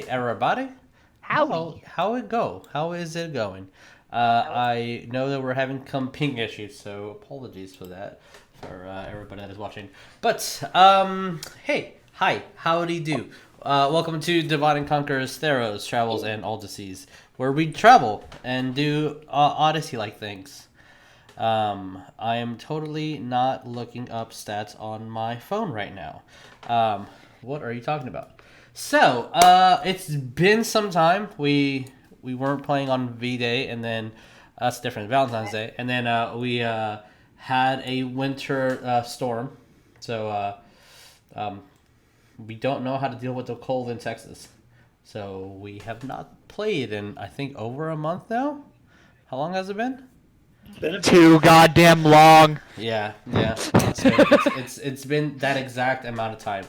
everybody. Howdy. How it go? How is it going? I know that we're having some ping issues, so apologies for that for everybody that is watching. But hey, hi, howdy do. Welcome to Divide and Conquer's Theros, Travels, and Odysseys, where we travel and do Odyssey-like things. I am totally not looking up stats on my phone right now. What are you talking about? So, it's been some time. We weren't playing on V-Day, and then that's different, Valentine's Day, and then we had a winter storm. So, we don't know how to deal with the cold in Texas. So we have not played in, I think, over a month now. How long has it been? Too goddamn long. Yeah. It's been that exact amount of time.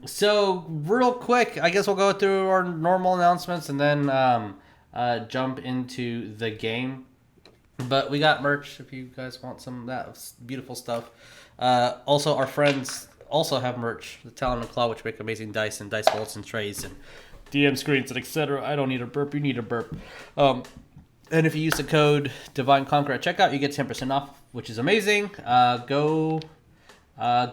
So real quick, I guess we'll go through our normal announcements and then jump into the game. But we got merch if you guys want some of that beautiful stuff. Also, our friends also have merch, the Talon and Claw, which make amazing dice and dice vaults and trays and DM screens and etc. I don't need a burp, you need a burp. And if you use the code Divine Conquer at checkout, you get 10% off, which is amazing. Go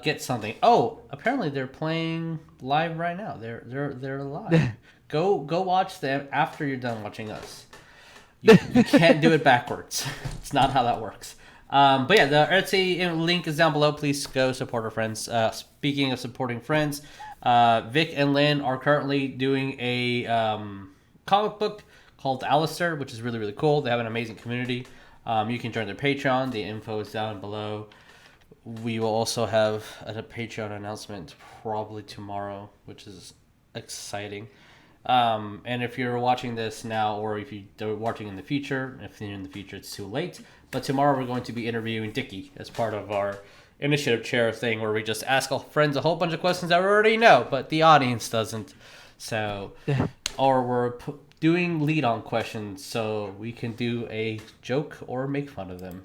get something. Oh, apparently they're playing live right now. They're live. Go watch them after you're done watching us. You can't do it backwards. It's not how that works. But yeah, the Etsy link is down below. Please go support our friends. Speaking of supporting friends, Vic and Lynn are currently doing a comic book called Alistair, which is really, really cool. They have an amazing community. You can join their Patreon. The info is down below. We will also have a Patreon announcement probably tomorrow, which is exciting. And if you're watching this now, or if you're watching in the future, if you're in the future, it's too late. But tomorrow we're going to be interviewing Dickie as part of our initiative chair thing, where we just ask our friends a whole bunch of questions that we already know, but the audience doesn't. So, or we're doing lead-on questions, so we can do a joke or make fun of them.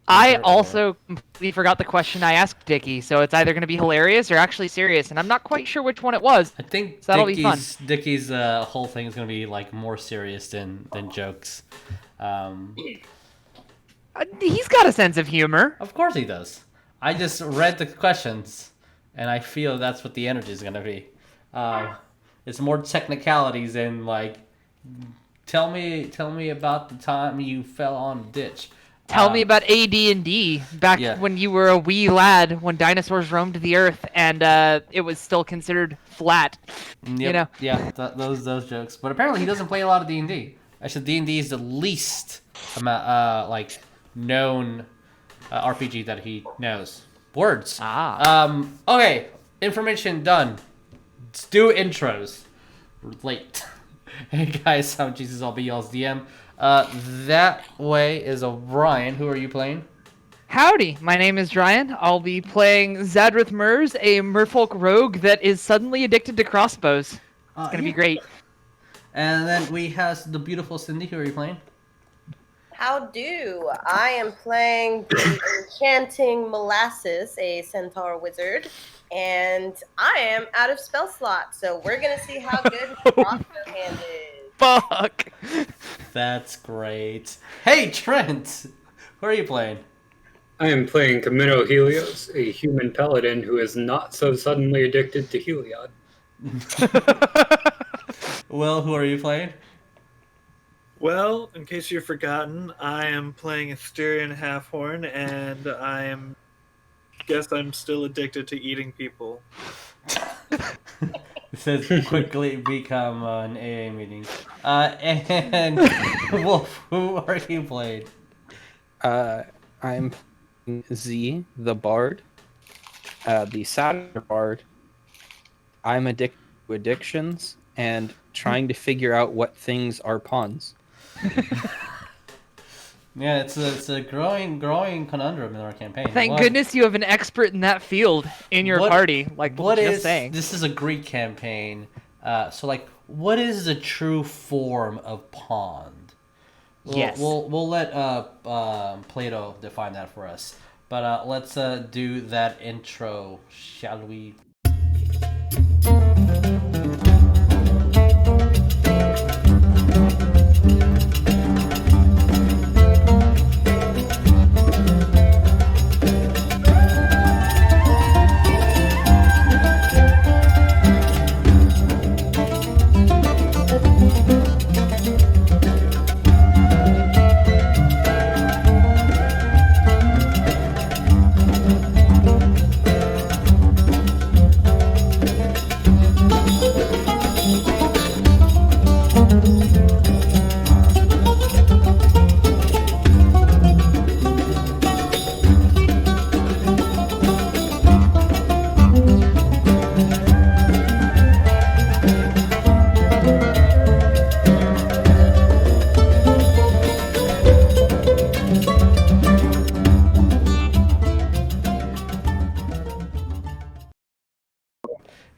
I also completely forgot the question I asked Dickie, so it's either going to be hilarious or actually serious, and I'm not quite sure which one it was. I think so that'll be fun. Dickie's whole thing is going to be like more serious than jokes. He's got a sense of humor. Of course he does. I just read the questions, and I feel that's what the energy is going to be. It's more technicalities and like, tell me about the time you fell on a ditch. Tell me about AD&D back when you were a wee lad, when dinosaurs roamed the earth and it was still considered flat. Yep. You know? Yeah, those jokes. But apparently he doesn't play a lot of D&D. Actually, D&D is the least amount known RPG that he knows. Words. Okay, information done. Let's do intros. We're late. Hey guys, I'm Jesus. I'll be y'all's DM. That way is Ryan. Who are you playing? Howdy, my name is Ryan. I'll be playing Zadrith Murs, a Merfolk rogue that is suddenly addicted to crossbows. It's gonna be great. And then we have the beautiful Cindy. Who are you playing? How do? I am playing the enchanting Molasses, a Centaur wizard, and I am out of spell slot, so we're gonna see how good his crossbow hand is. Fuck! That's great. Hey, Trent! Who are you playing? I am playing Chameno Helios, a human paladin who is not so suddenly addicted to Heliod. Will, who are you playing? Well, in case you've forgotten, I am playing Asterion Halfhorn, and guess I'm still addicted to eating people. It says quickly become an AA meeting. And Wolf, who are you playing? I'm playing Z, the Bard, the Satyr Bard. I'm addicted to addictions and trying to figure out what things are puns. Yeah, it's a growing conundrum in our campaign. Thank goodness you have an expert in that field in your party. Like what just is saying. This is a Greek campaign, so like, what is the true form of pond? Yes. We'll let Plato define that for us. But let's do that intro, shall we?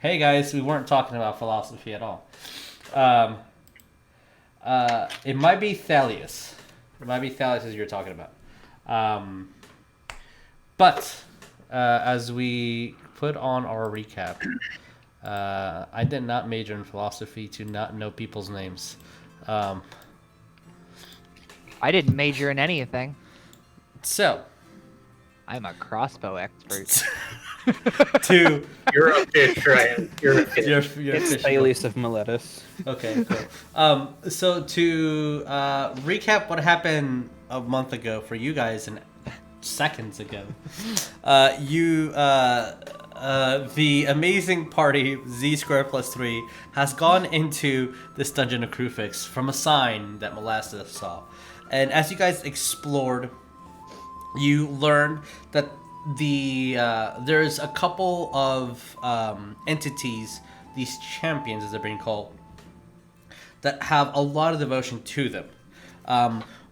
Hey guys, we weren't talking about philosophy at all. It might be Thalius. It might be Thalius as you're talking about. But as we put on our recap, I did not major in philosophy to not know people's names. I didn't major in anything. So, I'm a crossbow expert. to You're a fish, Ryan. You're a fish. your It's fish- Thales of Miletus. Okay, cool. So to recap what happened a month ago for you guys and seconds ago, the amazing party Z squared plus 3 has gone into this dungeon of Kruphix from a sign that Molasses saw, and as you guys explored, you learned that there's a couple of entities, these champions as they're being called, that have a lot of devotion to them.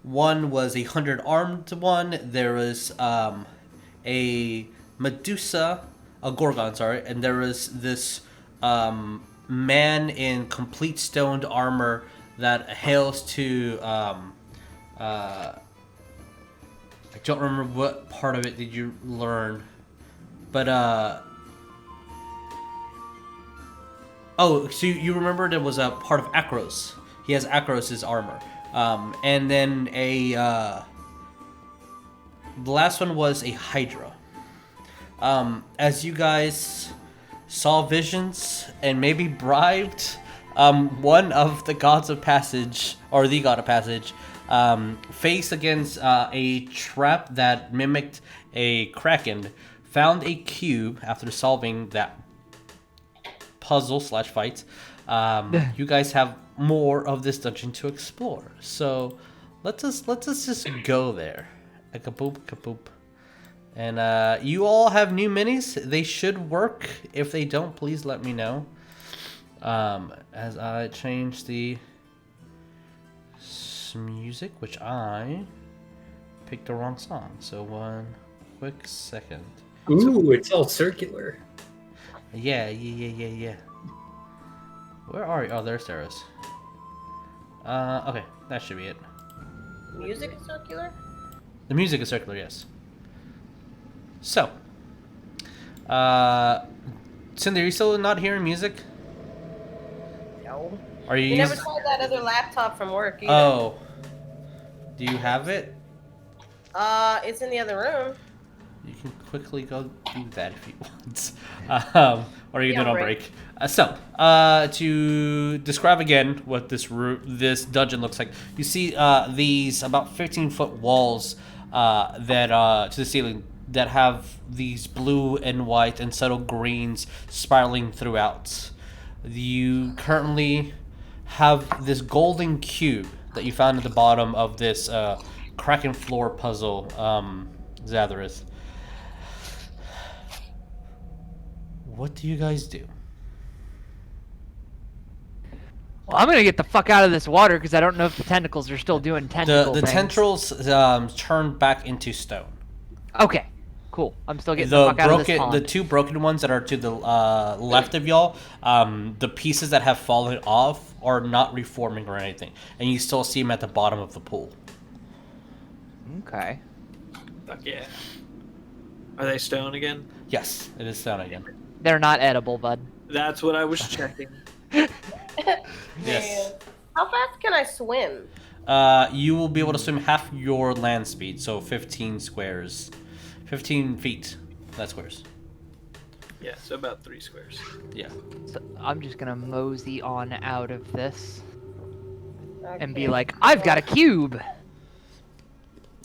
One was a 100-armed one. There was a Medusa, a Gorgon, sorry, and there was this man in complete stoned armor that hails to. I don't remember what part of it did you learn, but oh, so you remembered it was a part of Akros. He has Akros' armor. And then the last one was a Hydra. As you guys saw visions and maybe bribed one of the gods of passage, or the god of passage, faced against a trap that mimicked a kraken, found a cube after solving that puzzle / fight. You guys have more of this dungeon to explore, so let's just go there. A kapoop kapoop. And you all have new minis. They should work. If they don't, please let me know. As I change the music, which I picked the wrong song. So one quick second. Ooh, it's all circular. Yeah. Where are you? Oh, there's Theros. Okay, that should be it. Music is circular? The music is circular, yes. So, Cindy, are you still not hearing music? No. Are you? You never saw that other laptop from work either. Oh, do you have it? It's in the other room. You can quickly go do that if you want. Or you can do it on break. To describe again what this dungeon looks like, you see these about 15-foot walls that to the ceiling that have these blue and white and subtle greens spiraling throughout. You currently have this golden cube that you found at the bottom of this Kraken floor puzzle, Zadrith. What do you guys do? Well, I'm gonna get the fuck out of this water because I don't know if the tentacles are still doing tentacle The things. tendrils turn back into stone. Okay, cool. I'm still getting the fuck out of this pond. The two broken ones that are to the left of y'all, the pieces that have fallen off are not reforming or anything, and you still see them at the bottom of the pool. Okay. Fuck yeah. Are they stone again? Yes, it is stone again. They're not edible, bud. That's what I was checking. Yes. Man. How fast can I swim? You will be able to swim half your land speed, so 15 squares. 15 feet. That's squares. Yeah, so about 3 squares. Yeah. So I'm just gonna mosey on out of this and be Okay. like, I've got a cube.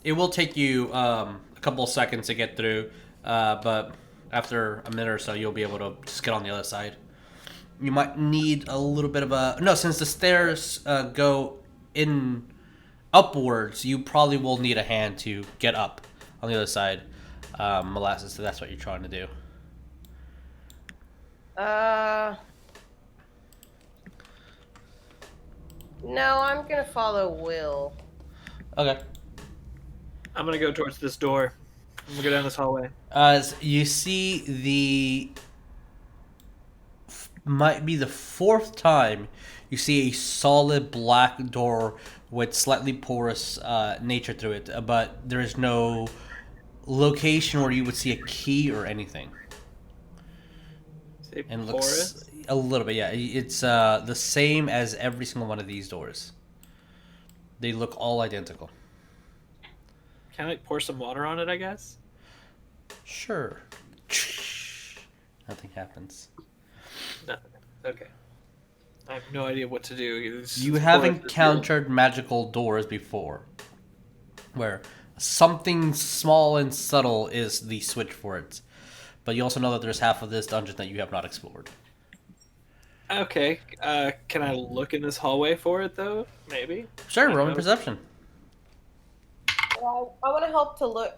It will take you a couple of seconds to get through, but after a minute or so, you'll be able to just get on the other side. You might need a little bit of a... No, since the stairs go in upwards, you probably will need a hand to get up on the other side, Molasses, so that's what you're trying to do. No, I'm gonna follow Will. Okay. I'm gonna go towards this door. I'm gonna go down this hallway. As you see the might be the fourth time you see a solid black door with slightly porous nature through it, but there is no location where you would see a key or anything. Say And porous. looks a little bit, yeah. It's the same as every single one of these doors. They look all identical. Can I pour some water on it, I guess? Sure. Nothing happens. Nothing. Okay. I have no idea what to do. You have encountered magical doors before, where something small and subtle is the switch for it. But you also know that there's half of this dungeon that you have not explored. Okay. Can I look in this hallway for it, though? Maybe? Sure, I roll me know. perception. Well, I want to help to look.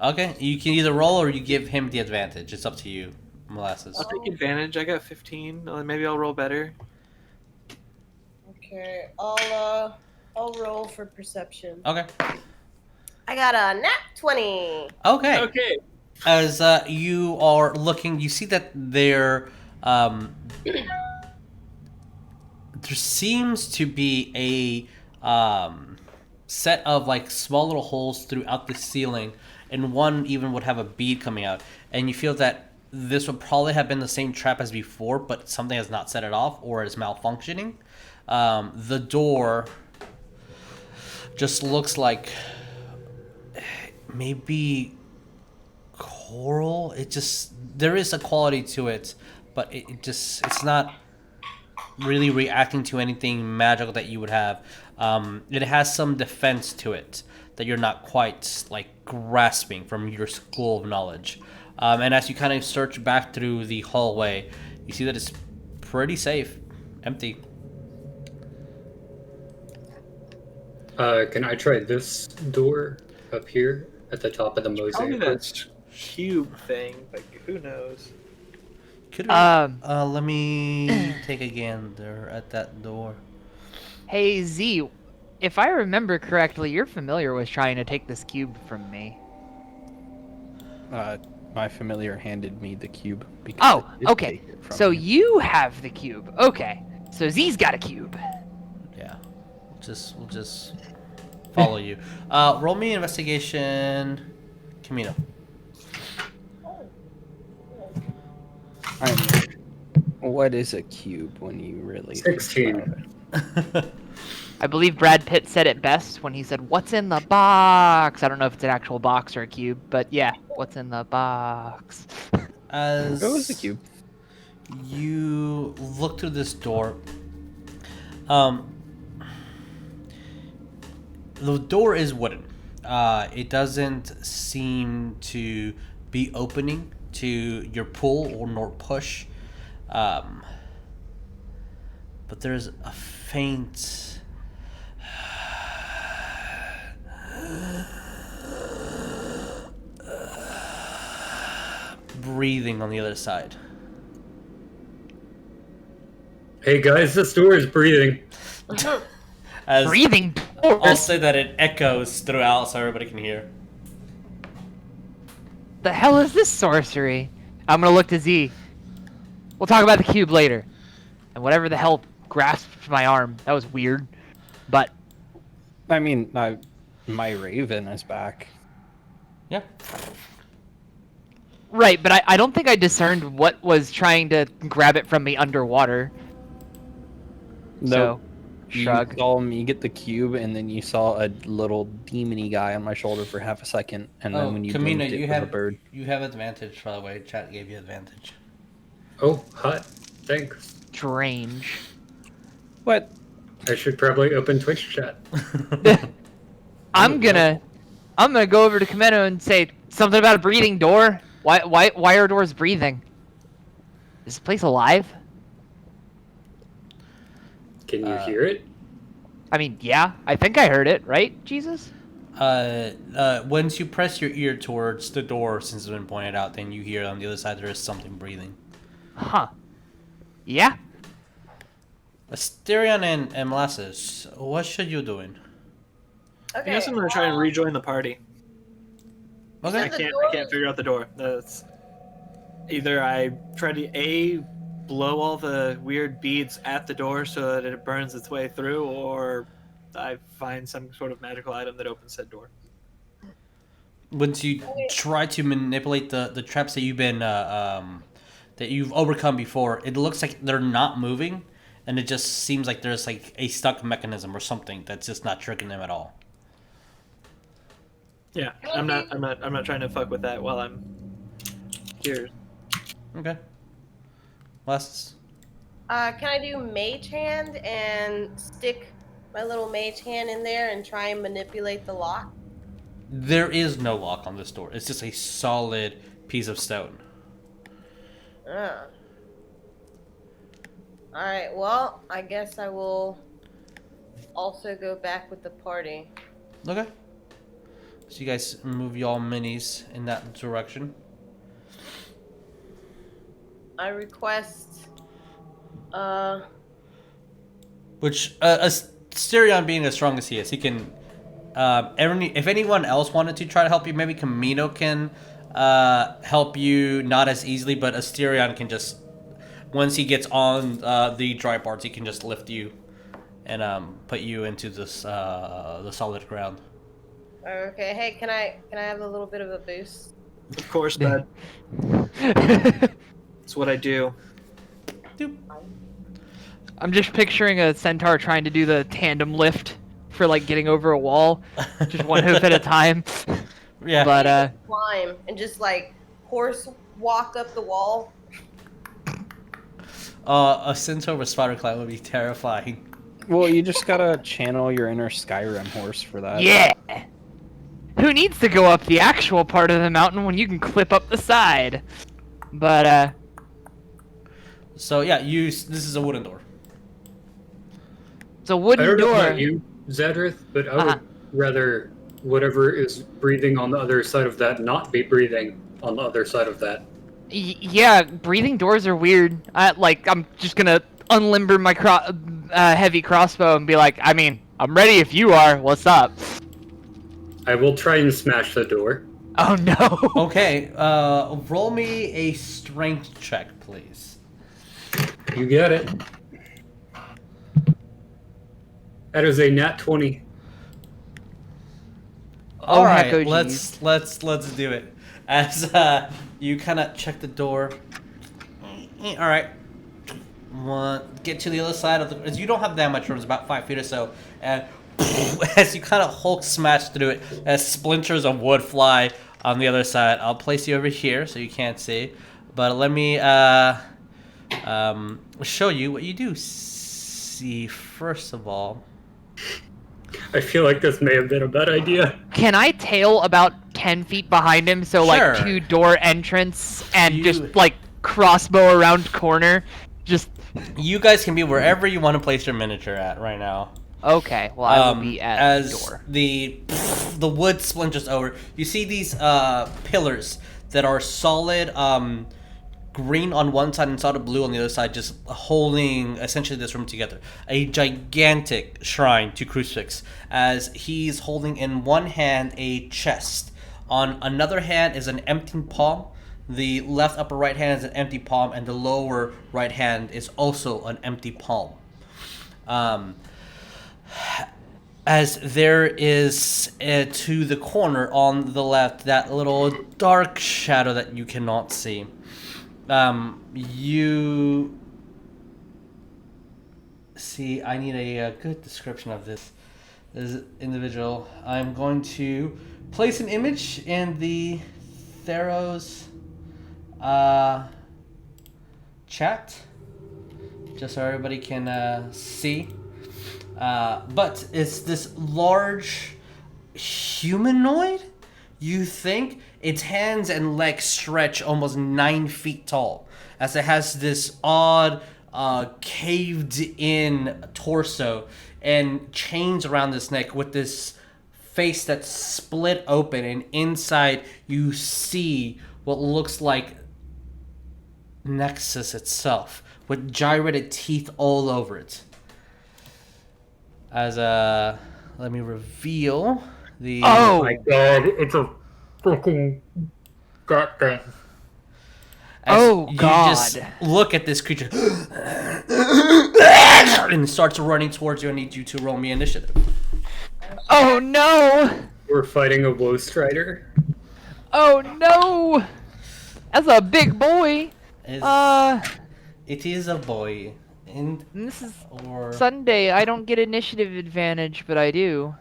Okay, you can either roll or you give him the advantage. It's up to you, Molasses. I'll take advantage. I got 15. Maybe I'll roll better. Okay, I'll roll for perception. Okay. I got a nat 20. Okay. Okay. As you are looking, you see that there seems to be a set of like small little holes throughout the ceiling, and one even would have a bead coming out. And you feel that this would probably have been the same trap as before, but something has not set it off or is malfunctioning. The door just looks like maybe coral. There is a quality to it, but it's not really reacting to anything magical that you would have. It has some defense to it that you're not quite like grasping from your school of knowledge. And as you kind of search back through the hallway, you see that it's pretty safe, empty. Can I try this door up here at the top of the Tell me mosaic? that cube thing, but who knows? Could we, let me take a gander at that door. Hey Z, if I remember correctly, you're familiar with trying to take this cube from me. My familiar handed me the cube. Because Oh, I did okay. take it from So him. you have the cube. Okay. So Z's got a cube. Yeah, we'll just follow you. Roll me investigation, Chameno. I mean, what is a cube when you really 16. I believe Brad Pitt said it best when he said, "What's in the box?" I don't know if it's an actual box or a cube, but yeah, what's in the box? As What was the cube? you look through this door, the door is wooden. It doesn't seem to be opening to your pull or nor push. But there's a faint breathing on the other side. Hey guys, this door is breathing. As Breathing I'll doors. say that it echoes throughout so everybody can hear. The hell is this sorcery? I'm gonna look to Z. We'll talk about the cube later. And whatever the hell grasped my arm, that was weird. But I mean, my raven is back. Yeah. right, but I don't think I discerned what was trying to grab it from me underwater. No, So, shrug. You saw me get the cube, and then you saw a little demony guy on my shoulder for half a second, and then when you Chameno, blinked, it you was a have bird. you have advantage, by the way. Chat gave you advantage. Oh, hot. Thanks. Strange. What? I should probably open Twitch chat. I'm gonna go over to Chameno and say something about a breathing door. Why are doors breathing? Is this place alive? Can you hear it? I mean, yeah, I think I heard it, right, Jesus? Once you press your ear towards the door, since it's been pointed out, then you hear on the other side there is something breathing. Huh. Yeah. Asterion and Molasses, what should you doing? I Okay. guess I'm gonna try and rejoin the party. Okay. I can't figure out the door. That's either I try to blow all the weird beads at the door so that it burns its way through, or I find some sort of magical item that opens that door. Once you try to manipulate the traps that you've overcome before, it looks like they're not moving, and it just seems like there's like a stuck mechanism or something that's just not triggering them at all. Yeah, I'm not trying to fuck with that while I'm here. Okay. Molasses. Can I do mage hand and stick my little mage hand in there and try and manipulate the lock? There is no lock on this door. It's just a solid piece of stone. Alright, well, I guess I will also go back with the party. Okay. So you guys move y'all minis in that direction. I request, Which, Asterion being as strong as he is, he can, if anyone else wanted to try to help you, maybe Chameno can help you not as easily, but Asterion can just, once he gets on the dry parts, he can just lift you and put you into this the solid ground. okay, hey, can I have a little bit of a boost? Of course, Dad. That's what I do. Doop. I'm just picturing a centaur trying to do the tandem lift for like getting over a wall, just one hoof at a time. Yeah. But Climb and just like horse walk up the wall. A centaur with spider climb would be terrifying. Well, you just gotta channel your inner Skyrim horse for that. yeah, who needs to go up the actual part of the mountain when you can clip up the side? But So yeah, this is a wooden door. it's a I wooden don't know door. about you, Zadrith, but I would rather whatever is breathing on the other side of that not be breathing on the other side of that. Yeah, breathing doors are weird. I'm just gonna unlimber my heavy crossbow and be like, I mean, I'm ready if you are. What's up? I will try and smash the door. Oh no. Okay, roll me a strength check, please. You get it. That is a nat 20. All heck, right, oh, let's do it. As you kind of check the door. All right. Get to the other side of the. As you don't have that much room, it's about 5 feet or so, and as you kind of Hulk smash through it, as splinters of wood fly on the other side. I'll place you over here so you can't see, but let me show you what you do see first of all. I feel like this may have been a bad idea. Can I tail about 10 feet behind him, so Sure. like 2 door entrance and You- just like crossbow around corner? Just You guys can be wherever you want to place your miniature at right now. okay. Well, I will be at as the door. the wood splinters over. You see these pillars that are solid green on one side and solid blue on the other side, just holding essentially this room together. A gigantic shrine to Kruphix, as he's holding in one hand a chest. On another hand is an empty palm. The left upper right hand is an empty palm, and the lower right hand is also an empty palm. As there is to the corner on the left that little dark shadow that you cannot see. You see, I need a good description of this individual. I'm going to place an image in the Theros chat, just so everybody can see. But it's this large humanoid. You think its hands and legs stretch almost 9 feet tall, as it has this odd caved in torso and chains around this neck with this face that's split open, and inside you see what looks like Nexus itself with gyrated teeth all over it. As let me reveal the Oh! Oh my god, it's a fucking that thing. As Oh, you God. just look at this creature and it starts running towards you. I need you to roll me initiative. Oh no! We're fighting a woe strider. Oh no! That's a big boy. It is a boy. And This is or Sunday. I don't get initiative advantage, but I do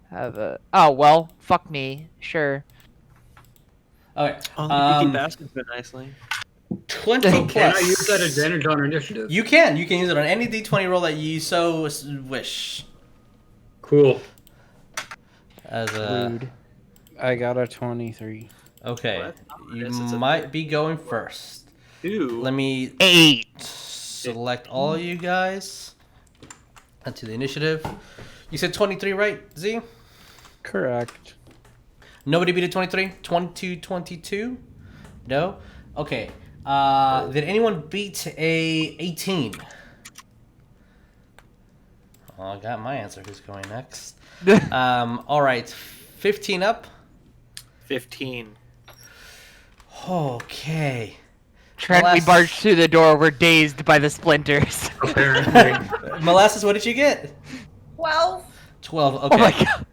have a. Oh well, fuck me. Sure. okay. Only Geeky Bastards been nicely. 20 Can plus. I use that advantage on initiative? You can use it on any d20 roll that you so wish. Cool. As a Rude. I got a 23. okay, What? you Yes, it's a might be going first. Ooh. Let me 8. select all you guys onto the initiative. You said 23, right, Z? Correct. Nobody beat a 23? 22, 22? No? Okay. Did anyone beat a 18? Oh, I got my answer. Who's going next? All right. 15 up. 15. Okay. Trent, we Molasses. barged through the door. We're dazed by the splinters. Apparently. Molasses, what did you get? 12. 12. Oh my Okay. god.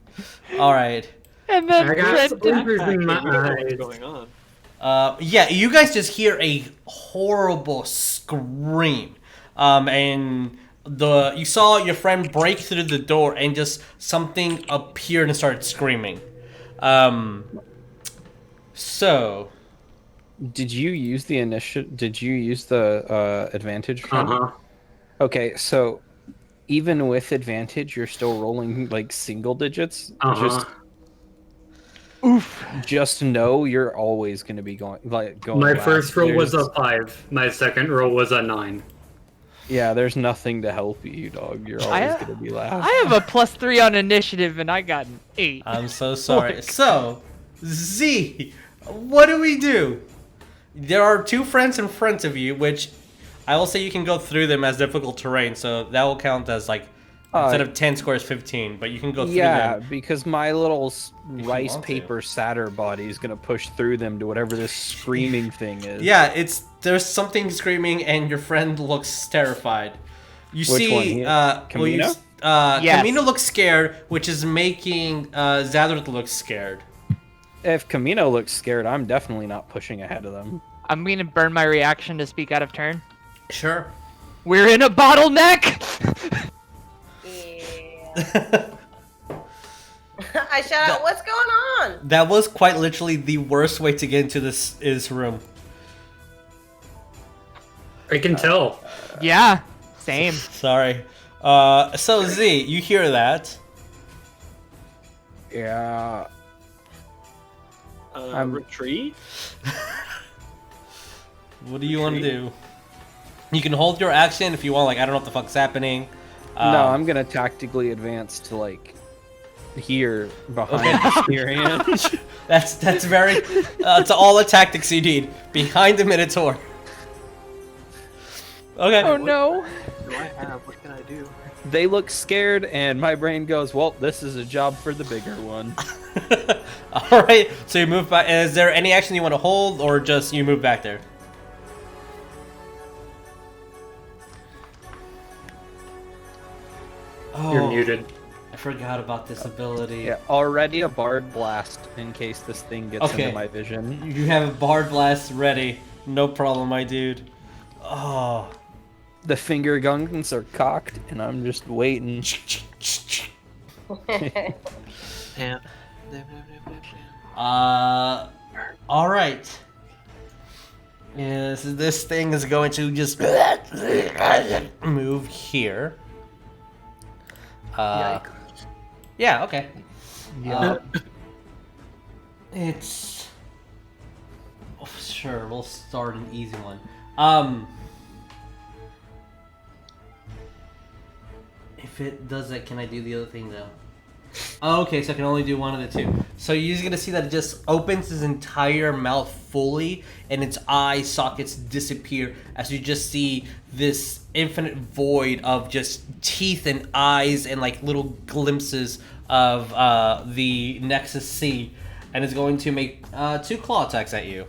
All right. And then I got Trenton. splinters in my What's eyes. going on? Yeah, you guys just hear a horrible scream. And you saw your friend break through the door and just something appeared and started screaming. So Did you use the Did you use the advantage? Trent? Uh-huh. Okay, so even with advantage, you're still rolling like single digits. Uh-huh. Just know you're always going to be going My last. first roll was There's- a 5. My second roll was a 9. Yeah, there's nothing to help you, dog. You're always going to be last. I have a +3 on initiative, and I got an 8. I'm so sorry. So, Z, what do we do? There are two friends in front of you, which I will say you can go through them as difficult terrain, so that will count as like instead of 10 squares, 15. But you can go through Yeah, them. because my little you rice want to. paper satyr body is going to push through them to whatever this screaming thing is. Yeah, there's something screaming, and your friend looks terrified. You Which see, one? He- Camino? Camino? Yes. Camino looks scared, which is making Zadrith look scared. If Camino looks scared, I'm definitely not pushing ahead of them. I'm gonna burn my reaction to speak out of turn. Sure. We're in a bottleneck! Yeah. I shout out, what's going on? That was quite literally the worst way to get into this room. I can tell. Yeah, same. Sorry. So Z, you hear that? Yeah. Retreat? What do you want to do? You can hold your action if you want. Like, I don't know what the fuck's happening. No, I'm going to tactically advance to, like, here behind Asterion. That's very. It's all the tactics you need behind the Minotaur. Okay. Oh no. What do I have? What can I do? They look scared, and my brain goes, well, this is a job for the bigger one. All right. So you move back. Is there any action you want to hold, or just you move back there? Oh, You're muted. I forgot about this ability. Yeah, already a Bard Blast in case this thing gets Okay. into my vision. You have a Bard Blast ready. No problem, my dude. Oh. The finger guns are cocked, and I'm just waiting. Yeah. All right. Yes, this thing is going to just move here. Yeah, okay. Yeah. It's sure we'll start an easy one. If it does that, can I do the other thing though? Oh, okay, so I can only do one of the two. So you're just gonna see that it just opens its entire mouth fully, and its eye sockets disappear as you just see this infinite void of just teeth and eyes and like little glimpses of the Nexus C, and it's going to make 2 claw attacks at you.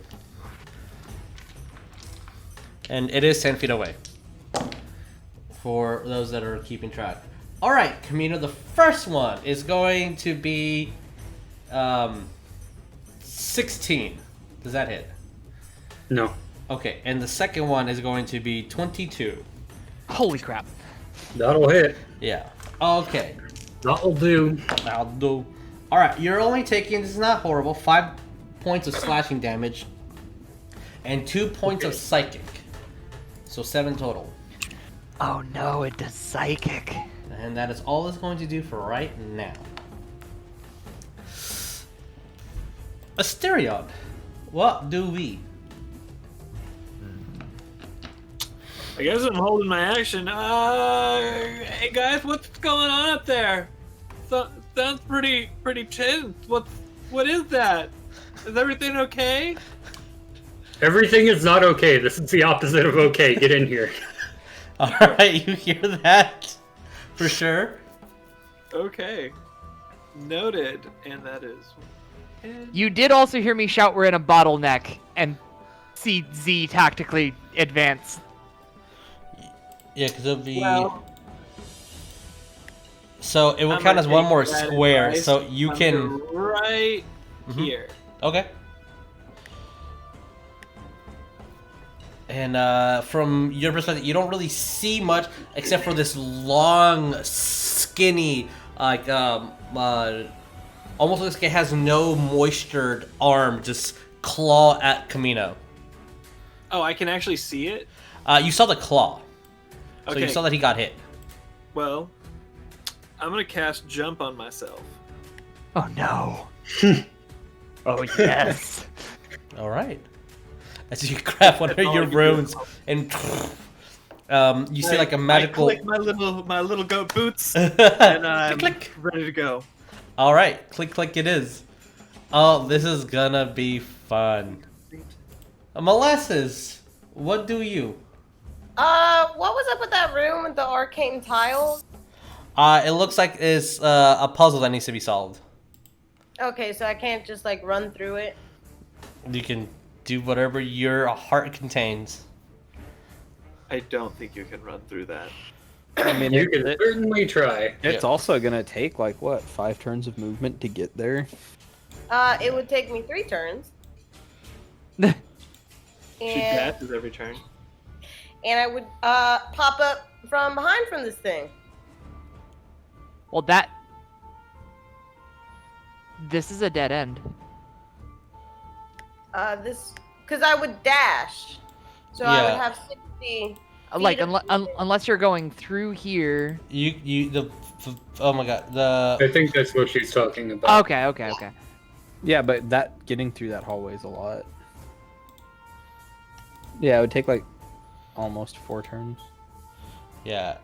And it is 10 feet away. For those that are keeping track. Alright, Chameno, the first one is going to be 16. Does that hit? No. Okay, and the second one is going to be 22. Holy crap. That'll hit. Yeah. Okay. That'll do. I'll do. Alright, you're only taking, this is not horrible, 5 points of slashing damage and 2 points of psychic. So 7 total. Oh no, it does psychic. And that is all it's going to do for right now. Asterion, what do we? I guess I'm holding my action. Hey guys, what's going on up there? Sounds pretty tense. What is that? Is everything okay? Everything is not okay. This is the opposite of okay. Get in here. Alright, you hear that? For sure. Okay. Noted. And that is. You did also hear me shout we're in a bottleneck and see Z tactically advance. Yeah, because it'll be... Well, so it will I'm count gonna as one take more that square, advice. so you I'm can... gonna right Mhm. here. Okay. And from your perspective, you don't really see much except for this long, skinny, like almost looks like it has no moistured arm, just claw at Chameno. Oh, I can actually see it. You saw the claw, so Okay. you saw that he got hit. Well, I'm gonna cast jump on myself. Oh no. Oh yes. All right. As you grab one of That's all your I can do. runes and you see like a magical. I click my little goat boots, and and I'm click. ready to go. All right, click click it is. Oh, this is gonna be fun. Molasses, what do you? What was up with that room with the arcane tiles? It looks like it's a puzzle that needs to be solved. Okay, so I can't just like run through it. You can do whatever your heart contains. I don't think you can run through that. I mean, You can certainly try. it's also gonna take like what 5 turns of movement to get there. It would take me 3 turns. She And, dashes every turn. and I would pop up from behind from this thing. Well, this is a dead end. Because I would dash. So I Yeah. would have 60. Like feet of- unless you're going through here. Oh my god, I think that's what she's talking about. Okay. Yeah, but that getting through that hallway is a lot. Yeah, it would take like almost 4 turns. yeah,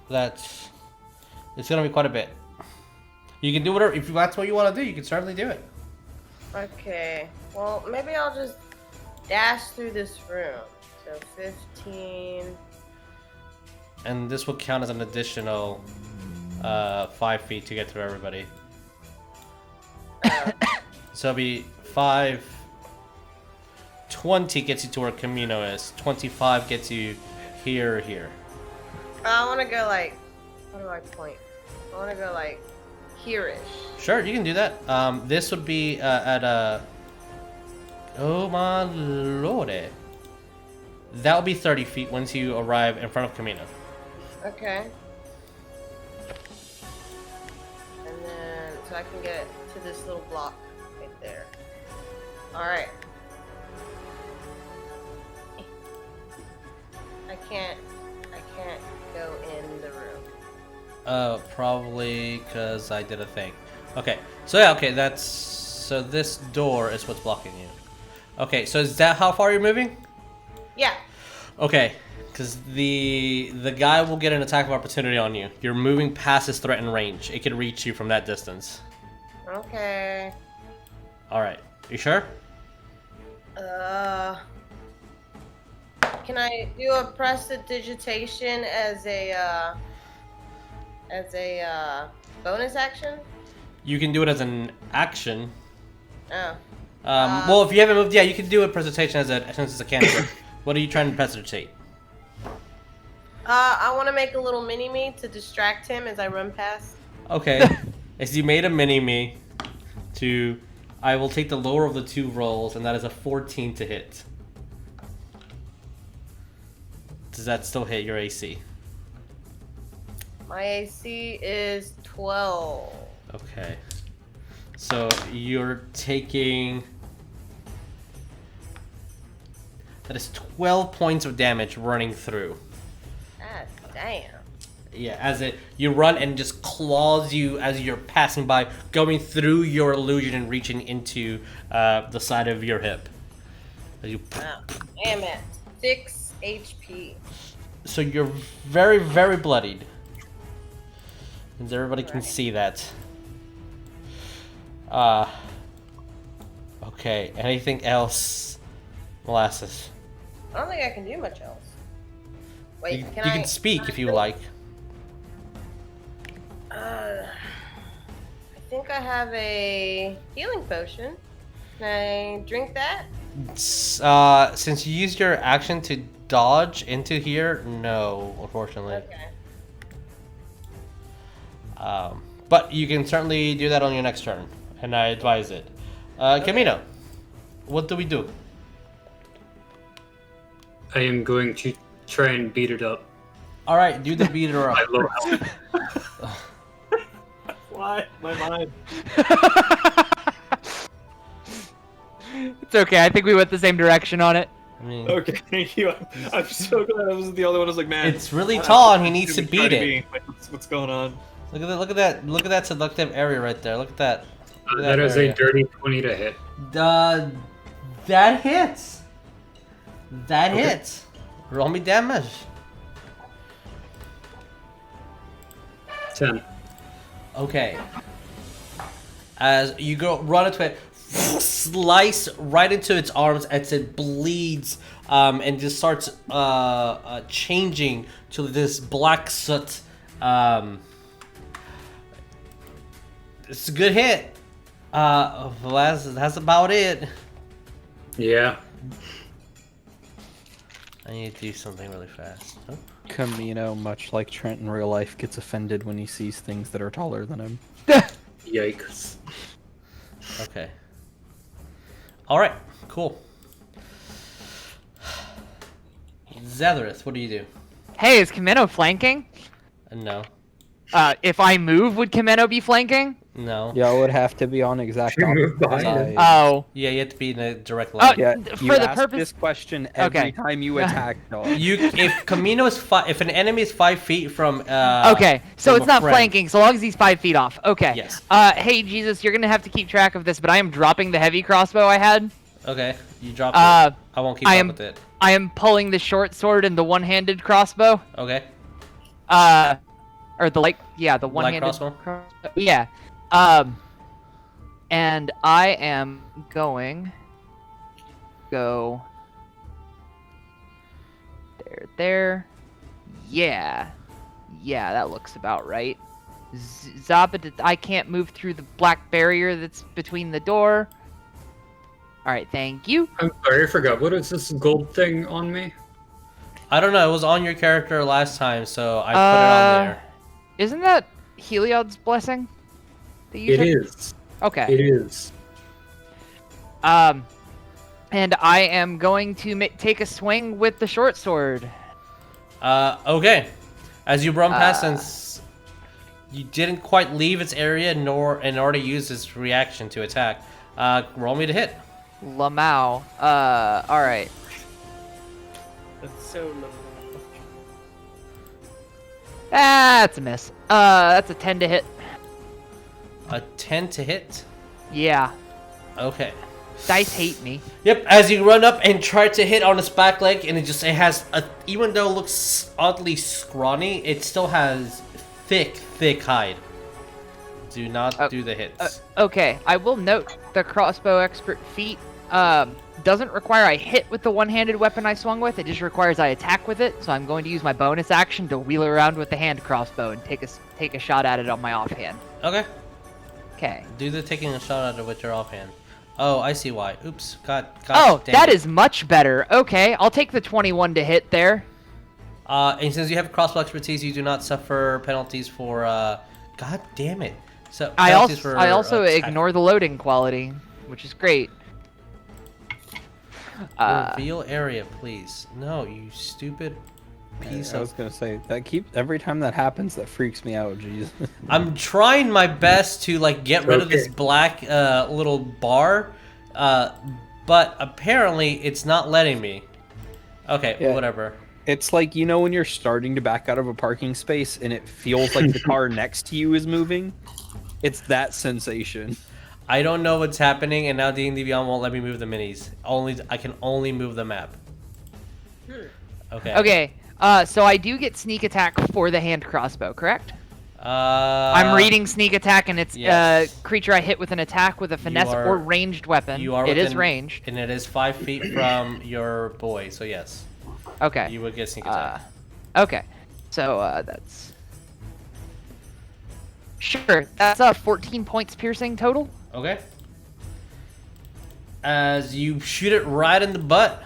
it's gonna be quite a bit. You can do whatever if that's what you want to do. You can certainly do it. Okay. Well, maybe I'll just dash through this room. So 15. And this will count as an additional 5 feet to get through everybody. So it'll be 5. 20 gets you to where Chameno is. 25 gets you here or here. I want to go like. How do I point? I want to go like here-ish. Sure, you can do that. This would be at a. Oh my lord. That will be 30 feet once you arrive in front of Chameno. Okay. And then, so I can get to this little block right there. Alright. I can't go in the room. Probably because I did a thing. Okay, so yeah, okay, so this door is what's blocking you. Okay, so is that how far you're moving? Yeah. Okay, because the guy will get an attack of opportunity on you. You're moving past his threatened range. It can reach you from that distance. Okay. Alright, you sure? Can I do a prestidigitation as a bonus action? You can do it as an action. Oh. Well, if you haven't moved, yeah, you can do a presentation since it's a cantrip. What are you trying to prestidigitate? I want to make a little mini-me to distract him as I run past. Okay. As you made a mini-me to... I will take the lower of the two rolls, and that is a 14 to hit. Does that still hit your AC? My AC is 12. Okay. So you're taking... That is 12 points of damage running through. God damn. Yeah, as you run and just claws you as you're passing by, going through your illusion and reaching into the side of your hip. As you... Wow. I am at 6 HP. So you're very, very bloodied. And everybody can see that. Okay, anything else? Molasses. I don't think I can do much else. Wait, You can can speak if you like. I think I have a healing potion. Can I drink that? Since you used your action to dodge into here, no, unfortunately. Okay. But you can certainly do that on your next turn, and I advise it. Chameno, what do we do? I am going to try and beat it up. All right, do the beat her I up. low health. Why? My mind. It's okay. I think we went the same direction on it. I mean, Okay, thank you. I'm so glad I wasn't the only one. I was like, man, it's really tall, and he needs to beat it. Wait, what's going on? Look at that seductive area right there. Look at that. Look at That is a area. dirty 20 to hit. That hits. That Okay. hits. Roll me damage. 10. Okay. As you go run into it, slice right into its arms as it bleeds, and just starts changing to this black soot. It's a good hit. That's about it. Yeah. I need to do something really fast. Oh. Chameno, much like Trent in real life, gets offended when he sees things that are taller than him. Yikes. Okay. All right. Cool. Zadrith, what do you do? Hey, is Chameno flanking? No. If I move, would Chameno be flanking? No. Yeah, it would have to be on exact You move opposite behind side. him. Oh. Yeah, you have to be in a direct Oh, line. Yeah, For you the ask purpose- this question every Okay. time you attack, dog. If Chameno is if an enemy is 5 feet from Okay, so from it's a not friend. flanking, so long as he's 5 feet off. Okay. Yes. Hey, Jesus, you're gonna have to keep track of this, but I am dropping the heavy crossbow I had. Okay, you drop Uh, it. I won't keep I up am- with it. I am pulling the short sword and the one-handed crossbow. Okay. Or the the one-handed crossbow? Yeah. And I am go there. Yeah, that looks about right. Zapazzin, I can't move through the black barrier that's between the door. All right, thank you. I'm sorry, I forgot. What is this gold thing on me? I don't know. It was on your character last time, so I put it on there. Isn't that Helios' blessing? that you It took? is. Okay. It is. And I am going to take a swing with the short sword. Okay. As you run past, since you didn't quite leave its area, nor in order to use its reaction to attack, roll me to hit. Lamau. Alright. That's so low. That's a miss. That's a 10 to hit. A 10 to hit. Yeah. Okay. Dice hate me. Yep. As you run up and try to hit on its back leg, and it has a, even though it looks oddly scrawny, it still has thick hide. Do not do the hits. Okay, I will note the crossbow expert feat doesn't require I hit with the one-handed weapon I swung with. It just requires I attack with it. So I'm going to use my bonus action to wheel around with the hand crossbow and take a shot at it on my offhand. Okay. Okay. Do the taking a shot at it with your offhand. Oh, I see why. Oops. God Oh, damn that it. is much better. Okay, I'll take the 21 to hit there. And since you have crossbow expertise, you do not suffer penalties for. God damn it! So I penalties also attack. ignore the loading quality, which is great. Reveal area, please. No, you stupid piece I of. was gonna say that every time that happens, that freaks me out. Jeez. I'm trying my best to like get rid of this black little bar, but apparently it's not letting me. Okay, Yeah. whatever. It's like, you know, when you're starting to back out of a parking space and it feels like the car next to you is moving. It's that sensation. I don't know what's happening, and now D&D Beyond won't let me move the minis. I can only move the map. Okay. Okay, so I do get sneak attack for the hand crossbow, correct? I'm reading sneak attack, and it's yes. creature I hit with an attack with a finesse or ranged weapon. You are it is within- ranged. And it is 5 feet from your boy, so yes. Okay. You would get sneak attack. Okay, so that's... Sure, that's 14 points piercing total. Okay. As you shoot it right in the butt.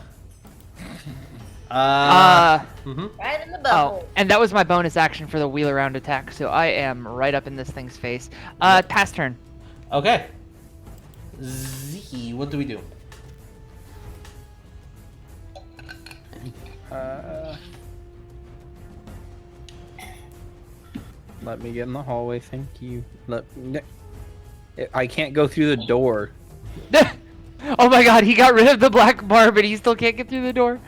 Right in the butthole. And that was my bonus action for the wheel around attack, so I am right up in this thing's face. Pass turn. Okay. Z, what do we do? Let me get in the hallway, thank you. I can't go through the door. Oh my god, he got rid of the black bar, but he still can't get through the door.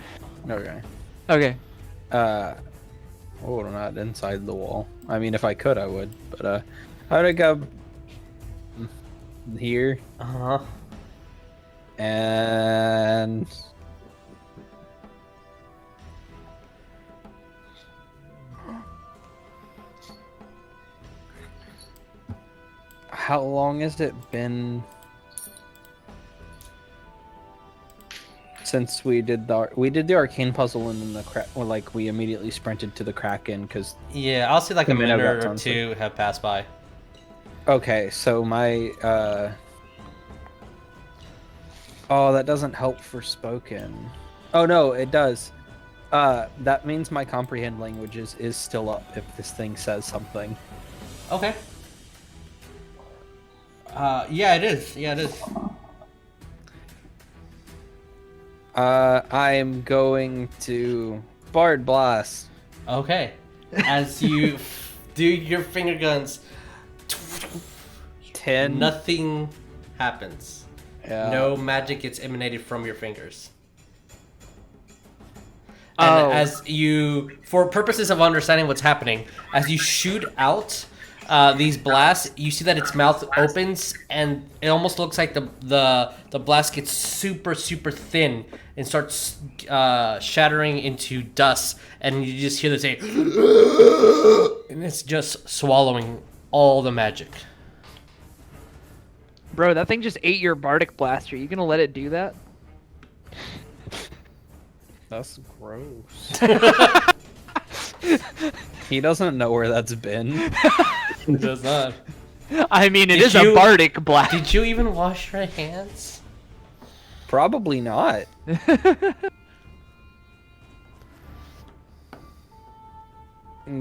Okay. Okay. Oh, I'm not inside the wall. I mean, if I could, I would. But how would I go here? Uh-huh. And how long has it been since we did the arcane puzzle and then we immediately sprinted to the Kraken because Yeah, I'll say like a Chameno got minute or sunset. two have passed by. Okay, so my oh, that doesn't help for spoken. Oh no, it does. That means my comprehend languages is still up if this thing says something. Okay. Yeah, it is. Yeah, it is. I'm going to Bard Blast. Okay. As you do your finger guns, 10. nothing happens. Yeah. No magic gets emanated from your fingers. And Oh. as you, for purposes of understanding what's happening, as you shoot out these blasts, you see that its mouth opens, and it almost looks like the blast gets super thin and starts shattering into dust, and you just hear this say, and it's just swallowing all the magic. Bro, that thing just ate your bardic blaster. You gonna let it do that? That's gross. He doesn't know where that's been. It does not. I mean, it Did is you- a bardic blast. Did you even wash your hands? Probably not.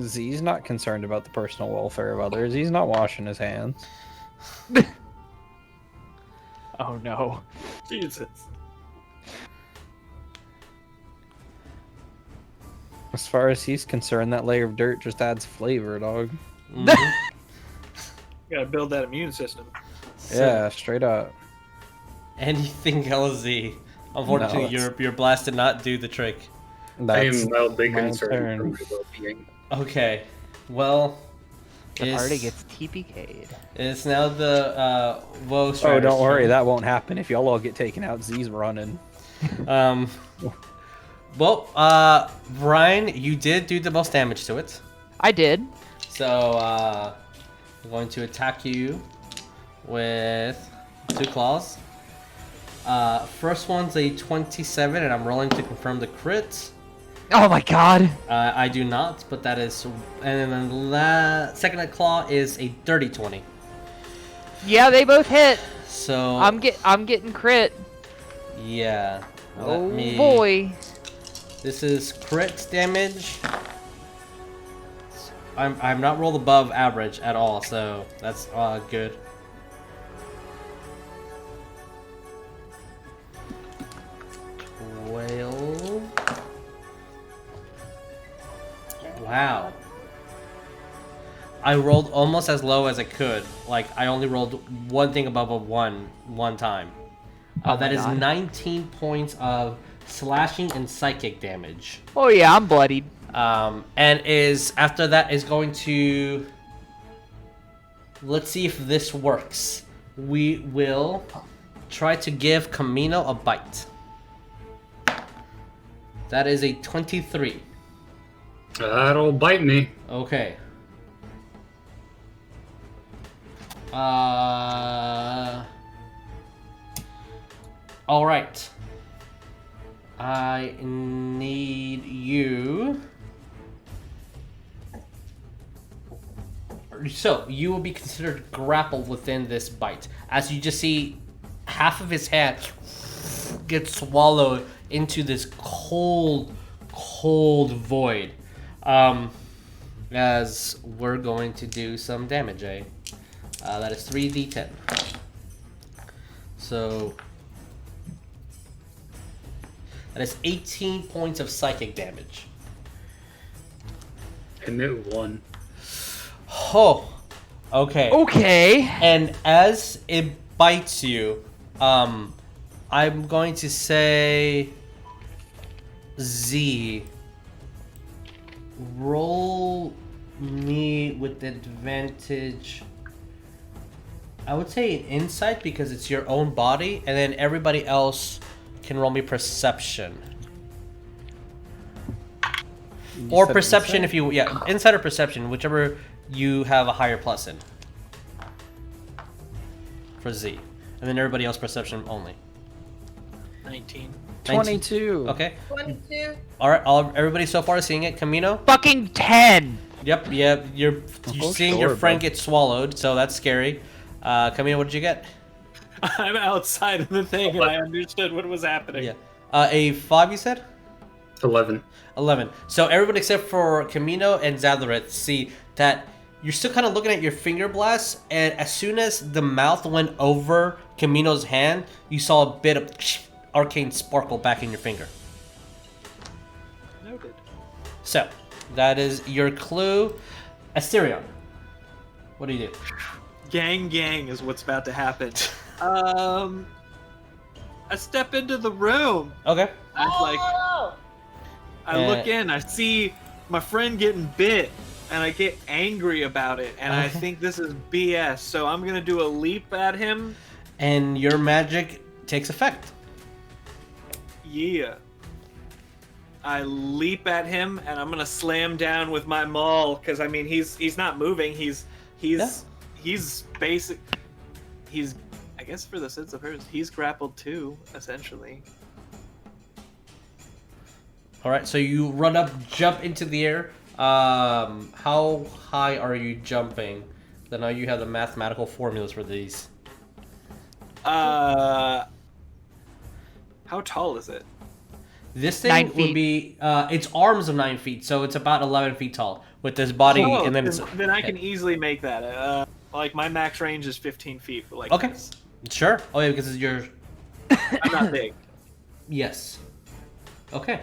Z's not concerned about the personal welfare of others. He's not washing his hands. Oh no. Jesus. As far as he's concerned, that layer of dirt just adds flavor, dog. Mhm. Gotta build that immune system. Yeah, straight up. Anything else, Z? Unfortunately, No, your blast did not do the trick. I That's am mildly my concerned turn. for my well-being. Okay, well, The it's, party gets TPK'd. it's now the woe Oh, strider's don't worry, turn. that won't happen. If y'all all get taken out, Z's running. Well, Brian, you did do the most damage to it, I did. so I'm going to attack you with 2 claws. First one's a 27, and I'm rolling to confirm the crit. Oh my god. I do not, but that is, and then the second claw is a dirty 20. Yeah, they both hit. So I'm getting crit. yeah. Oh boy. This is crit damage. I'm not rolled above average at all, so that's good. Well, wow. I rolled almost as low as I could. Like I only rolled one thing above a one time. That is 19 points of slashing and psychic damage. Oh yeah, I'm bloodied. And is after that is going to. Let's see if this works. We will try to give Chameno a bite. That is a 23. That'll bite me. Okay. All right. I need you. So you will be considered grappled within this bite, as you just see half of his hand get swallowed into this cold void. As we're going to do some damage, eh? That is 3d10. So that is 18 points of psychic damage. And it won. Oh, okay. Okay. And as it bites you, I'm going to say, Z, roll me with advantage. I would say an insight because it's your own body, and then everybody else can roll me perception. Or perception if you, yeah, insight or perception, whichever you have a higher plus in. For Z. And then everybody else perception only. 19. 22. Okay. 22. Alright, everybody so far is seeing it. Chameno? Fucking 10. Yep, you're seeing your friend get swallowed, so that's scary. Chameno, what did you get? I'm outside of the thing and I understood what was happening. Yeah. A 5 you said? 11. 11. So everyone except for Chameno and Zadrith see that you're still kind of looking at your finger blast, and as soon as the mouth went over Chameno's hand, you saw a bit of arcane sparkle back in your finger. Noted. So, that is your clue. Asterion, what do you do? Gang is what's about to happen. I step into the room. Okay. Oh! I look in, I see my friend getting bit, and I get angry about it, and I think this is BS, so I'm gonna do a leap at him. And your magic takes effect. Yeah. I leap at him, and I'm gonna slam down with my maul, because I mean he's not moving, he's basic, he's, I guess for the sense of hers, he's grappled too, essentially. Alright, so you run up, jump into the air. How high are you jumping? Then now you have the mathematical formulas for these. How tall is it? This 9 thing feet. would be, its arms of 9 feet, so it's about 11 feet tall with this body, Oh, and then it's... then I can easily make that. Like my max range is 15 feet. Like Okay, this. sure. Oh yeah, because it's your... I'm not big. Yes. Okay.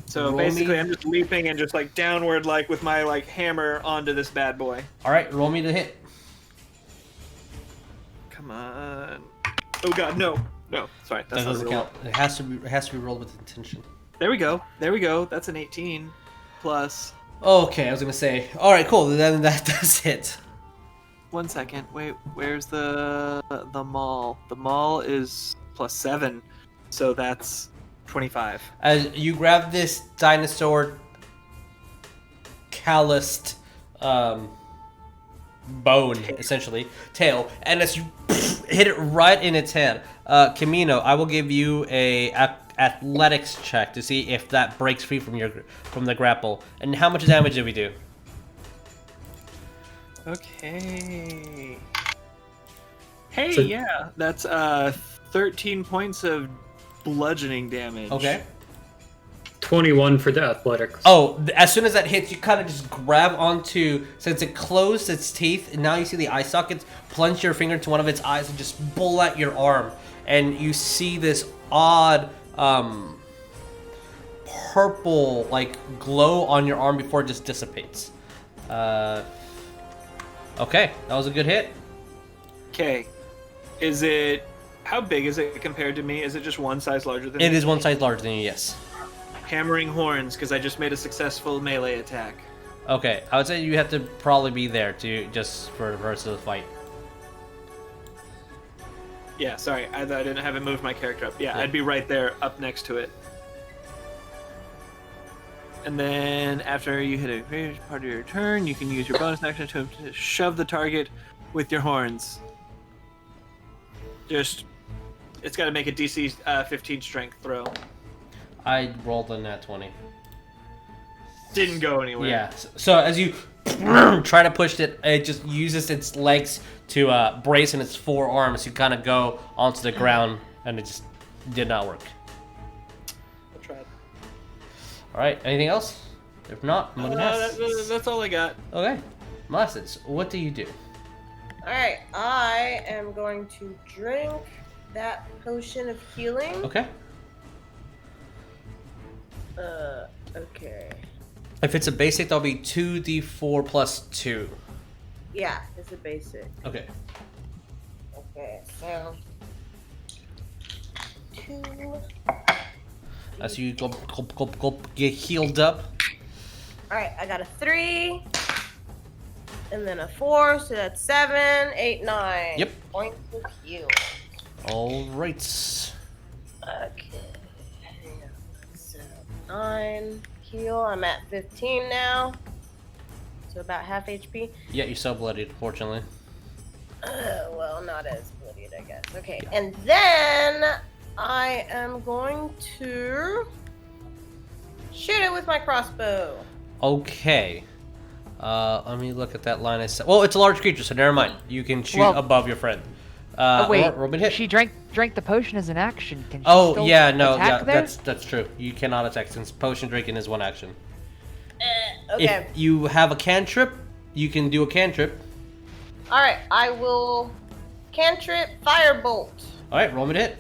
So Roll basically, me- I'm just leaping and just like downward, like with my like hammer onto this bad boy. Alright, roll me to hit. Come on. Oh god, no. No, sorry, that's That not doesn't real. count. It has to be rolled with intention. There we go. There we go. That's an 18 plus. Okay, I was gonna say. Alright, cool. Then that does hit. 1 second. Wait, where's the maul? The maul is plus 7, so that's 25. As you grab this dinosaur calloused bone, essentially, tail, and as you hit it right in its head, Chameno, I will give you a athletics check to see if that breaks free from the grapple. And how much damage did we do? Okay. Hey, So- yeah, that's 13 points of bludgeoning damage. Okay. 21 for the athletics. Oh, as soon as that hits, you kind of just grab onto, since it closed its teeth, and now you see the eye sockets, plunge your finger into one of its eyes and just pull at your arm. And you see this odd purple like glow on your arm before it just dissipates. Okay, that was a good hit. Okay. Is it... How big is it compared to me? Is it just one size larger than It me? is one size larger than you, yes. Hammering horns, because I just made a successful melee attack. Okay, I would say you have to probably be there to just for the rest of the fight. Yeah, sorry, I didn't have it move my character up. Yeah, I'd be right there, up next to it. And then after you hit a part of your turn, you can use your bonus action to shove the target with your horns. Just, it's got to make a DC 15 strength throw. I rolled a nat 20. Didn't go anywhere. Yeah. So as you try to push it, it just uses its legs to brace in its forearms to kind of go onto the ground, and it just did not work. I'll try it. All right. Anything else? If not, Molasses. That's all I got. Okay. Molasses, what do you do? Alright, I am going to drink that potion of healing. Okay. Okay. If it's a basic, that'll be 2d4 plus 2. Yeah, it's a basic. Okay. Okay, so 2. As you get healed up. Alright, I got a 3. And then a 4, so that's 7, 8, 9. Yep. Points of heal. All right. Okay. So 9 heal. I'm at 15 now. So about half HP. Yeah, you're so bloodied, fortunately. Well, not as bloodied, I guess. Okay, Yeah. and then I am going to shoot it with my crossbow. Okay. Let me look at that line I said. Well, it's a large creature, so never mind. You can shoot Well- above your friend. Oh wait, Robin hit. she drank the potion as an action. Can she Oh still yeah, no, attack yeah, there? that's true. You cannot attack since potion drinking is one action. Okay. If you have a cantrip, you can do a cantrip. Alright, I will cantrip firebolt. All right, roll me to hit.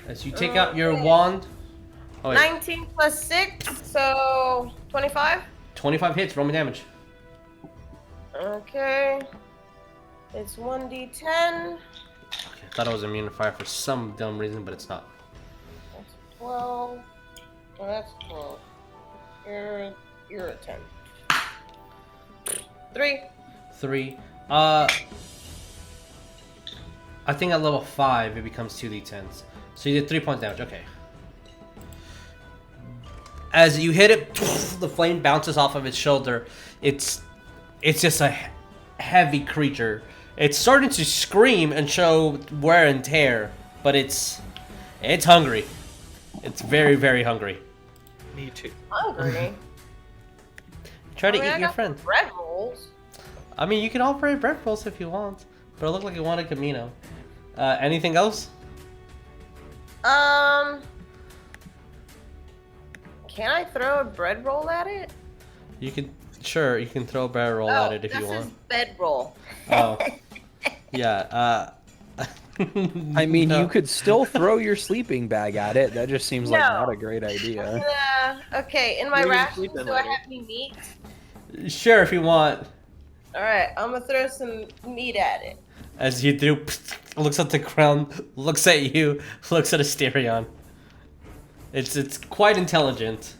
As you take out your Okay. wand. Oh, wait. 19 plus 6, so 25. 25 hits. Roll me damage. Okay. It's 1d10. Okay, I thought I was immune to fire for some dumb reason, but it's not. That's 12. Oh, that's 12. You're a 10. 3. 3. I think at level 5 it becomes 2d10s. So you did 3 points damage. Okay. As you hit it, the flame bounces off of its shoulder. It's just a heavy creature. It's starting to scream and show wear and tear, but it's hungry. It's very, very hungry. Me too. Hungry. Try to I mean, I eat your got friend. bread rolls. I mean, you can operate bread rolls if you want, but it looked like you wanted Chameno. Anything else? Can I throw a bread roll at it? You can throw a bread roll at it if you this is want. bed roll. Oh, yeah. I mean, No. you could still throw your sleeping bag at it. That just seems like No. not a great idea. Okay, in my We're gonna rations, sleep in do I later. have any meat? Sure, if you want. Alright, I'm gonna throw some meat at it. As you do, looks at the ground, looks at you, looks at Asterion. It's quite intelligent.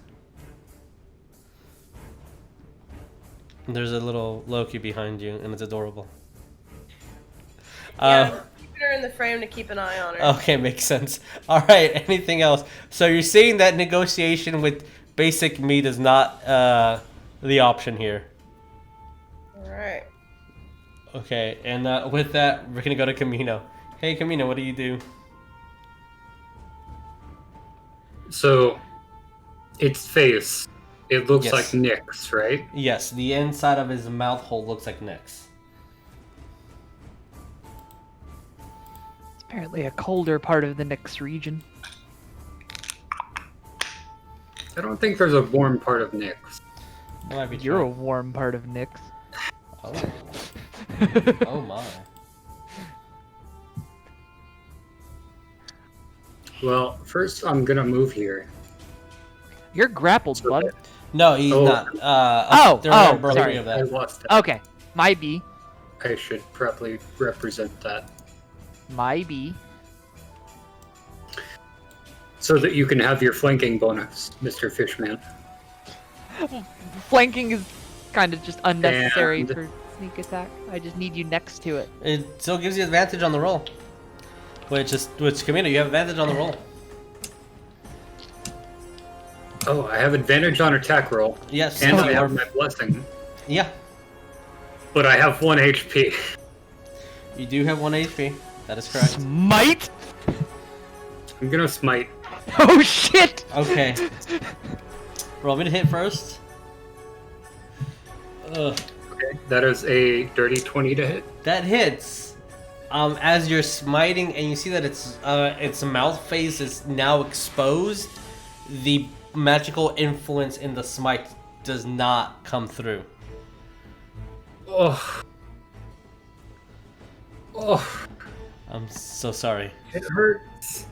There's a little Loki behind you, and it's adorable. Yeah, keep her in the frame to keep an eye on her. Okay, makes sense. All right, anything else? So you're saying that negotiation with basic meat is not the option here. Alright. Okay, and with that, we're gonna go to Chameno. Hey, Chameno, what do you do? So, its face, it looks Yes. like Nyx, right? Yes, the inside of his mouth hole looks like Nyx. Apparently a colder part of the Nyx region. I don't think there's a warm part of Nyx. That might be You're a true. warm part of Nyx. Oh. Oh my. Well, first I'm gonna move here. You're grappled, So bud. that No, he's Oh. not. There oh, are sorry. three of I that. lost that. Okay. My B. I should probably represent that. My B. So that you can have your flanking bonus, Mr. Fishman. Flanking is kind of just unnecessary And- for sneak attack. I just need you next to it. It still gives you advantage on the roll. Which Chameno, you have advantage on the roll. Oh, I have advantage on attack roll. Yes. And so I you have are- my blessing. Yeah. But I have 1 HP. You do have 1 HP. That is correct. Smite? I'm gonna smite. Oh shit! Okay. Roll me to hit first. Ugh. Okay. That is a dirty 20 to hit. That hits. As you're smiting and you see that its mouth face is now exposed, the magical influence in the smite does not come through. Oh. Oh. I'm so sorry. It hurts.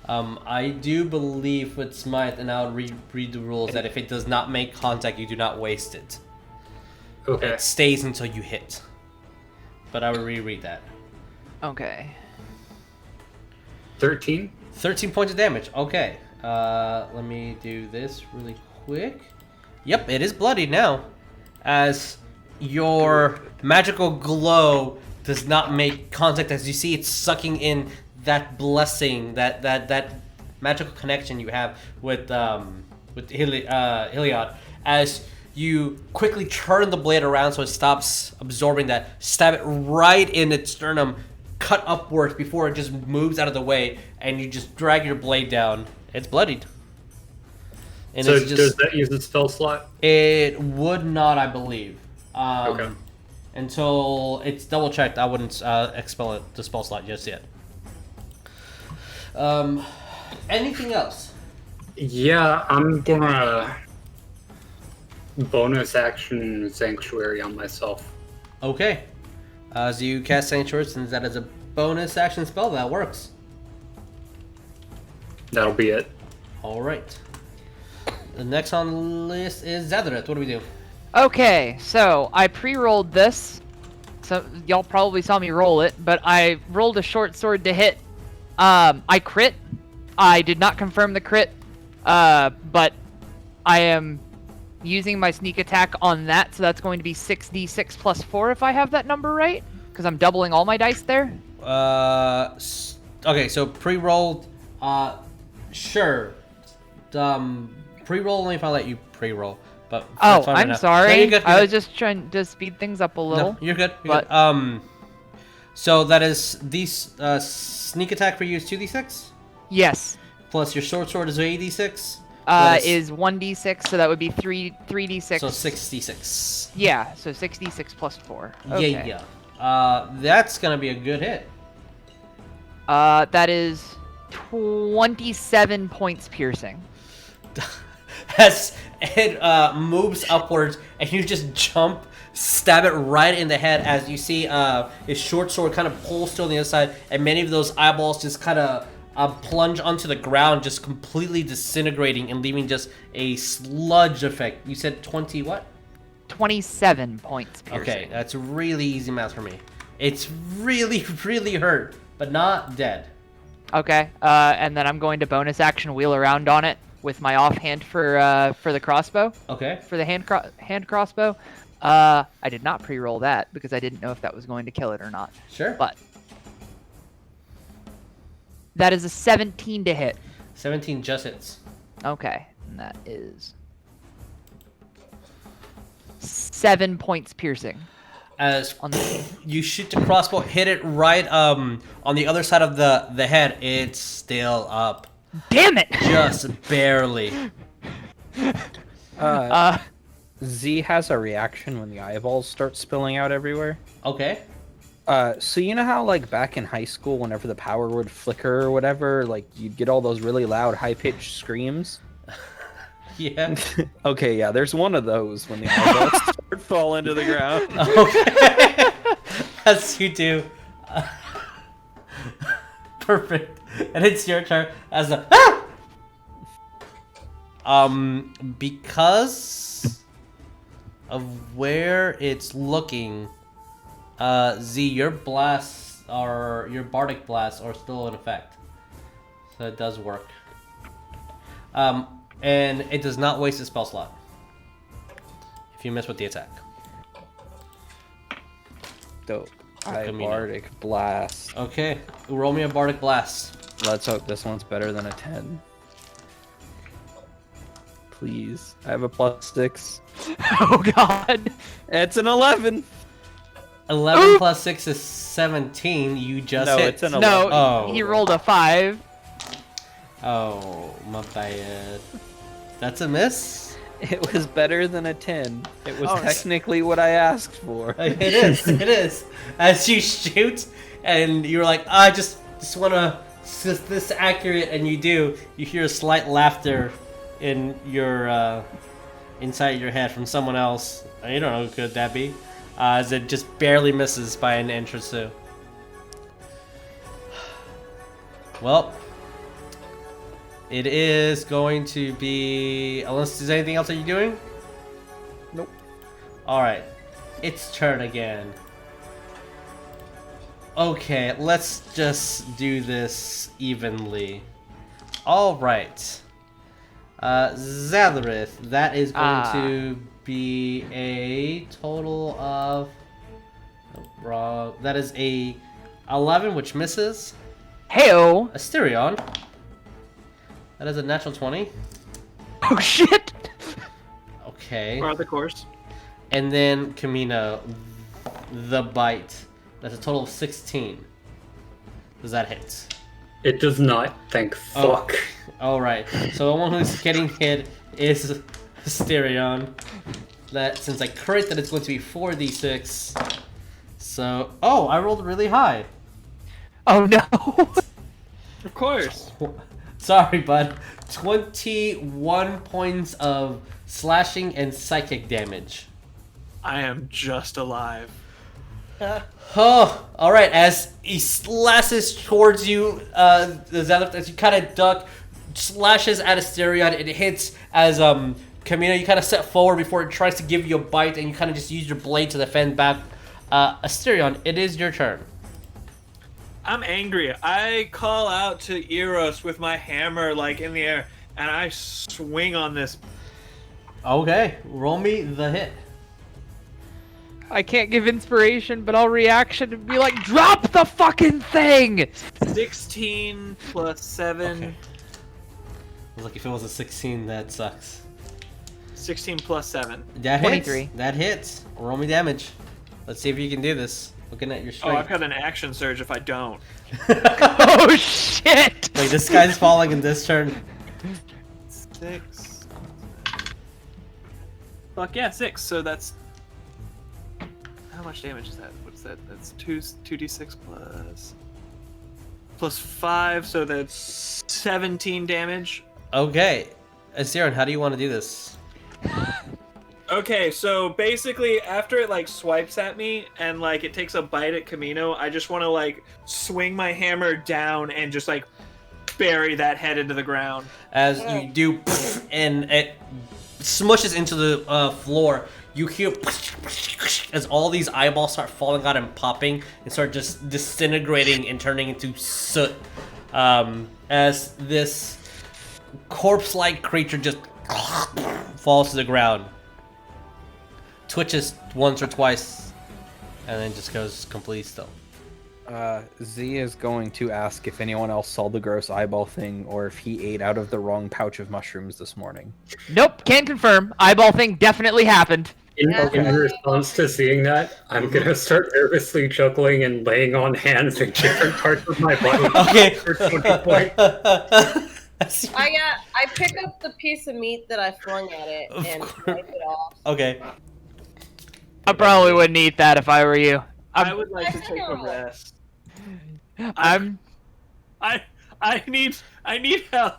I do believe with smite, and I'll read the rules, that if it does not make contact, you do not waste it. Okay. It stays until you hit. But I will reread that. Okay. 13. 13 points of damage. Okay. Let me do this really quick. Yep, it is bloodied now. As your magical glow does not make contact, as you see it's sucking in that blessing, that magical connection you have with Helios. As you quickly turn the blade around so it stops absorbing that, stab it right in its sternum, cut upwards before it just moves out of the way, and you just drag your blade down. It's bloodied. And So it's does that use a spell slot? It would not, I believe. Okay. Until it's double checked, I wouldn't expel it the spell slot just yet. Anything else? Yeah, I'm gonna bonus action Sanctuary on myself. Okay. So you cast Sanctuary, since that is a bonus action spell, that works. That'll be it. All right. The next on the list is Zadrith. What do we do? Okay, so I pre-rolled this. So y'all probably saw me roll it, but I rolled a short sword to hit. I crit. I did not confirm the crit, but I am using my sneak attack on that, so that's going to be 6d6 plus 4 if I have that number right, because I'm doubling all my dice there. Okay, so pre-rolled. Sure. Pre-roll only if I let you pre-roll. But Oh, that's fine right I'm now. sorry. No, you're good, you're I good. was just trying to speed things up a little. No, you're good. but- So that is these sneak attack for you is 2d6 Yes. plus your short sword is 8d6. Is 1d6, so that would be 3d6. So 6d6. Yeah, so 6d6 plus 4. Okay. Yeah. That's gonna be a good hit. That is 27 points piercing. As it moves upwards, and you just jump, stab it right in the head. As you see, his short sword kind of pulls to on the other side, and many of those eyeballs just kind of plunge onto the ground, just completely disintegrating and leaving just a sludge effect. You said 20 what? 27 points piercing. Okay, that's really easy math for me. It's really, really hurt, but not dead. Okay, and then I'm going to bonus action wheel around on it with my offhand for the crossbow, Okay. for the hand crossbow. I did not pre-roll that because I didn't know if that was going to kill it or not. Sure. But that is a 17 to hit. 17 just hits. Okay, and that is 7 points piercing. As On the you shoot the crossbow, hit it right on the other side of the head. It's still up, Damn it! just barely. Z has a reaction when the eyeballs start spilling out everywhere. Okay. So you know how like back in high school, whenever the power would flicker or whatever, like you'd get all those really loud, high-pitched screams? Yeah. Okay, yeah, there's one of those when the eyeballs start falling to the ground. Okay. As you do. Perfect. And it's your turn as a because of where it's looking, Z, your blasts are your bardic blasts are still in effect. So it does work. And it does not waste a spell slot if you miss with the attack. Dope. Chameno. Bardic blast. Okay, roll me a bardic blast. Let's hope this one's better than a 10. Please. I have a +6. Oh god. It's an 11. 11 plus 6 is 17. You just No, hit. it's an No, 11. Oh. he rolled a 5. Oh, my bad. That's a miss? It was better than a 10. It was Oh, technically what I asked for. It is. It is. As you shoot, and you're like, I just want to this accurate, and you do. You hear a slight laughter in your inside your head from someone else. You don't know who could that be. As it just barely misses by an inch or so. Well, it is going to be. Unless there's anything else that you're doing? Nope. Alright. Its turn again. Okay, let's just do this evenly. Alright. Zadrith, that is going to be a total of. Wrong. That is a 11, which misses. Heyo. Asterion. That is a natural 20. Oh shit. Okay. Par the course. And then Chameno, the bite. That's a total of 16. Does that hit? It does not, thank fuck. Alright. So the one who's getting hit is Asterion. That since I crit that it's going to be 4d6. So I rolled really high. Oh no. Of course. Sorry, bud. 21 points of slashing and psychic damage. I am just alive. Oh, all right. As he slashes towards you, Zadrith, as you kind of duck, slashes at Asterion. It hits as Chameno. You kind of step forward before it tries to give you a bite, and you kind of just use your blade to defend back. Asterion, it is your turn. I'm angry. I call out to Eros with my hammer like in the air, and I swing on this. Okay, roll me the hit. I can't give inspiration, but I'll reaction and be like, drop the fucking thing! 16 plus 7. Okay. Looks like if it was a 16, that sucks. 16 plus 7. That 23. hits. That hits. Roll me damage. Let's see if you can do this. Looking at your Oh, I've strength. got an action surge if I don't. Oh shit! Wait, this guy's falling in this turn. 6. Fuck yeah, 6. So that's. How much damage is that? What's that? That's 2d6 plus 5, so that's 17 damage. Okay. Asterion, how do you want to do this? Okay, so basically after it like swipes at me and like it takes a bite at Chameno, I just want to like swing my hammer down and just like bury that head into the ground. As you do, and it smushes into the floor, you hear as all these eyeballs start falling out and popping and start just disintegrating and turning into soot. As this corpse-like creature just falls to the ground, twitches once or twice, and then just goes completely still. Z is going to ask if anyone else saw the gross eyeball thing or if he ate out of the wrong pouch of mushrooms this morning. Nope, can confirm. Eyeball thing definitely happened. In Okay. response to seeing that, I'm gonna start nervously chuckling and laying on hands in different parts of my body. Okay. For 20 points. I pick up the piece of meat that I flung at it Of and course. wipe it off. Okay. I probably wouldn't eat that if I were you. I would like to take a rest. I'm I need help.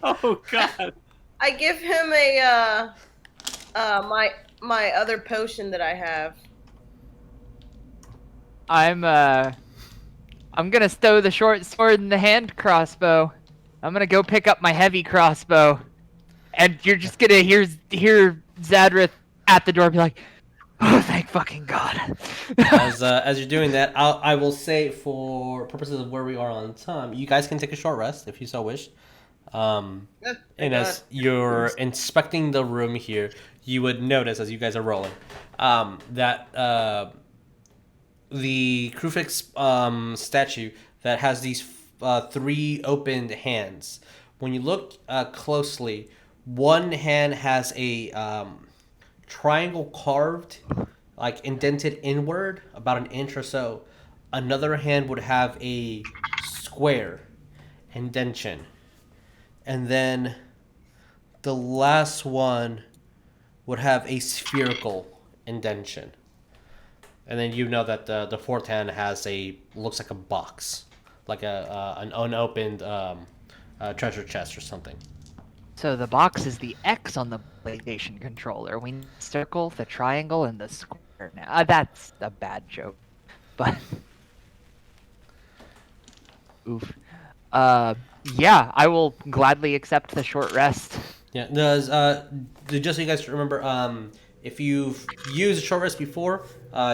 Oh God. I give him a my other potion that I have. I'm gonna stow the short sword in the hand crossbow. I'm gonna go pick up my heavy crossbow, and you're just gonna hear Zadrith at the door be like, "Oh, thank fucking God." As you're doing that, I will say for purposes of where we are on time, you guys can take a short rest if you so wish. And as you're inspecting the room here, you would notice as you guys are rolling that the Kruphix statue that has these 3 opened hands. When you look closely, one hand has a triangle carved, like indented inward, about an inch or so. Another hand would have a square indentation. And then the last one would have a spherical indentation. And then you know that the fourth hand has looks like a box, like an unopened treasure chest or something. So the box is the X on the PlayStation controller. We need the circle, the triangle, and the square now. That's a bad joke, but oof. Yeah, I will gladly accept the short rest. Yeah. Just so you guys remember, if you've used a short rest before,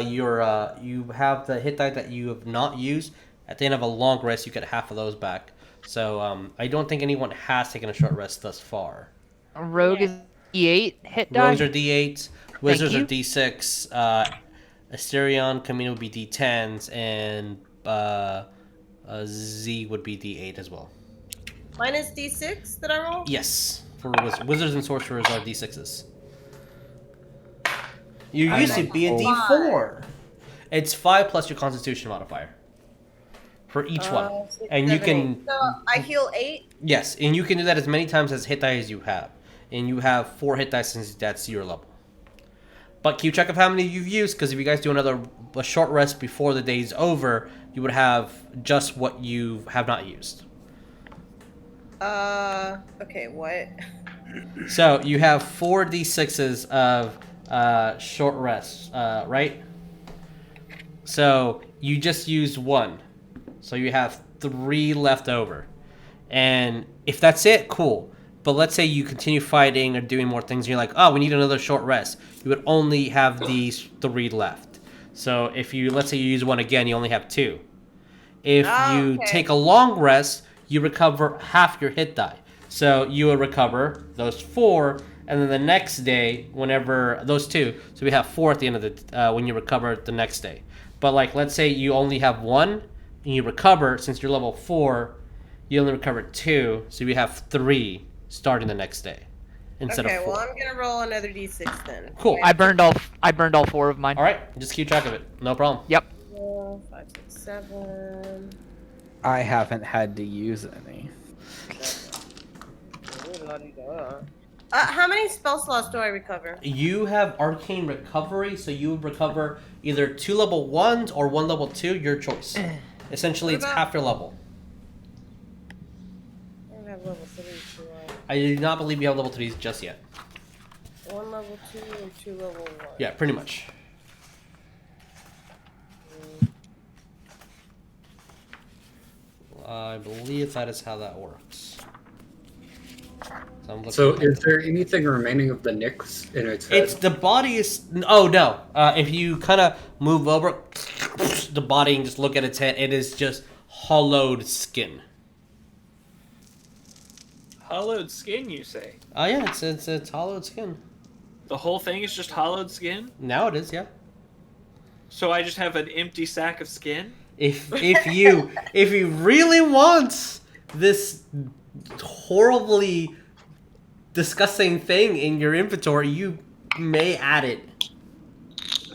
you have the hit die that you have not used. At the end of a long rest, you get half of those back. So I don't think anyone has taken a short rest thus far. Rogue is D8 hit die. Rogues are D8s, wizards you. are D6, Asterion, Chameno would be D10s, and Z would be D8 as well. Mine is D6 that I roll? Yes, for wizards and sorcerers are D6s. You used to be a D4. It's 5 plus your Constitution modifier for each one, 6, and 7, you can 8. So I heal 8. yes, and you can do that as many times as hit die as you have, and you have 4 hit die since that's your level. But keep track of how many you've used, because if you guys do a short rest before the day's over, you would have just what you have not used. Okay, what? So you have 4 d6s of short rests, right? So you just used 1. So you have 3 left over. And if that's it, cool. But let's say you continue fighting or doing more things and you're like, oh, we need another short rest. You would only have these 3 left. So if let's say you use 1 again, you only have 2. If you take a long rest, you recover half your hit die. So you will recover those 4, and then the next day, whenever those 2, so we have 4 at the end of the when you recover the next day. But like, let's say you only have 1, and you recover, since you're level 4, you only recover 2, so you have 3 starting the next day instead of 4. Okay, well I'm gonna roll another d6 then. Cool. I burned all 4 of mine. All right, just keep track of it. No problem. Yep. 4, 5, 6, 7. I haven't had to use any. How many spell slots do I recover? You have arcane recovery, so you would recover either 2 level 1s or 1 level 2, your choice. Essentially, it's half your level. I don't have level 3, do I do not believe you have level 3s just yet. 1 level 2 and 2 level 1. Yeah, pretty much. I believe that is how that works. So is there anything remaining of the Nyx in its head? It's the body is. Oh no! If you kind of move over the body and just look at its head, it is just hollowed skin. Hollowed skin, you say? Oh yeah, it's hollowed skin. The whole thing is just hollowed skin? Now it is, yeah. So I just have an empty sack of skin? If you really want this horribly disgusting thing in your inventory, you may add it.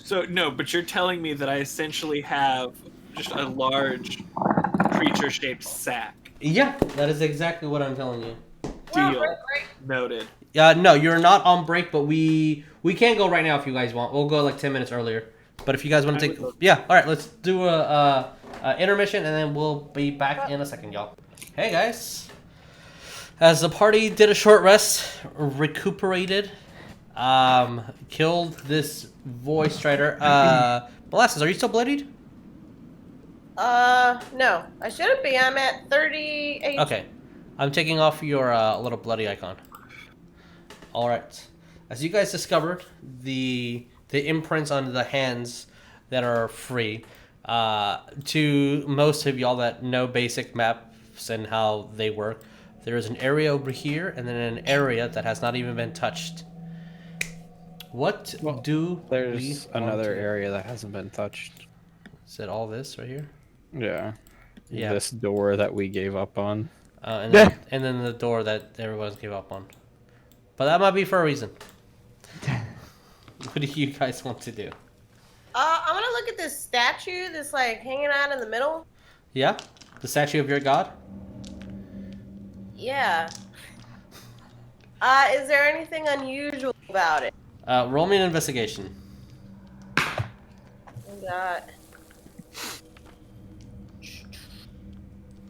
So no, but you're telling me that I essentially have just a large creature-shaped sack. Yeah, that is exactly what I'm telling you. Deal. Noted. No, you're not on break, but we can go right now if you guys want. We'll go like 10 minutes earlier. But if you guys want to take, yeah, all right, let's do a intermission, and then we'll be back in a second, y'all. Hey guys, as the party did a short rest, recuperated, killed this voice strider. Molasses, are you still bloodied? No, I shouldn't be. I'm at 38. Okay, I'm taking off your little bloody icon. All right, as you guys discovered, the imprints on the hands that are free. To most of y'all that know basic maps and how they work, there is an area over here and then an area that has not even been touched. What There's another area that hasn't been touched. Is it all this right here? Yeah. Yeah. This door that we gave up on. And then the door that everyone gave up on. But that might be for a reason. What do you guys want to do? I want to look at this statue that's like hanging out in the middle. Yeah? The statue of your god? Yeah. Is there anything unusual about it? Roll me an investigation. God.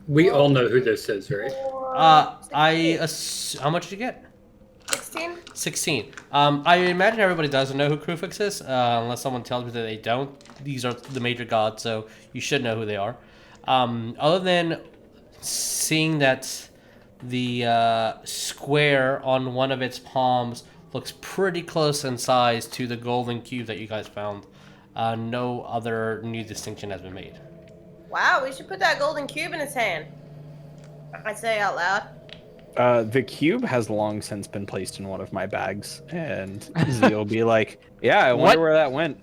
We all know who this is, right? How much did you get? 16? 16. I imagine everybody doesn't know who Kruphix is, unless someone tells me that they don't. These are the major gods, so you should know who they are. Other than seeing that the square on one of its palms looks pretty close in size to the golden cube that you guys found, no other new distinction has been made. Wow, we should put that golden cube in his hand. I say out loud. The cube has long since been placed in one of my bags, and Z will be like, yeah, I wonder where that went.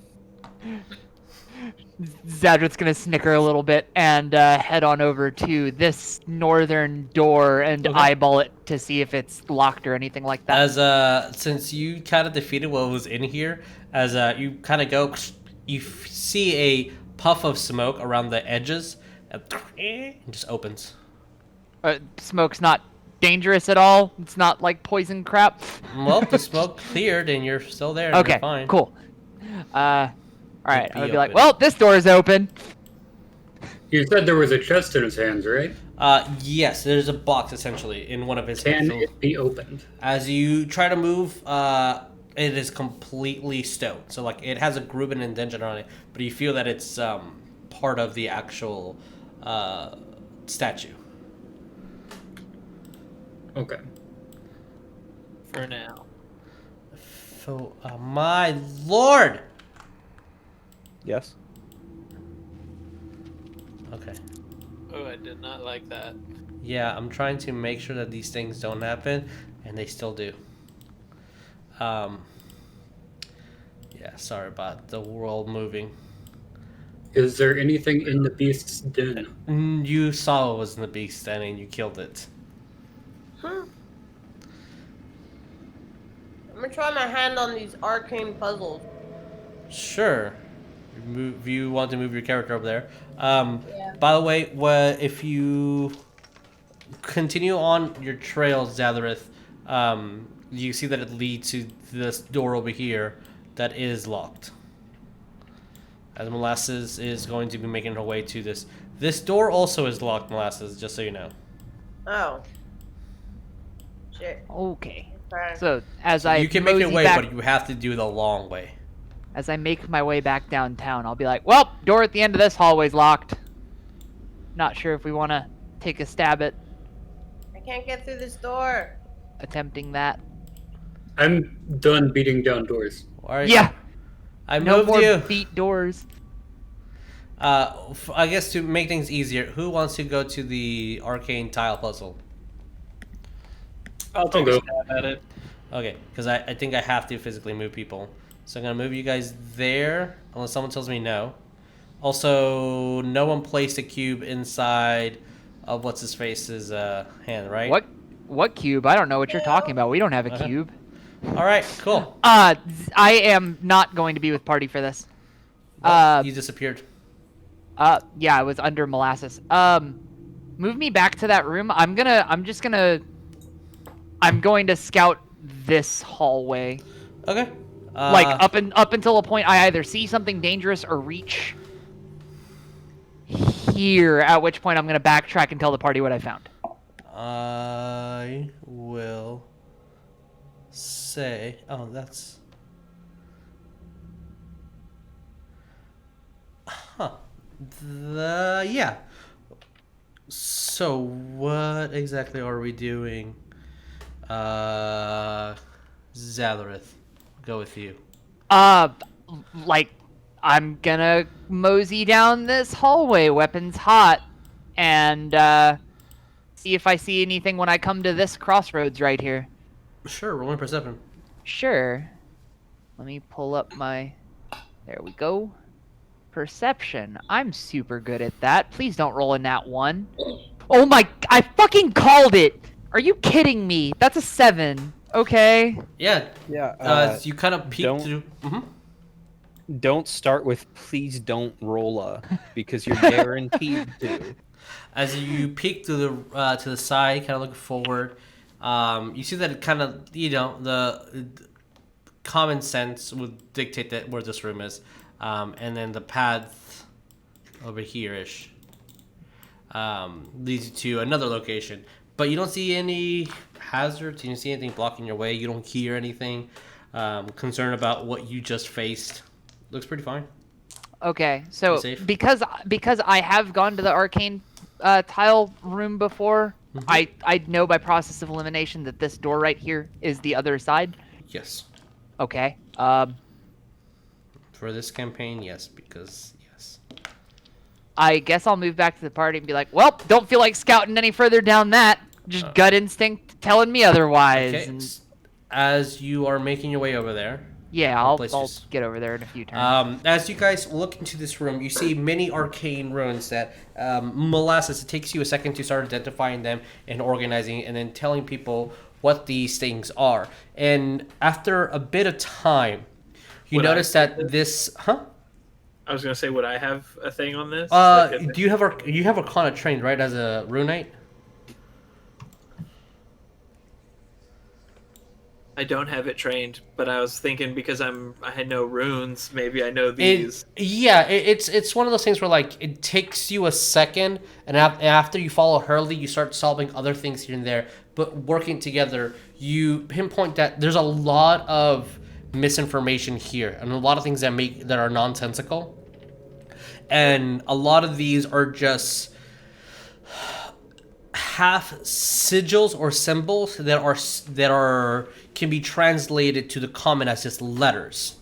Zadrith's gonna snicker a little bit and head on over to this northern door and eyeball it to see if it's locked or anything like that. As since you kind of defeated what was in here, as you kind of go, you see a puff of smoke around the edges, and it just opens. Smoke's not dangerous at all. It's not like poison crap. Well, the smoke cleared and you're still there. And Okay, you're fine. cool. All right, I would be like, open. well, this door is open. You said there was a chest in his hands, right? Yes, there's a box essentially in one of his Can hands. it be opened? As you try to move, it is completely stone. So like it has a groove and indentation on it, but you feel that it's part of the actual statue. Okay. For now. So, my lord. Yes. Okay. Oh, I did not like that. Yeah, I'm trying to make sure that these things don't happen, and they still do. Yeah, sorry about the world moving. Is there anything in the beast's den? You saw what was in the beast den, and you killed it. I'm gonna try my hand on these arcane puzzles. Sure. If you want to move your character over there. Yeah. By the way, if you continue on your trail, Zadrith, you see that it leads to this door over here that is locked. As Molasses is going to be making her way to this. This door also is locked, Molasses, just so you know. Oh. Shit. Okay. Okay. So as I You can make your mosey way, back, but you have to do the long way. as I make my way back downtown, I'll be like, well, door at the end of this hallway's locked. Not sure if we want to take a stab at I can't get through this door. attempting that. I'm done beating down doors. All right. Yeah. I No moved more you. beat doors. I guess to make things easier, who wants to go to the arcane tile puzzle? I'll take go. a stab at it. Okay, because I think I have to physically move people. So I'm going to move you guys there, unless someone tells me no. Also, no one placed a cube inside of what's-his-face's hand, right? What cube? I don't know what you're talking about. We don't have a Uh-huh. cube. All right, cool. I am not going to be with party for this. Well, you disappeared. Yeah, I was under Molasses. Move me back to that room. I'm going to scout this hallway. Okay. Like up until a point I either see something dangerous or reach here, at which point I'm gonna backtrack and tell the party what I found. I will say, oh, that's, huh, yeah. So what exactly are we doing? Zadrith, go with you. Like, I'm gonna mosey down this hallway, weapons hot, and see if I see anything when I come to this crossroads right here. Sure, roll a perception. Sure. Let me pull up my... There we go. Perception. I'm super good at that. Please don't roll a nat 1. Oh my... I fucking called it! Are you kidding me? That's a 7. Okay. Yeah. Yeah. You kind of peek through. Don't start with please don't roll a, because you're guaranteed to. As you peek to the side, kind of looking forward, you see that it kind of, the common sense would dictate that where this room is, and then the path over here-ish leads you to another location. But you don't see any hazards. You don't see anything blocking your way. You don't hear anything concerned about what you just faced. Looks pretty fine. Okay, so safe? because I have gone to the arcane tile room before, I know by process of elimination that this door right here is the other side. Yes. Okay. For this campaign, yes, because yes. I guess I'll move back to the party and be like, well, don't feel like scouting any further down that. Just gut instinct telling me otherwise. Okay. And... As you are making your way over there. Yeah, I'll get over there in a few turns. As you guys look into this room, you see many arcane runes that Molasses. It takes you a second to start identifying them and organizing, and then telling people what these things are. And after a bit of time, you notice that this. Huh? I was gonna say, would I have a thing on this? Do you have Arcana trained, right, as a rune knight? I don't have it trained, but I was thinking because I had no runes, maybe I know these. It's one of those things where like it takes you a second, and after you follow Hurley, you start solving other things here and there. But working together, you pinpoint that there's a lot of misinformation here, and a lot of things that are nonsensical, and a lot of these are just half sigils or symbols that are can be translated to the common as just letters,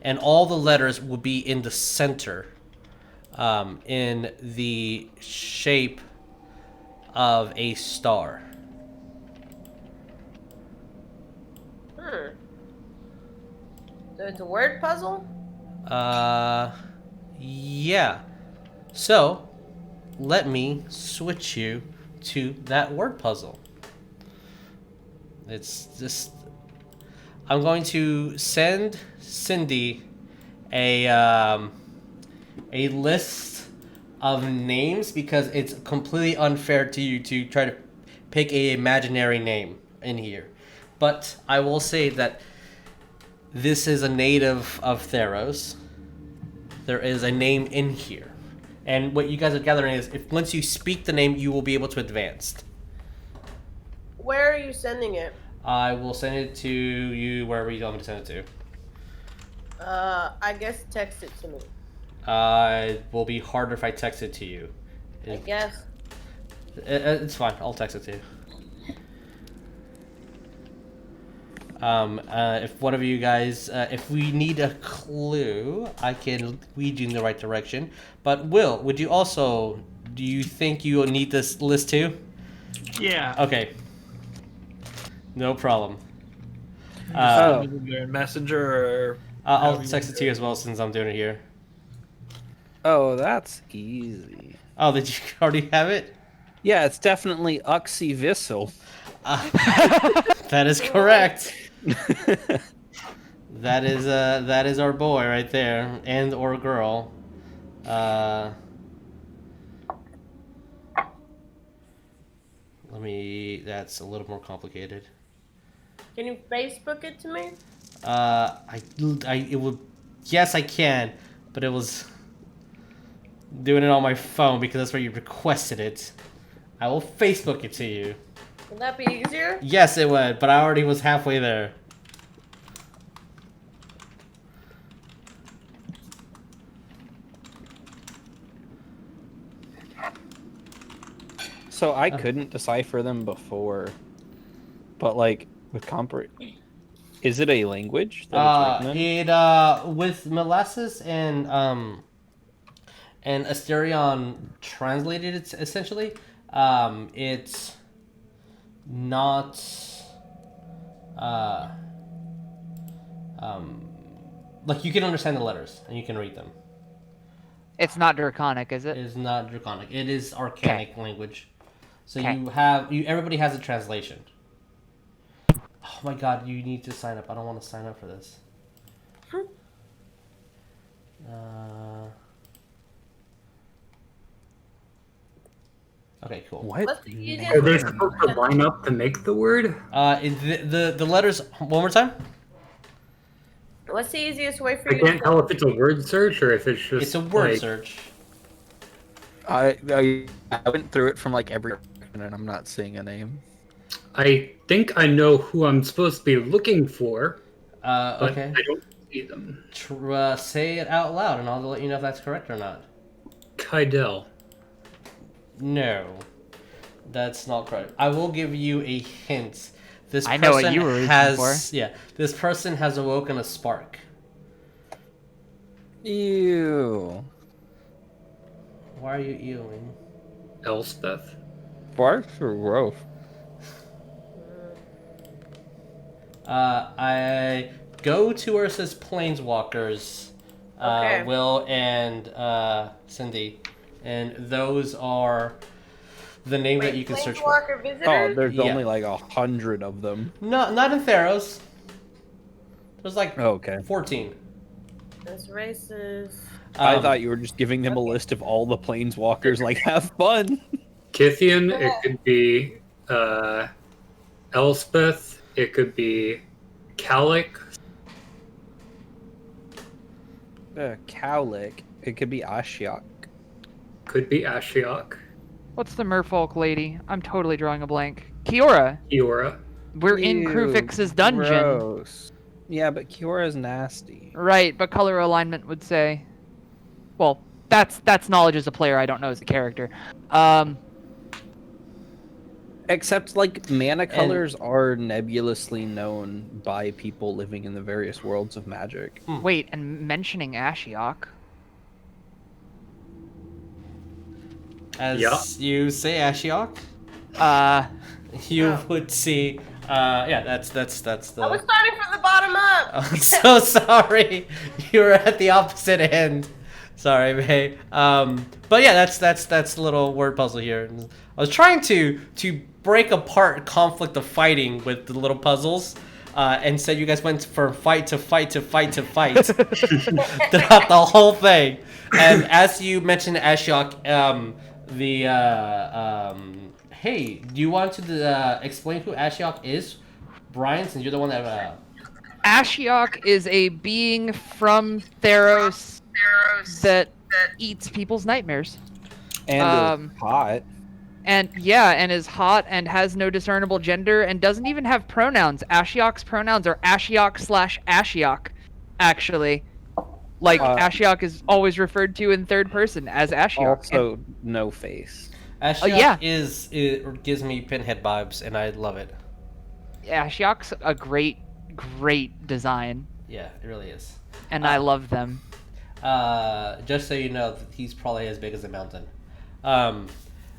and all the letters will be in the center, in the shape of a star. So it's a word puzzle? Yeah. So, let me switch you to that word puzzle. It's just... I'm going to send Cindy a list of names, because it's completely unfair to you to try to pick a imaginary name in here. But I will say that this is a native of Theros. There is a name in here. And what you guys are gathering is, if once you speak the name, you will be able to advance. Where are you sending it? I will send it to you wherever you want me to send it to. I guess text it to me. It will be harder if I text it to you. I guess. It's fine. I'll text it to you. If one of you guys, if we need a clue, I can lead you in the right direction. But Will, do you think you will need this list too? Yeah. Okay. No problem. Messenger or... I'll text it to you as well, since I'm doing it here. Oh, that's easy. Oh, did you already have it? Yeah, it's definitely Oxyvissel. That is correct. That is our boy right there, and or girl. That's a little more complicated. Can you Facebook it to me? It would. Yes, I can, but it was doing it on my phone because that's where you requested it. I will Facebook it to you. Would that be easier? Yes, it would, but I already was halfway there. So I couldn't decipher them before, but like with is it a language that it's written in? With Molasses and Asterion translated it essentially. It's not like you can understand the letters and you can read them. It's not Draconic, is It it? is not Draconic. It is Arcanic language. So Okay. everybody has a translation. Oh my god, you need to sign up. I don't want to sign up for this. Okay, cool. What? What's the easiest Are way they for supposed you to to- line up to make the word? The letters one more time. What's the easiest way for I you can't to tell if it's a word search or if it's just. It's a word like, search. I went through it from like every and I'm not seeing a name. I think I know who I'm supposed to be looking for, but Okay. I don't see them. Say it out loud, and I'll let you know if that's correct or not. Kydel. No, that's not correct. I will give you a hint. This I know what person you were reaching has this person has awoken a spark. Ew. Why are you ewing? Elspeth. Sparks are gross. I go to where it says Planeswalkers, Okay. Will and Cindy, and those are the name that you can search for. Planeswalker visitors? Oh, there's Yeah. only like 100 of them. No, not in Theros. There's like Oh, okay. 14. This races. I thought you were just giving them a list of all the planeswalkers. Like, have fun. Kithian. It could be Elspeth. It could be Calic. Cowlick. It could be Ashiok. Could be Ashiok. What's the Merfolk lady? I'm totally drawing a blank. Kiora. Kiora. We're in Ew, Kruphix's dungeon. Gross. Yeah, but Kiora's nasty. Right, but color alignment would say. Well, that's knowledge as a player. I don't know as a character. Except, like, mana colors are nebulously known by people living in the various worlds of magic. Wait, and mentioning Ashiok. As Yeah. you say Ashiok, you would see. That's the. I was starting from the bottom up. I'm so sorry. You were at the opposite end. Sorry, May. But yeah, that's the little word puzzle here. I was trying to break apart conflict of fighting with the little puzzles. And so you guys went from fight to fight to fight to fight throughout the whole thing. And as you mentioned Ashiok, hey, do you want to explain who Ashiok is, Brian, since you're the one that Ashiok is a being from Theros that eats people's nightmares. And it's hot. And is hot and has no discernible gender and doesn't even have pronouns. Ashiok's pronouns are Ashiok/Ashiok, actually. Like, Ashiok is always referred to in third person as Ashiok. Also, no face. Ashiok yeah. it gives me Pinhead vibes, and I love it. Ashiok's a great design, Yeah, it really is. and I love them. Just so you know, he's probably as big as a mountain.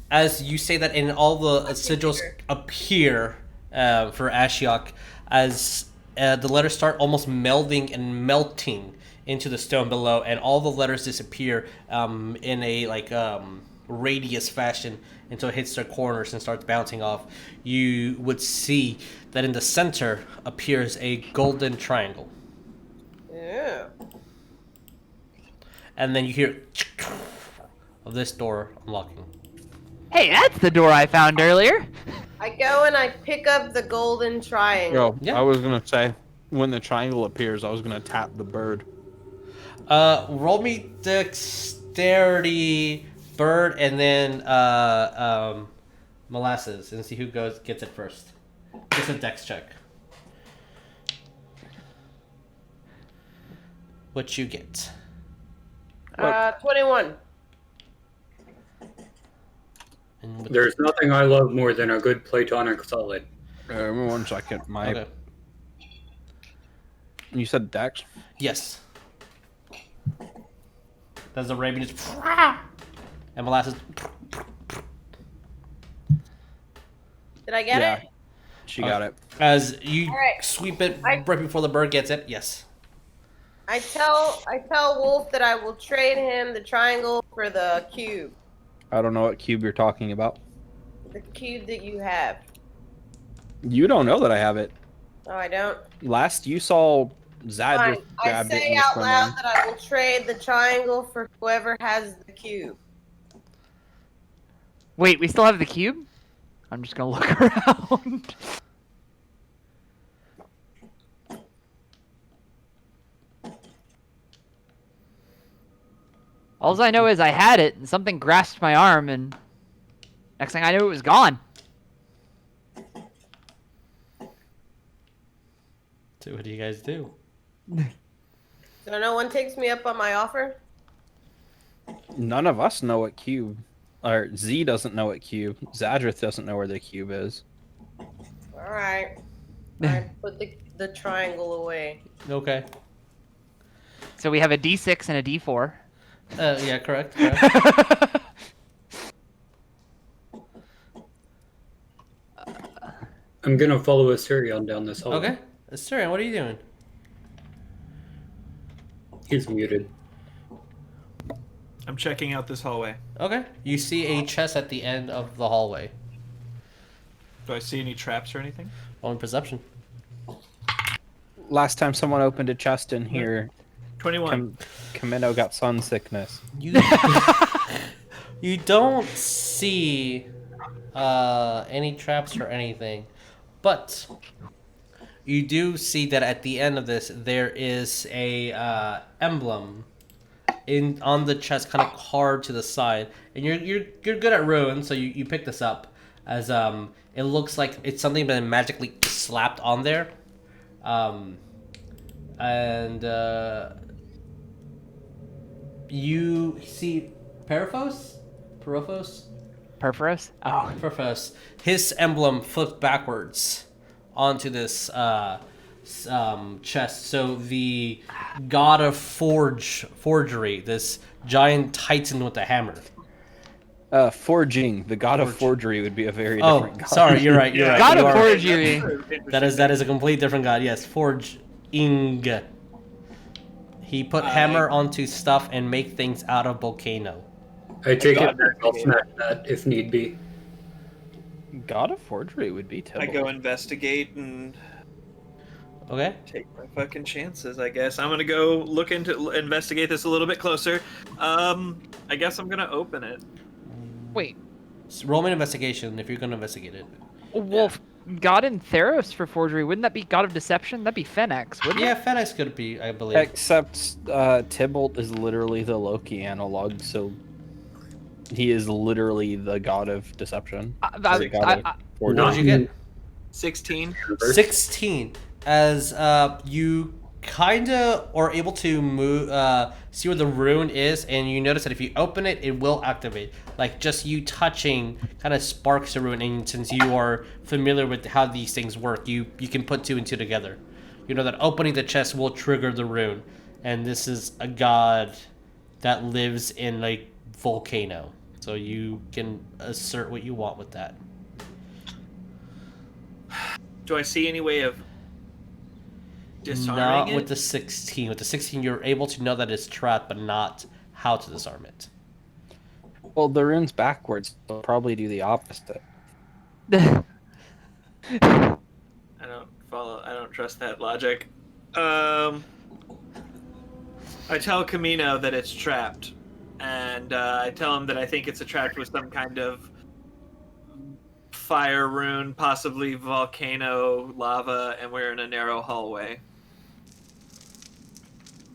As you say that, and all the sigils appear for Ashiok, as the letters start almost melding and melting into the stone below, and all the letters disappear in a radius fashion until it hits their corners and starts bouncing off. You would see that in the center appears a golden triangle. Yeah. And then you hear of this door unlocking. Hey, that's the door I found earlier. I go and I pick up the golden triangle. Yeah. I was gonna say. when the triangle appears, I was gonna tap the bird. Roll me dexterity, bird, and then molasses, and see who gets it first. Just a dex check. What you get? 21. And There's nothing I love more than a good platonic solid. One second. okay. You said Dex? Yes. Does the raven just and molasses? Did I get it? She got it. As you Alright. sweep it I- right before the bird gets it. Yes. I tell Wolf that I will trade him the triangle for the cube. I don't know what cube you're talking about. The cube that you have. You don't know that I have it. Oh, I don't. Last you saw Zadrith Fine. I grabbed it say and was out from loud him. that I will trade the triangle for whoever has the cube. Wait, we still have the cube? I'm just gonna look around. All I know is I had it, and something grasped my arm, and next thing I knew, it was gone. So what do you guys do? So no one takes me up on my offer? None of us know what cube. Or Z doesn't know what cube. Zadrith doesn't know where the cube is. Alright. I put the triangle away. Okay. So we have a D6 and a D4. Yeah, correct. I'm gonna follow Asterion down this hall. Okay. Asterion, what are you doing? He's muted. I'm checking out this hallway. Okay. You see a chest at the end of the hallway. Do I see any traps or anything? On perception. Last time someone opened a chest in here, 21. Chameno got sun sickness. You you don't see any traps or anything, but you do see that at the end of this there is a emblem on the chest, kind of carved to the side, and you're good at ruins, so you pick this up as it looks like it's something been magically slapped on there, and you see Periphos? Perforos? Oh. Periphos. His emblem flipped backwards onto this chest. So the god of forgery, this giant titan with a hammer. Forging. The god of forgery would be a very Oh, different god. sorry, you're right. You're right. God You of are- forgery. That is a complete different god. Yes, forging. He put hammer onto stuff and make things out of volcano. I take it back. I'll smash that if need be. God of forgery would be I Tibble. go investigate and Okay. take my fucking chances, I guess. I'm gonna go investigate this a little bit closer. I guess I'm gonna open it. Wait, So roll me an investigation if you're gonna investigate it. Wolf, God in Theros for forgery, wouldn't that be God of Deception? That'd be Phoenix, wouldn't Yeah, it? Fenix could be, I believe. Except Tybalt is literally the Loki analog, so he is literally the god of deception. Or the god of forgery. What did you get? 16. 16. As you kind of are able to move, see where the rune is, and you notice that if you open it, it will activate. Like just you touching kind of sparks the rune, and since you are familiar with how these things work, you can put two and two together. You know that opening the chest will trigger the rune, and this is a god that lives in a volcano. So you can assert what you want with that. Do I see any way of disarming Not it? with the 16. With the 16, you're able to know that it's trapped, but not how to disarm it. Well, the rune's backwards, so I'll probably do the opposite. I don't trust that logic. I tell Chameno that it's trapped, and I tell him that I think it's trapped with some kind of fire rune, possibly volcano, lava, and we're in a narrow hallway.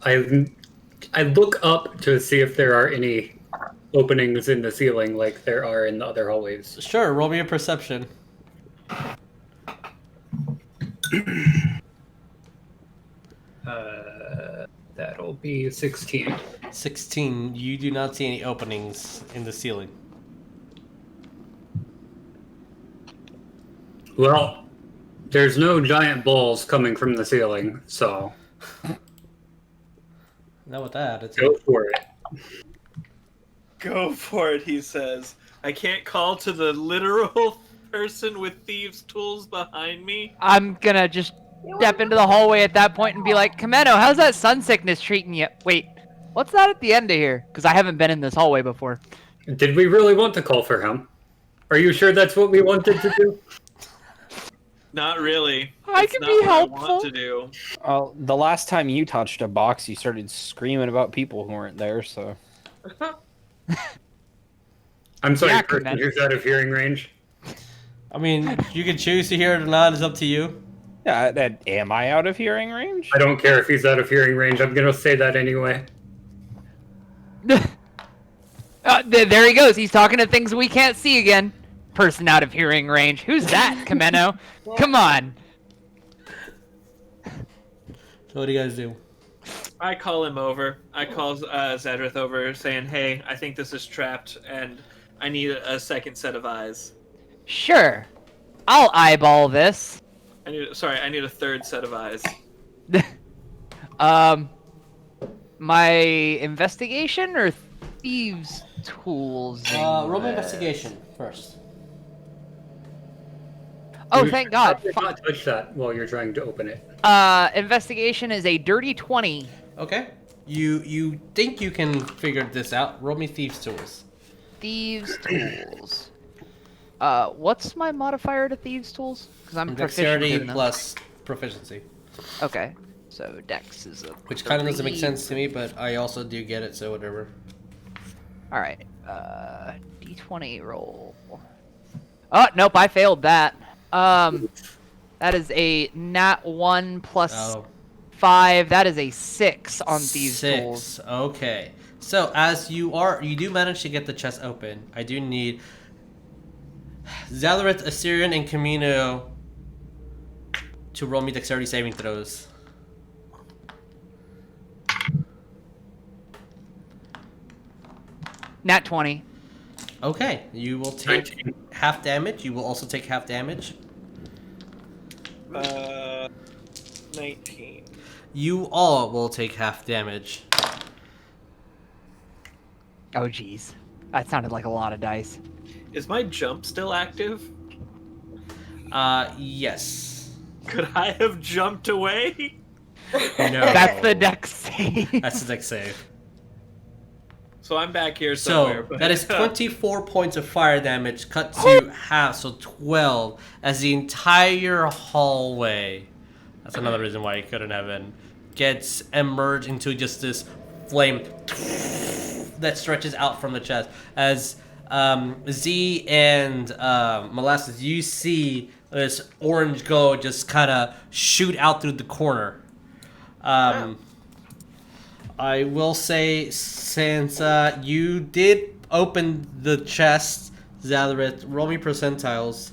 I look up to see if there are any openings in the ceiling like there are in the other hallways. Sure, roll me a perception. That'll be 16. 16. You do not see any openings in the ceiling. Well, there's no giant balls coming from the ceiling, so Not with that. It's go for it. Go for it, he says. I can't call to the literal person with thieves' tools behind me. I'm gonna just step into the hallway at that point and be like, Chameno, how's that sun sickness treating you? Wait, what's that at the end of here? Because I haven't been in this hallway before. Did we really want to call for him? Are you sure that's what we wanted to do? Not really. I It's can not be what I helpful. want to do. The last time you touched a box, you started screaming about people who weren't there, so... I'm sorry, Yeah, person Commander. who's out of hearing range. I mean, you can choose to hear it or not. It's up to you. Yeah, am I out of hearing range? I don't care if he's out of hearing range. I'm gonna say that anyway. There he goes. He's talking to things we can't see again. Person out of hearing range. Who's that, Chameno? Come on. So what do you guys do? I call him over. I call Zadrith over saying, hey, I think this is trapped and I need a second set of eyes. Sure. I'll eyeball this. I need a third set of eyes. My investigation or thieves' tools? Roll me investigation first. Oh, You thank should God. probably not touch that while you're trying to open it. Investigation is a dirty 20. Okay. You think you can figure this out? Roll me thieves' tools. Thieves' tools. What's my modifier to thieves' tools? Because I'm proficient Dexterity in them. plus proficiency, Okay. So Dex is a which kind of doesn't make 3. sense to me, but I also do get it, so whatever. All right. D20 roll. Oh nope, I failed that. That is a nat 1 plus Oh. 5. That is a 6 on thieves' tools. 6. Okay. So as you do manage to get the chest open. I do need Zadrith, Asterion, and Chameno to roll me dexterity saving throws. Nat 20. Okay, you will take 19. half damage. You will also take half damage. 19. You all will take half damage. Oh jeez. That sounded like a lot of dice. Is my jump still active? Yes. Could I have jumped away? No. That's the Dex save. That's the dex save. So I'm back here somewhere. So that is 24 points of fire damage cut to half, so 12 as the entire hallway. That's another reason why you couldn't have been. Gets emerged into just this flame that stretches out from the chest. As Z and Molasses, you see this orange glow just kind of shoot out through the corner. I will say, since you did open the chest, Zadrith, roll me percentiles.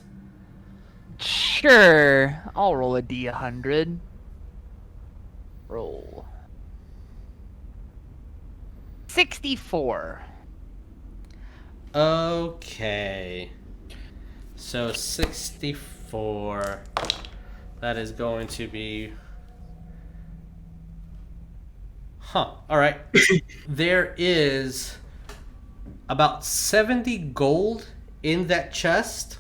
Sure. I'll roll a D100. Roll. 64. Okay. So 64. That is going to be... Huh. Alright. There is about 70 gold in that chest.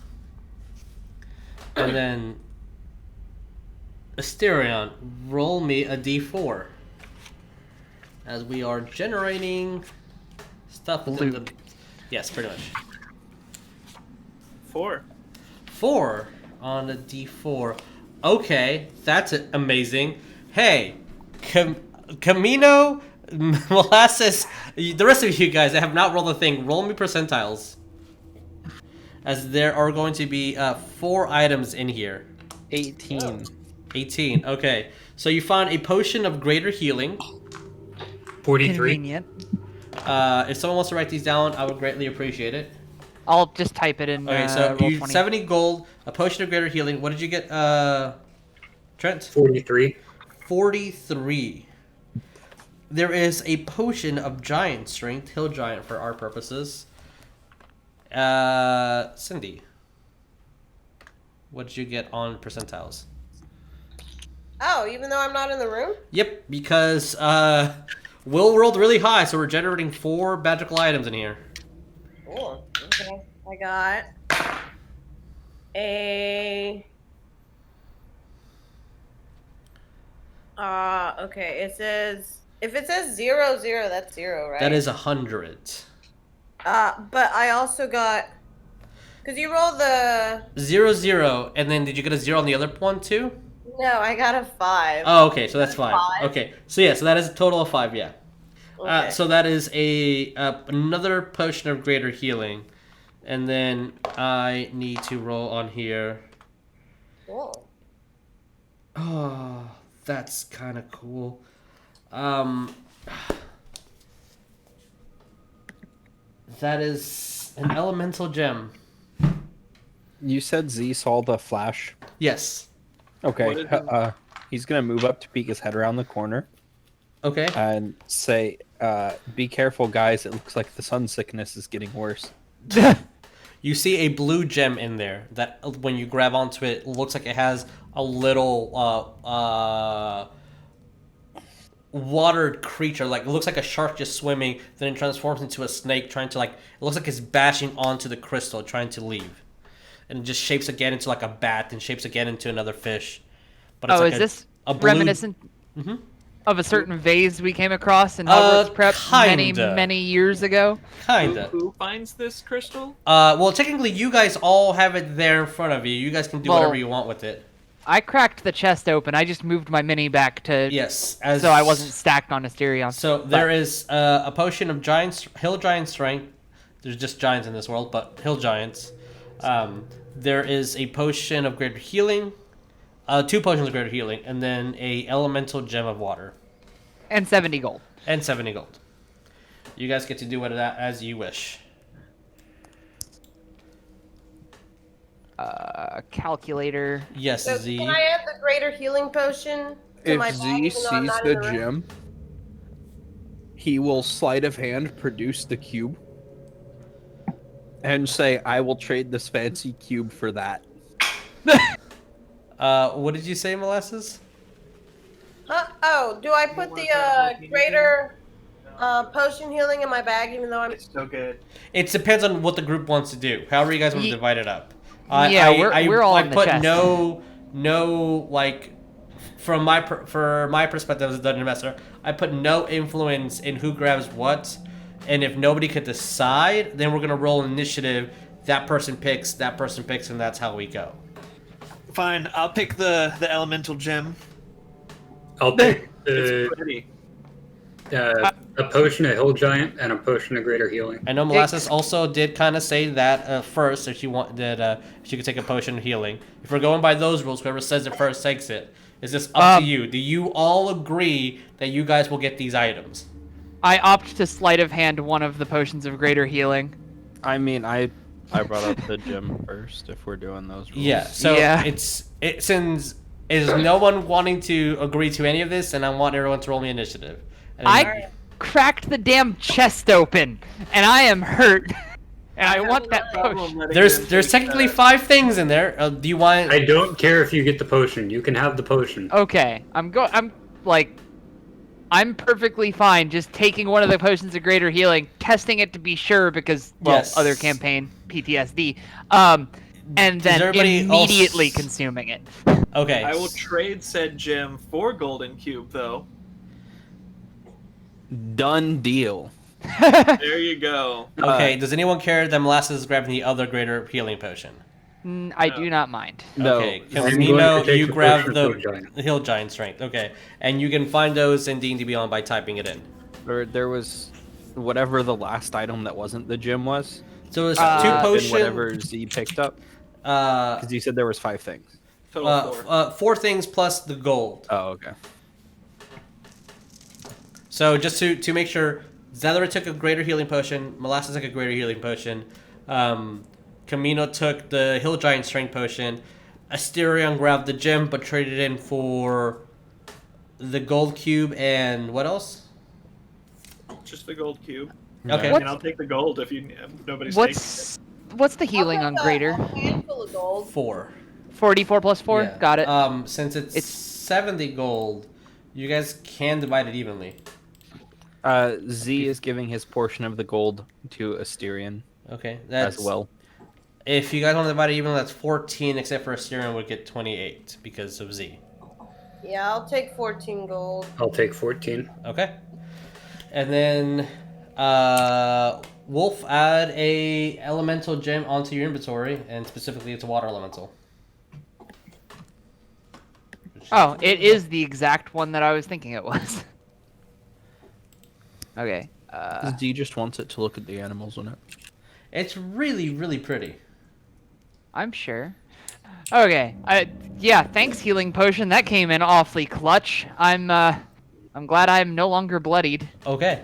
And then... Asterion, roll me a d4. As we are generating stuff within the... Loot. Yes, pretty much. 4. 4 on a d4. Okay, that's amazing. Hey, Chameno, Molasses, the rest of you guys that have not rolled a thing, roll me percentiles. As there are going to be 4 items in here. 18. 18, okay. So you found a potion of greater healing. 43. Convenient. If someone wants to write these down, I would greatly appreciate it. I'll just type it in. Okay, so roll you 20. 70 gold, a potion of greater healing. What did you get, Trent? 43. 43. There is a potion of giant strength, hill giant for our purposes. Cindy, what did you get on percentiles? Oh, even though I'm not in the room? Yep, because Will rolled really high, so we're generating 4 magical items in here. Cool. Okay. I got a. Okay. It says if it says 0, 0, that's 0, right? That is 100. But I also got because you rolled the. 0, 0, and then did you get a 0 on the other one too? No, I got a 5. Oh, okay, so that's 5. 5? Okay, so yeah, so that is a total of 5, yeah. Okay. So that is another potion of greater healing, and then I need to roll on here. Cool. Oh, that's kind of cool. That is an elemental gem. You said Z saw the flash. Yes. Okay. What is it? He's gonna move up to peek his head around the corner Okay. and say, "Be careful, guys. It looks like the sun sickness is getting worse." You see a blue gem in there that when you grab onto it, looks like it has a little watered creature. Like, it looks like a shark just swimming, then it transforms into a snake trying to, like, it looks like it's bashing onto the crystal, trying to leave. And it just shapes again into like a bat, and shapes again into another fish. But it's Oh, like is this a blue... reminiscent Mhm. of a certain vase we came across in Hogwarts Prep many, Kinda. many years ago? Kinda. Who finds this crystal? Well, technically, you guys all have it there in front of you. You guys can do Well- whatever you want with it. I cracked the chest open. I just moved my mini back to Yes. so I wasn't stacked on Asterion. So there is a potion of hill giant strength. There's just giants in this world, but hill giants. There is a potion of greater healing, 2 potions of greater healing, and then a elemental gem of water, And 70 gold. and 70 gold. You guys get to do with that as you wish. Calculator. Yes, So Z. can I add the greater healing potion to my If bag, Z even though I'm sees not the in room? gem, he will sleight of hand produce the cube and say, "I will trade this fancy cube for that." What did you say, Molasses? Huh? Oh, do I put the greater potion healing in my bag, even though I'm? It's so good. It depends on what the group wants to do. However you guys want to Ye- divide it up. Yeah, we're all I in the put chest. no like from for my perspective as a dungeon master, I put no influence in who grabs what, and if nobody could decide, then we're gonna roll initiative. That person picks, and that's how we go. Fine, I'll pick the elemental gem. I'll pick It's pretty. a potion of hill giant and a potion of greater healing. I know Molasses also did kind of say that first, if she she could take a potion of healing. If we're going by those rules, whoever says it first takes it. Is this up to you? Do you all agree that you guys will get these items? I opt to sleight of hand one of the potions of greater healing. I mean, I brought up the gem first. If we're doing those rules. Yeah. So Yeah. since is no one wanting to agree to any of this, and I want everyone to roll me initiative. And I cracked the damn chest open, and I am hurt. And I want that potion. there's technically 5 things in there. Do you want? I don't care if you get the potion. You can have the potion. Okay, I'm perfectly fine just taking one of the potions of greater healing, testing it to be sure because Yes. other campaign PTSD, and Does then everybody immediately else- consuming it. Okay. I will trade said gem for golden cube, though. Done deal. There you go. Okay. Does anyone care that Molasses is grabbing the other greater healing potion? I do not mind. No. Okay. I'm Because going Nino, to take you the grab potion the of hill giant. hill giant strength. Okay. And you can find those in D&D Beyond by typing it in. There was whatever the last item that wasn't the gem was. So it's Uh, 2 And potions. whatever Z picked up. Because you said there was 5 things. Total 4. 4 things plus the gold. Oh, okay. So just to make sure, Zadrith took a greater healing potion. Molasses took a greater healing potion. Chameno took the Hill Giant Strength potion. Asterion grabbed the gem, but traded in for the gold cube and what else? Just the gold cube. Okay. I mean, I'll take the gold if nobody's taking it. What's the healing on greater? A handful of gold. 4. 44 plus 4? Yeah. Got it. Since it's 70 gold, you guys can divide it evenly. Z is giving his portion of the gold to Asterion Okay, as well. If you guys want to divide it evenly, that's 14, except for Asterion would get 28 because of Z. Yeah, I'll take 14 gold. I'll take 14. Okay. And then, Wolf, add a elemental gem onto your inventory, and specifically it's a water elemental. Oh, it is the exact one that I was thinking it was. Okay. Z just wants it to look at the animals on it. It's really, really pretty. I'm sure. Okay. Yeah, thanks, healing potion. That came in awfully clutch. I'm glad I'm no longer bloodied. Okay.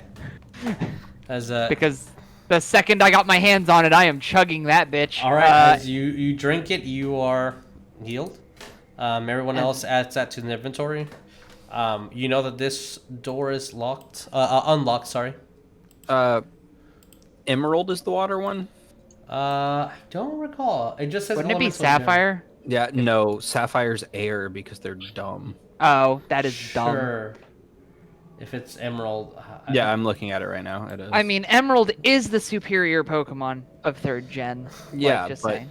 As Because the second I got my hands on it, I am chugging that bitch. all right, as you drink it, you are healed. Everyone else adds that to the inventory. You know that this door is locked, unlocked. Sorry. Emerald is the water one? I don't recall. It just says. Wouldn't it be elemental gem. sapphire? Yeah, no. Sapphire's air because they're dumb. Oh, that is dumb. Sure. If it's emerald. Yeah, I'm looking at it right now. It is. I mean, Emerald is the superior Pokemon of 3rd gen. Yeah, just but- saying.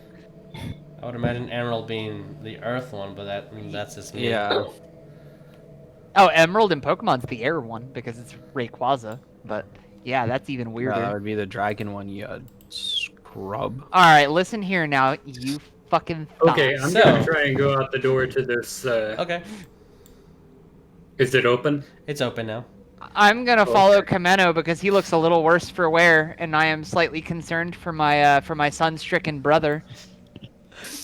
I would imagine emerald being the earth one, but that's just me. Yeah. Oh, Emerald in Pokemon's the air one because it's Rayquaza. But yeah, that's even weirder. That would be the dragon one, you scrub. All right, listen here now, you fucking. Okay, I'm So- gonna try and go out the door to this. Okay. Is it open? It's open now. I'm gonna follow Chameno because he looks a little worse for wear, and I am slightly concerned for my sun-stricken brother.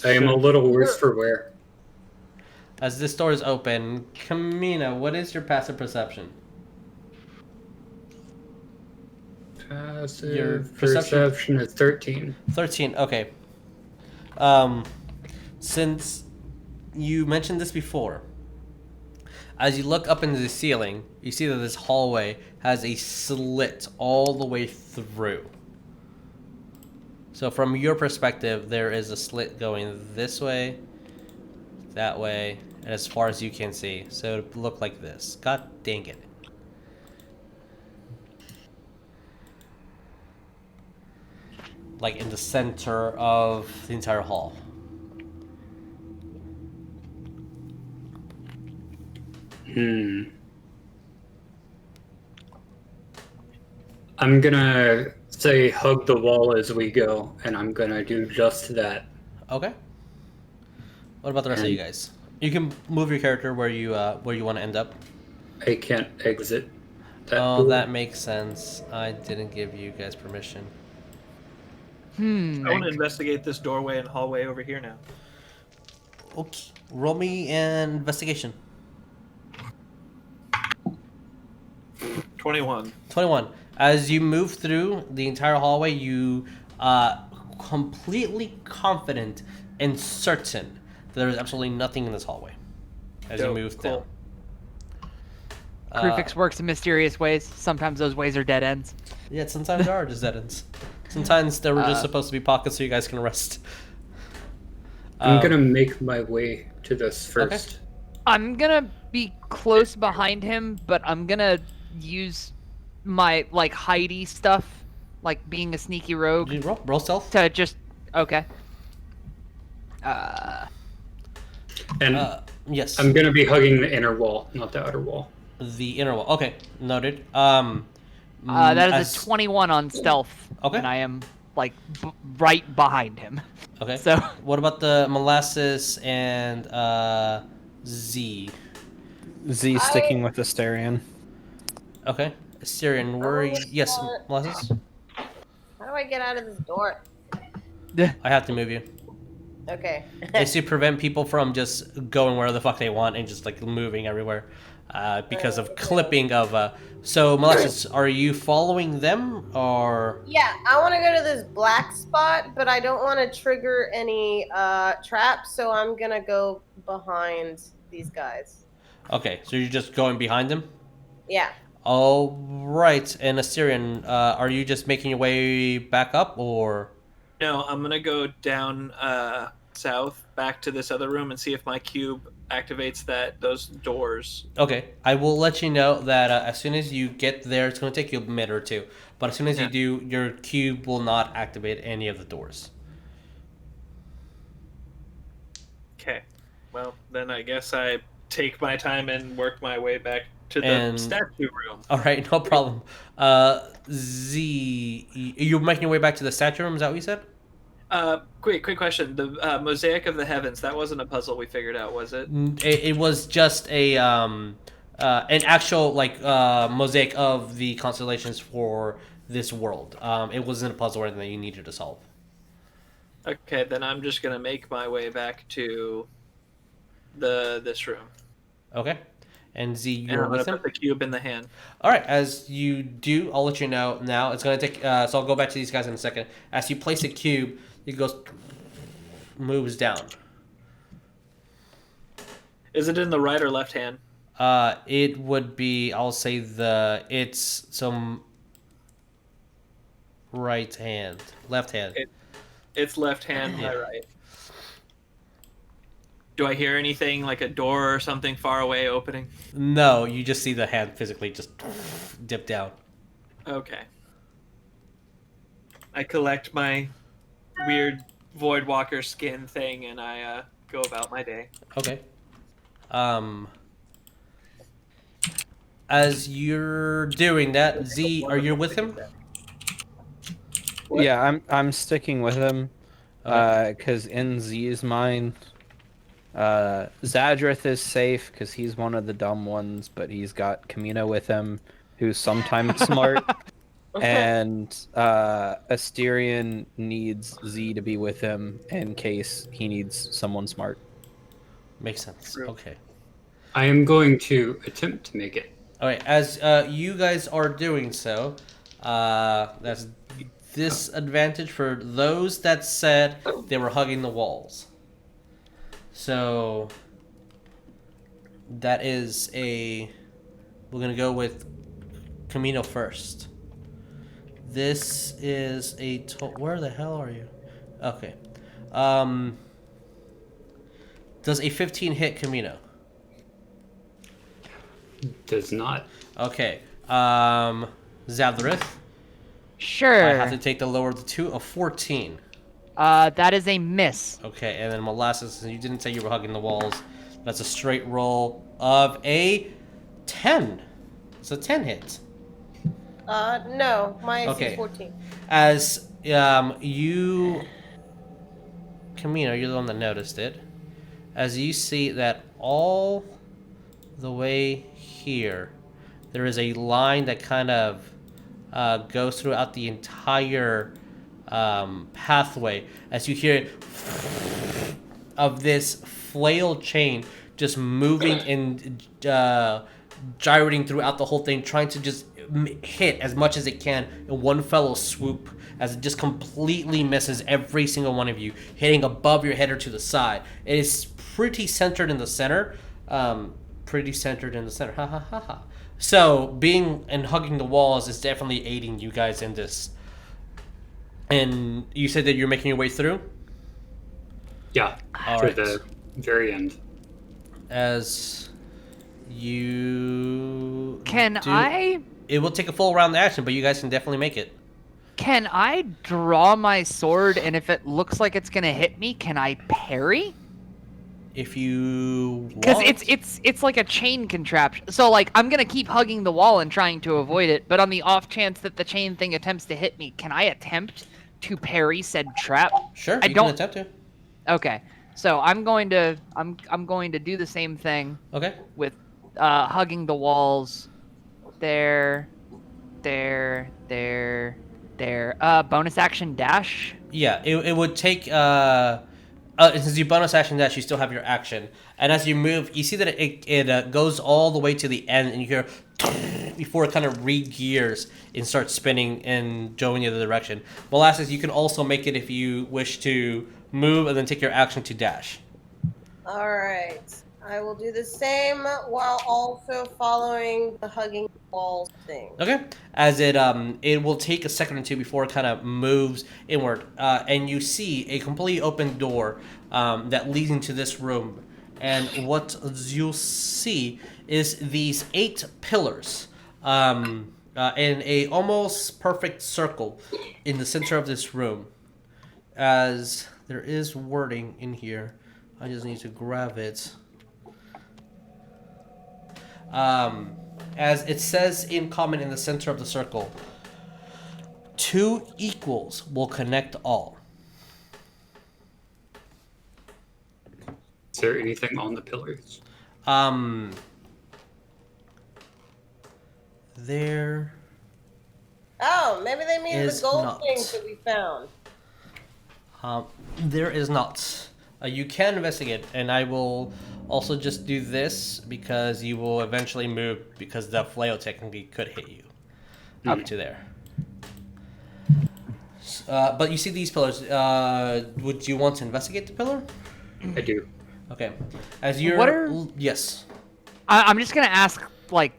I am a little worse for wear. As this door is open, Chameno, what is your passive perception? Passive Your perception- perception is 13. 13. Okay. Since you mentioned this before, as you look up into the ceiling, you see that this hallway has a slit all the way through. So from your perspective, there is a slit going this way, that way, and as far as you can see. So it would look like this. God dang it. Like in the center of the entire hall. I'm gonna say hug the wall as we go, and I'm gonna do just that. Okay. What about the rest of you guys? You can move your character where you want to end up. I can't exit that Oh, door. that makes sense. I didn't give you guys permission. I want to investigate this doorway and hallway over here now. Okay. Roll me an investigation. 21. 21. As you move through the entire hallway, you completely confident and certain that there is absolutely nothing in this hallway as you Dope, move cool. down. Kruphix works in mysterious ways. Sometimes those ways are dead ends. Yeah, sometimes there are just dead ends. Sometimes there were just supposed to be pockets so you guys can rest. I'm gonna make my way to this first. I'm gonna be close behind him, but I'm gonna use my like hidey stuff, like being a sneaky rogue, You roll stealth. to just okay. And Yes. I'm gonna be hugging the inner wall, not the outer wall. The inner wall. Okay, noted. That is as- a 21 on stealth, Okay. and I am like right behind him. Okay. So What about the Molasses and Z? Z sticking with Asterion. Okay. Asterion, where are you? Yes, Molasses? How do I get out of this door? I have to move you. Okay. It's to prevent people from just going where the fuck they want and just like moving everywhere. because of clipping of. So, Molasses, are you following them or? Yeah, I want to go to this black spot, but I don't want to trigger any traps, so I'm gonna go behind these guys. Okay, so you're just going behind them. Yeah. All right, and Asterion, are you just making your way back up or? No, I'm gonna go down south back to this other room and see if my cube activates those doors. Okay, I will let you know that as soon as you get there, it's going to take you a minute or two. But as soon as you do, your cube will not activate any of the doors. Okay. Well, then I guess I take my time and work my way back to the statue room. All right, no problem. Z, you're making your way back to the statue room. Is that what you said? Quick question. The mosaic of the heavens, that wasn't a puzzle we figured out, was it? It was just an actual mosaic of the constellations for this world. It wasn't a puzzle or anything that you needed to solve. Okay, then I'm just gonna make my way back to this room. Okay, and Z, And you're I'm with gonna him. put the cube in the hand. All right, as you do, I'll let you know now. It's gonna take. So I'll go back to these guys in a second. As you place a cube, it moves down. Is it in the right or left hand? It would be. I'll say it's some right hand, left hand. It's left hand, my right. Do I hear anything like a door or something far away opening? No, you just see the hand physically just dip down. Okay. I collect my weird Voidwalker skin thing and I go about my day. Okay. As you're doing that, Z, are you with him? Yeah, I'm sticking with him, because in Z's mind, Zadrith is safe because he's one of the dumb ones, but he's got Chameno with him, who's sometimes smart, and Asterion needs Z to be with him in case he needs someone smart. Makes sense. Okay. I am going to attempt to make it. All right. As you guys are doing so, that's disadvantage for those that said they were hugging the walls. So that is we're gonna go with Chameno first. This is where the hell are you? Okay. Does a 15 hit Chameno? Does not. Okay. Zadrith. Sure. I have to take the lower of the two, a 14. That is a miss. Okay, and then Molasses, you didn't say you were hugging the walls. That's a straight roll of a 10. It's a 10 hit. No, my AC Okay. is 14. As you, Chameno, you're the one that noticed it. As you see that all the way here, there is a line that kind of goes throughout the entire pathway. As you hear of this flail chain just moving and gyrating throughout the whole thing, trying to just hit as much as it can in one fellow swoop, as it just completely misses every single one of you, hitting above your head or to the side. It is pretty centered in the center. Ha ha ha ha. So being and hugging the walls is definitely aiding you guys in this. And you said that you're making your way through? Yeah, All to right. the very end. As you It will take a full round of action, but you guys can definitely make it. Can I draw my sword, and if it looks like it's gonna hit me, can I parry? If you Because want. it's like a chain contraption. So like I'm gonna keep hugging the wall and trying to avoid it, but on the off chance that the chain thing attempts to hit me, can I attempt to parry said trap? Sure, I you don't- can attempt to. Okay, so I'm going to do the same thing Okay. with hugging the walls. There. Bonus action dash. Yeah, it would take Since you bonus action dash, you still have your action. And as you move, you see that it goes all the way to the end, and you hear before it kind of re-gears and starts spinning and going the other direction. Molasses, you can also make it if you wish to move and then take your action to dash. All right. I will do the same while also following the hugging walls thing. Okay. As it will take a second or two before it kind of moves inward, and you see a completely open door that leads into this room. And what you'll see is these 8 pillars in a almost perfect circle in the center of this room. As there is wording in here, I just need to grab it. As it says in common in the center of the circle, 2 equals will connect all. Is there anything on the pillars? There Oh, maybe they mean the Is gold not. things that we found. there is not. You can investigate, and I will also just do this because you will eventually move because the flail technically could hit you up to there. But you see these pillars. Would you want to investigate the pillar? I do. Okay. As you're... What are- Yes. I'm just gonna ask, like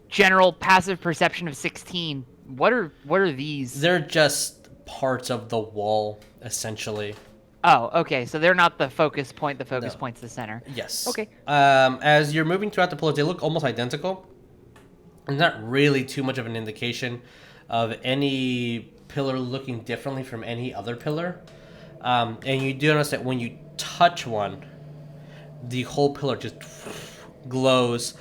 general passive perception of 16. What are these? They're just parts of the wall, essentially. Oh, okay. So they're not the focus point. The focus No. point's the center. Yes. Okay. As you're moving throughout the pillars, they look almost identical. There's not really too much of an indication of any pillar looking differently from any other pillar. And you do notice that when you touch one, the whole pillar just glows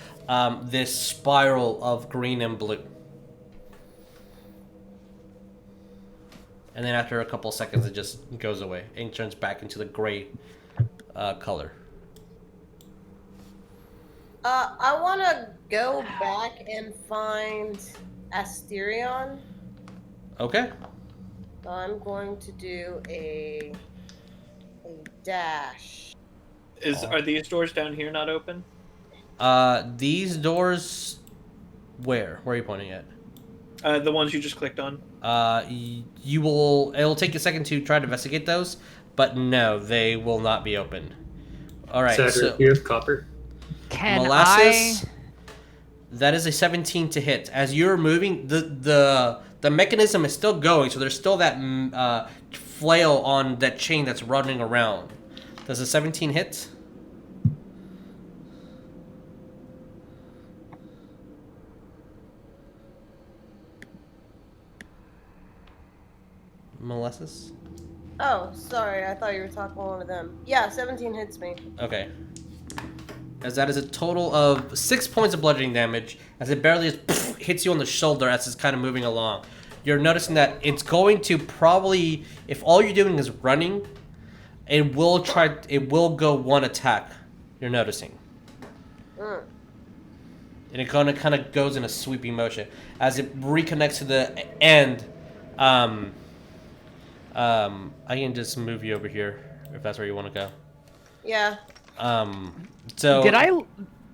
this spiral of green and blue. And then after a couple seconds, it just goes away and turns back into the gray color. I want to go back and find Asterion. Okay. So I'm going to do a dash. Are these doors down here not open? These doors, where are you pointing at? The ones you just clicked on. It'll take a second to try to investigate those, but no, they will not be opened. All right, Zadrith, so you have copper. Can Molasses, that is a 17 to hit. As you're moving, the mechanism is still going, so there's still that flail on that chain that's running around. Does a 17 hit? Molasses? Oh, sorry. I thought you were talking to one of them. Yeah, 17 hits me. Okay. As that is a total of 6 points of bludgeoning damage, as it barely just hits you on the shoulder as it's kind of moving along. You're noticing that it's going to probably, if all you're doing is running, it will go one attack. You're noticing. Mm. And it kind of goes in a sweeping motion. As it reconnects to the end, I can just move you over here if that's where you want to go. Yeah. So Did I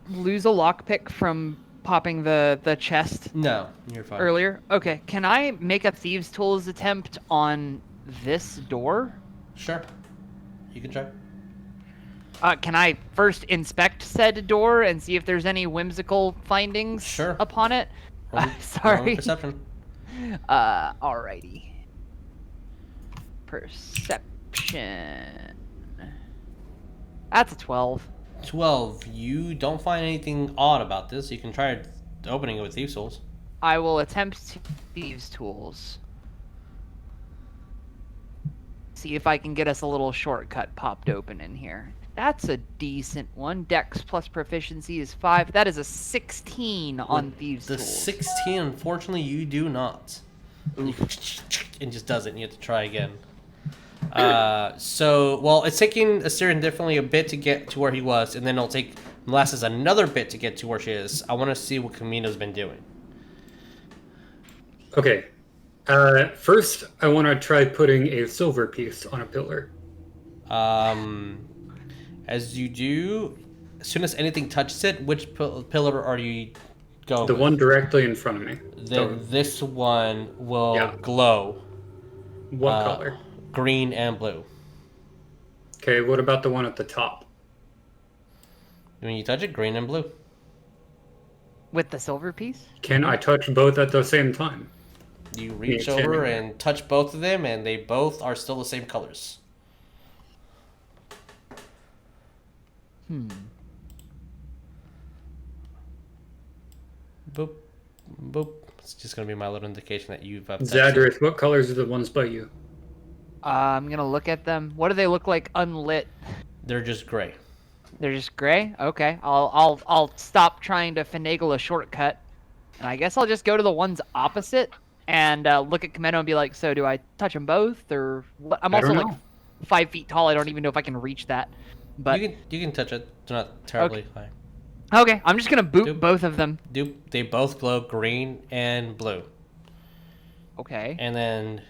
lose a lockpick from popping the chest No, you're fine. earlier? Okay. Can I make a thieves' tools attempt on this door? Sure. You can try. Can I first inspect said door and see if there's any whimsical findings Sure. upon it? Roll Sorry. perception. Alrighty. Perception. That's a 12. 12. You don't find anything odd about this. You can try opening it with Thieves' Tools. I will attempt thieves' tools. See if I can get us a little shortcut popped open in here. That's a decent one. Dex plus proficiency is 5. That is a 16 on thieves' The tools. 16, unfortunately, you do not. It just doesn't. You have to try again. It's taking Asterion definitely a bit to get to where he was, and then it'll take Molasses another bit to get to where she is. I want to see what Chameno's been doing. Okay. First, I want to try putting a silver piece on a pillar. As you do, as soon as anything touches it, which pillar are you going The with? one directly in front of me. This one will Yeah. glow What color? green and blue. Okay, what about the one at the top? When you touch it, green and blue. With the silver piece? Can I touch both at the same time? You reach Yeah, over yeah. and touch both of them, and they both are still the same colors. Boop, boop. It's just gonna be my little indication that you've touched it. Zadrith, what colors are the ones by you? I'm gonna look at them. What do they look like unlit? They're just gray. They're just gray? Okay. I'll stop trying to finagle a shortcut. And I guess I'll just go to the ones opposite and look at Chameno and be like, so do I touch them both? Or what? I'm I also don't like know. 5 feet tall. I don't even know if I can reach that. But You can touch it. They're not terribly high. okay, I'm just gonna boot Doop. both of them. They both glow green and blue. Okay. And then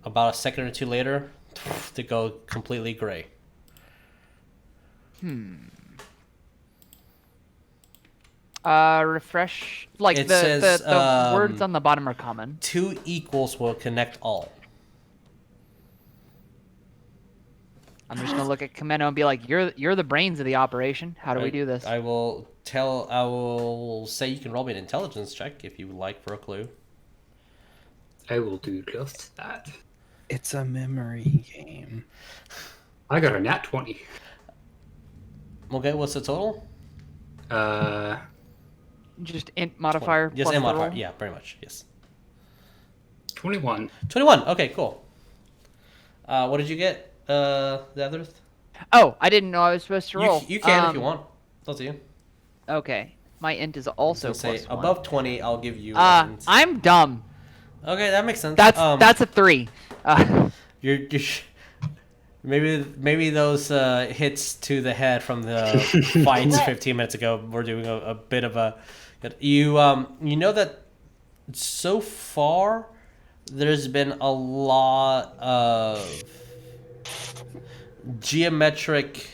about a second or two later, they go completely gray. Refresh. Like It the says, words on the bottom are common. 2 equals will connect all. I'm just gonna look at Chameno and be like, you're the brains of the operation. How do we do this? I will say you can roll me an intelligence check if you would like for a clue. I will do just that. It's a memory game. I got a nat 20. Okay, what's the total? Just int modifier. Yes, plus and the modifier. roll? Yeah, pretty much. Yes. 21. 21. Okay, cool. What did you get, Zadrith? Oh, I didn't know I was supposed to roll. You can if you want. It's up to you. Okay. My int is also Say plus 1. above 20, I'll give you. I'm dumb. Okay, that makes sense. That's a 3. You're maybe those hits to the head from the fights 15 minutes ago were doing a bit of a. You know that so far there's been a lot of geometric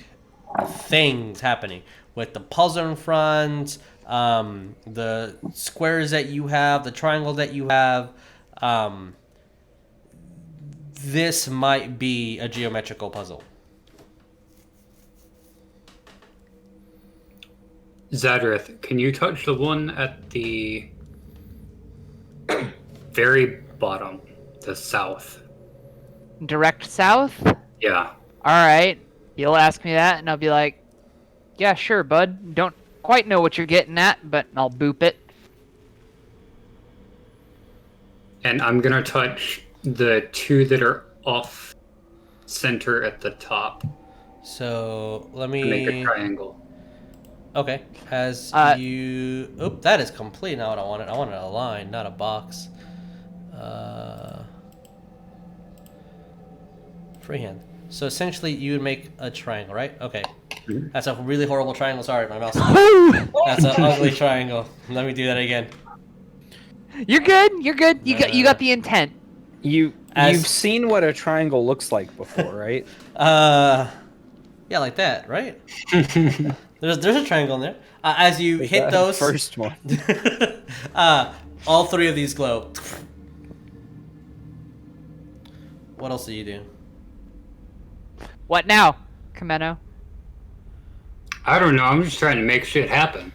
things happening with the puzzle in front, the squares that you have, the triangle that you have. This might be a geometrical puzzle. Zadrith, can you touch the one at the very bottom, the south? Direct south? Yeah. Alright. You'll ask me that, and I'll be like, yeah, sure, bud. Don't quite know what you're getting at, but I'll boop it. And I'm going to touch the 2 that are off center at the top. So let To make a me. triangle. Okay. As you. Oop, that is complete. Not what I wanted. I wanted a line, not a box. Freehand. So essentially, you would make a triangle, right? Okay. Mhm. That's a really horrible triangle. Sorry, my mouse. That's an ugly triangle. Let me do that again. You're good. You're good. You got the intent. You've As- seen what a triangle looks like before, right? Yeah, like that, right? There's a triangle in there. As you Like hit that those, first one. all 3 of these glow. What else do you do? What now, Chameno? I don't know. I'm just trying to make shit happen.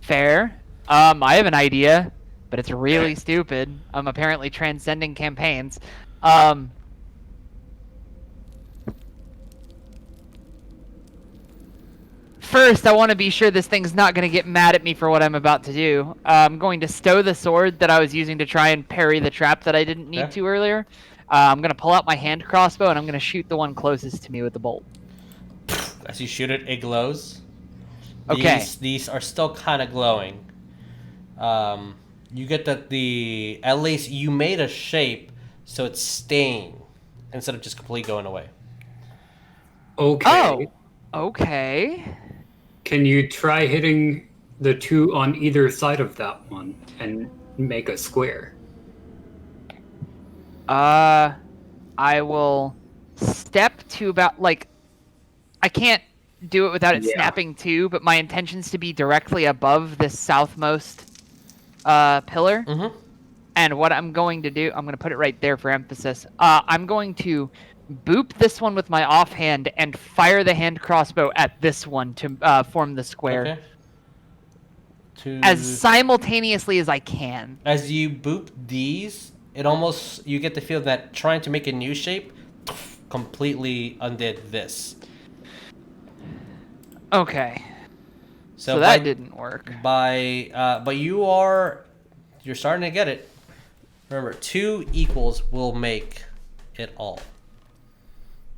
Fair. I have an idea, but it's really stupid. I'm apparently transcending campaigns. First, I want to be sure this thing's not going to get mad at me for what I'm about to do. I'm going to stow the sword that I was using to try and parry the trap that I didn't need Okay. to earlier. I'm going to pull out my hand crossbow, and I'm going to shoot the one closest to me with the bolt. As you shoot it, it glows. Okay. These are still kind of glowing. You get that at least you made a shape, so it's staying instead of just completely going away. Okay. Oh, okay. Can you try hitting the 2 on either side of that one and make a square? I will step to about like I can't do it without it Yeah. snapping too, but my intention's to be directly above this southmost pillar. Mm-hmm. And what I'm going to do, I'm going to put it right there for emphasis. I'm going to boop this one with my offhand and fire the hand crossbow at this one to form the square Okay. as simultaneously as I can. As you boop these, it almost you get the feel that trying to make a new shape completely undid this. Okay. So by- that didn't work. But you're starting to get it. Remember, 2 equals will make it all.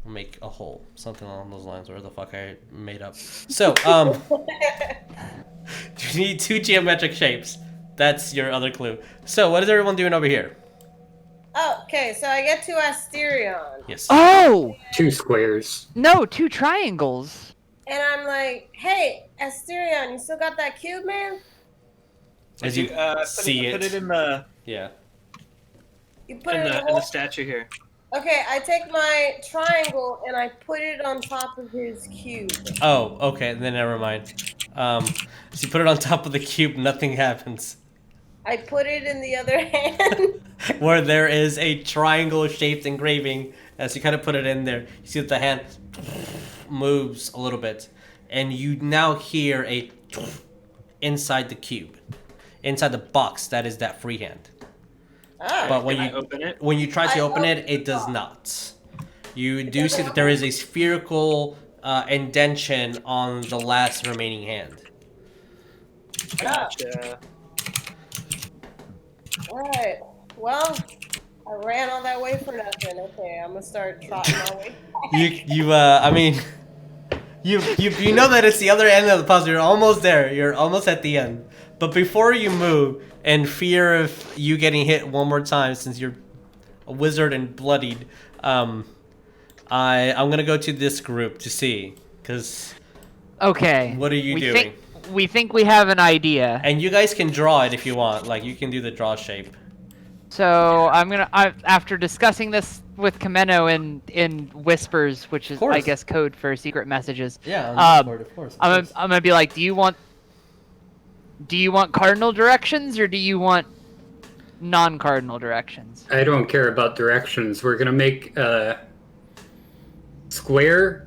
Will make a whole. Something along those lines, where the fuck I made up. So, you need 2 geometric shapes. That's your other clue. So, what is everyone doing over here? Oh, okay, so I get to Asterion. Yes. Oh! 2 squares. No, 2 triangles. And I'm like, hey, Asterion, you still got that cube, man? As you see it. Put it in the Yeah. You put it in the in the hole? statue here. Okay, I take my triangle and I put it on top of his cube. Oh, okay. Then never mind. So you put it on top of the cube, nothing happens. I put it in the other hand. Where there is a triangle-shaped engraving, as you kind of put it in there, you see that the hand moves a little bit, and you now hear a inside the cube, inside the box that is that freehand. Oh. But when Can I you open it? when you try to I open it, opened it it does up. not. You do see that there is a spherical indentation on the last remaining hand. Gotcha. Alright, well, I ran all that way for nothing. Okay, I'm gonna start trotting my way back. I mean, you know that it's the other end of the puzzle. You're almost there. You're almost at the end. But before you move, in fear of you getting hit one more time, since you're a wizard and bloodied, I'm gonna go to this group to see, because Okay. what are you we doing? We think we have an idea. And you guys can draw it if you want. Like, you can do the draw shape. So after discussing this with Chameno in whispers, which is course. I guess code for secret messages. Yeah, on Um, Discord, of course. I'm gonna be like, do you want cardinal directions or do you want non-cardinal directions? I don't care about directions. We're gonna make a square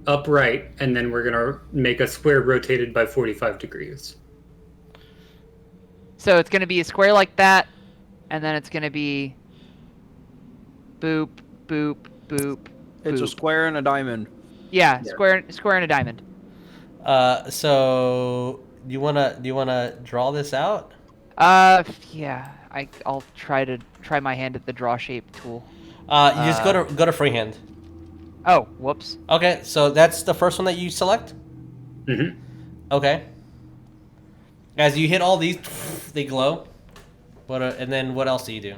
upright, and then we're gonna make a square rotated by 45 degrees. So it's gonna be a square like that, and then it's gonna be boop, boop, boop. It's a boop. square and a diamond. Yeah, Yeah. square and a diamond. So do you wanna draw this out? Yeah. I'll try my hand at the draw shape tool. You just go to freehand. Oh, whoops. Okay, so that's the first one that you select. Mm-hmm. Okay. As you hit all these, they glow. And then what else do you do?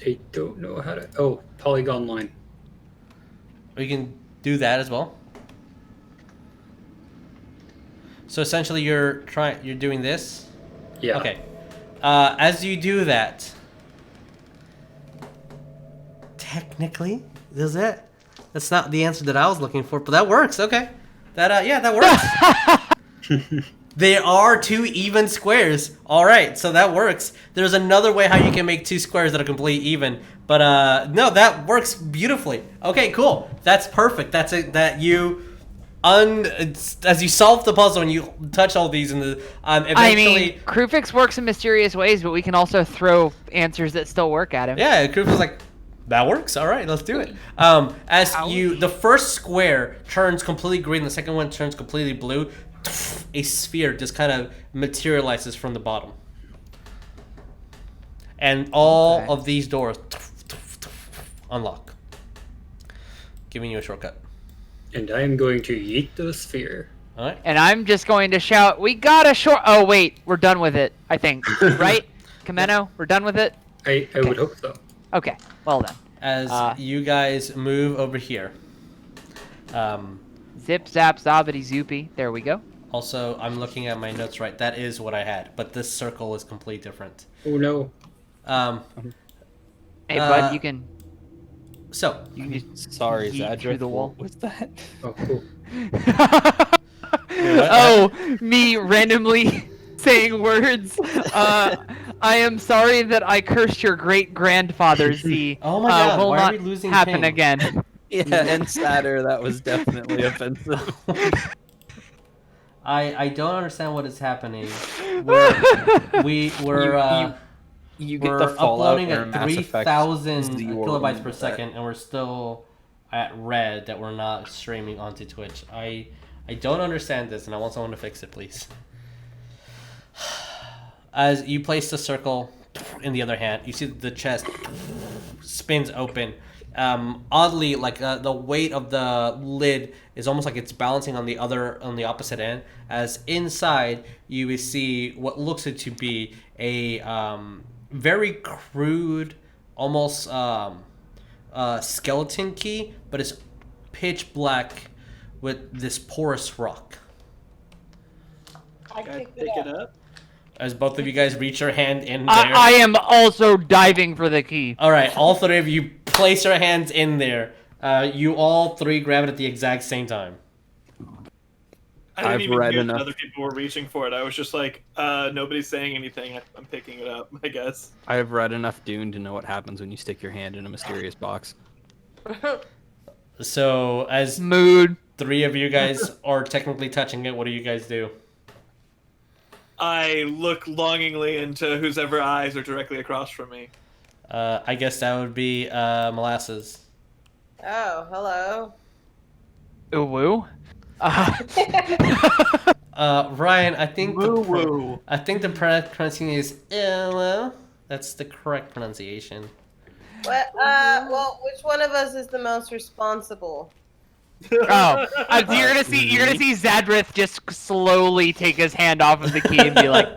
I don't know how to. Oh, polygon line. Or you can do that as well. So essentially, you're doing this. Yeah. Okay. As you do that, technically, does that? That's not the answer that I was looking for, but that works. Okay. That works. There are 2 even squares. All right, so that works. There's another way how you can make 2 squares that are completely even, but no, that works beautifully. Okay, cool. That's perfect. That's it. That you. As you solve the puzzle and you touch all these, and eventually. I mean, Kruphix works in mysterious ways, but we can also throw answers that still work at him. Yeah, Kruphix was like, that works. All right, let's do it. The first square turns completely green, the second one turns completely blue. A sphere just kind of materializes from the bottom, and all of these doors unlock, giving you a shortcut. And I am going to yeet the sphere. All right. And I'm just going to shout, "We got a short!" Oh wait, we're done with it. I think, right? Chameno, we're done with it. I would hope so. Okay, well then. As you guys move over here. Zip, zap, zobbity, zoopy. There we go. Also, I'm looking at my notes right. That is what I had, but this circle is completely different. Oh no. Hey, bud, you can So, You just Sorry, yeet through Zadrith. the wall. What was that? Oh, cool. Oh, me randomly saying words. I am sorry that I cursed your great grandfather, Z. oh my god, will why not are we losing happen King? again. Yeah, and sadder. That was definitely offensive. I don't understand what is happening. You get We're the Fallout uploading or at Mass Effect 3,000 Z kilobytes world per that- second, and we're still at red that we're not streaming onto Twitch. I don't understand this, and I want someone to fix it, please. As you place the circle in the other hand, you see the chest spins open. Oddly, like the weight of the lid is almost like it's balancing on the opposite end. As inside, you will see what looks to be a very crude, almost skeleton key, but it's pitch black with this porous rock. I Gotta picked pick it up. As both of you guys reach your hand in there. I am also diving for the key. All right, all three of you place your hands in there. You all three grab it at the exact same time. I didn't I've even read hear enough. that other people were reaching for it. I was just like, nobody's saying anything. I'm picking it up, I guess. I've read enough Dune to know what happens when you stick your hand in a mysterious box. So, as Mood. three of you guys are technically touching it, what do you guys do? I look longingly into whose ever eyes are directly across from me. I guess that would be Molasses. Oh, hello. Ooh woo. Ryan, I think Woo-woo. I think the pronunciation is hello. That's the correct pronunciation. What? Well, which one of us is the most responsible? Oh, you're gonna see Zadrith just slowly take his hand off of the key and be like,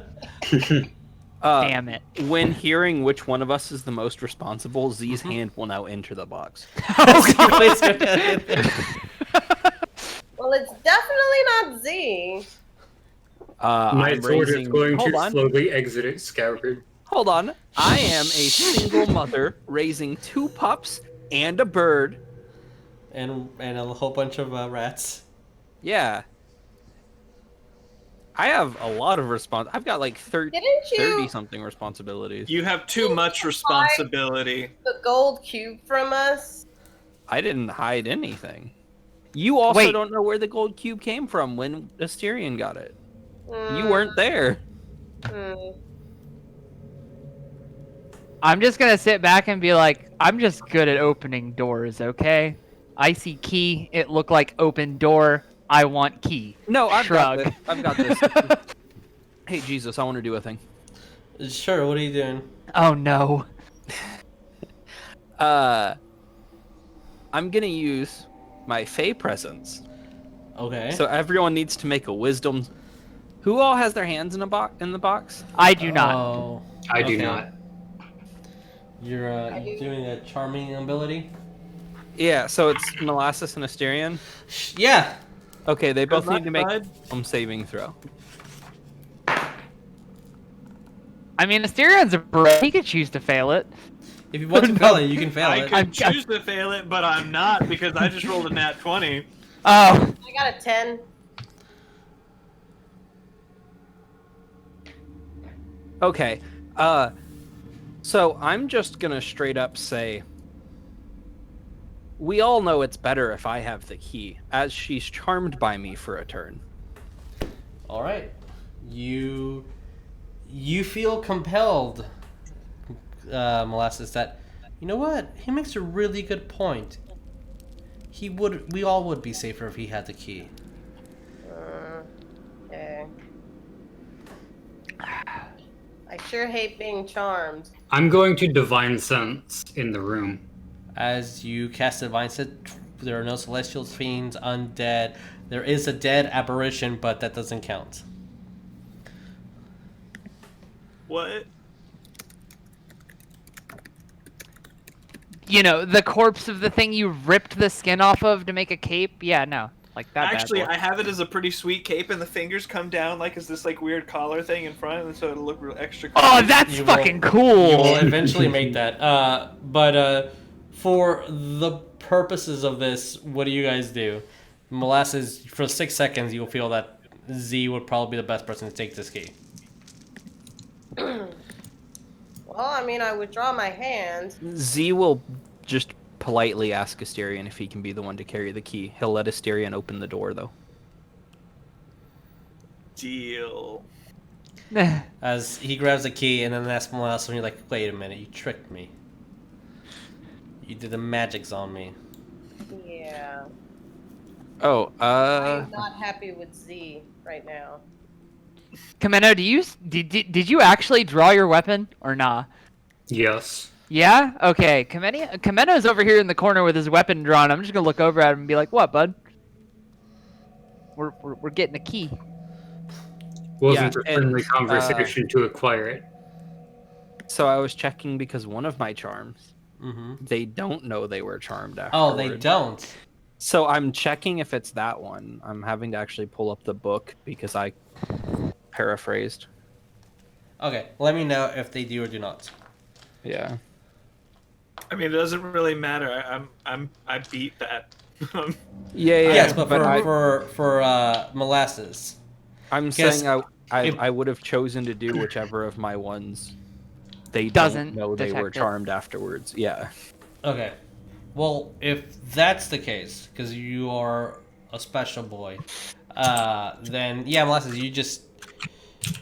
"Damn it!" When hearing which one of us is the most responsible, Z's hand will now enter the box. Well, it's definitely not Z. My I'm sword is raising- going Hold to on. slowly exit its scabbard. Hold on. I am a single mother raising 2 pups and a bird. and a whole bunch of rats. Yeah. I have a lot of I've got like Didn't you 30 something responsibilities. You have too much responsibility. the gold cube from us? I didn't hide anything. You also Wait. don't know where the gold cube came from when Asterion got it. You Mm, weren't there. mm. I'm just gonna sit back and be like, I'm just good at opening doors, okay? I see key, it looked like open door, I want key. No, I've Shrug. got this. I've got this. Hey, Jesus, I want to do a thing. Sure, what are you doing? Oh no. I'm gonna use my Fey presence. Okay. So everyone needs to make a wisdom. Who all has their hands in the box? I do not. Oh, I do okay. not. You're doing a charming ability? Yeah, so it's Molasses and Asterion. Yeah. Okay, they both Good need to make luck, a saving throw. I mean, Asterion's a bro. He could choose to fail it. If you want to fail it, you can fail I it. could choose to fail it, but I'm not because I just rolled a nat 20. Oh, I got a 10. Okay, so I'm just gonna straight up say, we all know it's better if I have the key, as she's charmed by me for a turn. All right. You feel compelled, Molasses, that, you know what? He makes a really good point. We all would be safer if he had the key. Okay. I sure hate being charmed. I'm going to divine sense in the room. As you cast Divine Sense, there are no celestials, fiends, undead. There is a dead apparition, but that doesn't count. What? you know, the corpse of the thing you ripped the skin off of to make a cape? Yeah, no. Like that. Actually, bad boy. I have it as a pretty sweet cape, and the fingers come down like as this like weird collar thing in front, and so it'll look real extra. Oh, cool. that's You fucking will cool. eventually make that. But for the purposes of this, what do you guys do? Molasses, for 6 seconds, you'll feel that Z would probably be the best person to take this key. Well, I mean, I withdraw my hand. Z will just politely ask Asterion if he can be the one to carry the key. He'll let Asterion open the door, though. Deal. As he grabs the key and then asks Molasses, and you're like, wait a minute, you tricked me. You did the magics on me. Yeah. Oh, I'm not happy with Z right now. Chameno, did you actually draw your weapon or nah? Yes. Yeah? Okay. Chameno's over here in the corner with his weapon drawn. I'm just gonna look over at him and be like, "What, bud? We're getting a key." Wasn't Yeah, a friendly and, conversation to acquire it. So I was checking because one of my charms, Mm-hmm. they don't know they were charmed afterward. Oh, they don't. So I'm checking if it's that one. I'm having to actually pull up the book because I paraphrased. Okay, let me know if they do or do not. Yeah. I mean, it doesn't really matter. I beat that. Yeah, Yes, but I, for Molasses. I'm guess saying if- I would have chosen to do whichever of my ones. They Doesn't don't know they were detect it. charmed afterwards. Yeah. Okay. Well, if that's the case, because you are a special boy, then yeah, Molasses, you just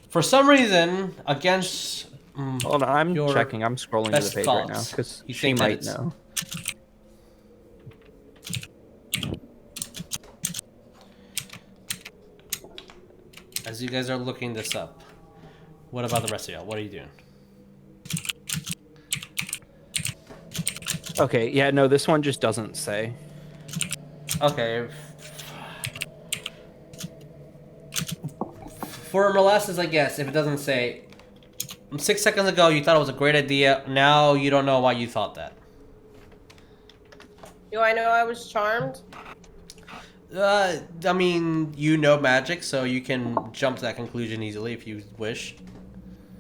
for some reason against. Hold on, I'm Your checking. I'm scrolling to the best page right now thoughts. because You she think that might it's- know. As you guys are looking this up, what about the rest of y'all? What are you doing? Okay, yeah, no, this one just doesn't say. Okay. For Molasses, I guess, if it doesn't say, 6 seconds ago you thought it was a great idea, now you don't know why you thought that. Do I know I was charmed? I mean, you know magic, so you can jump to that conclusion easily if you wish.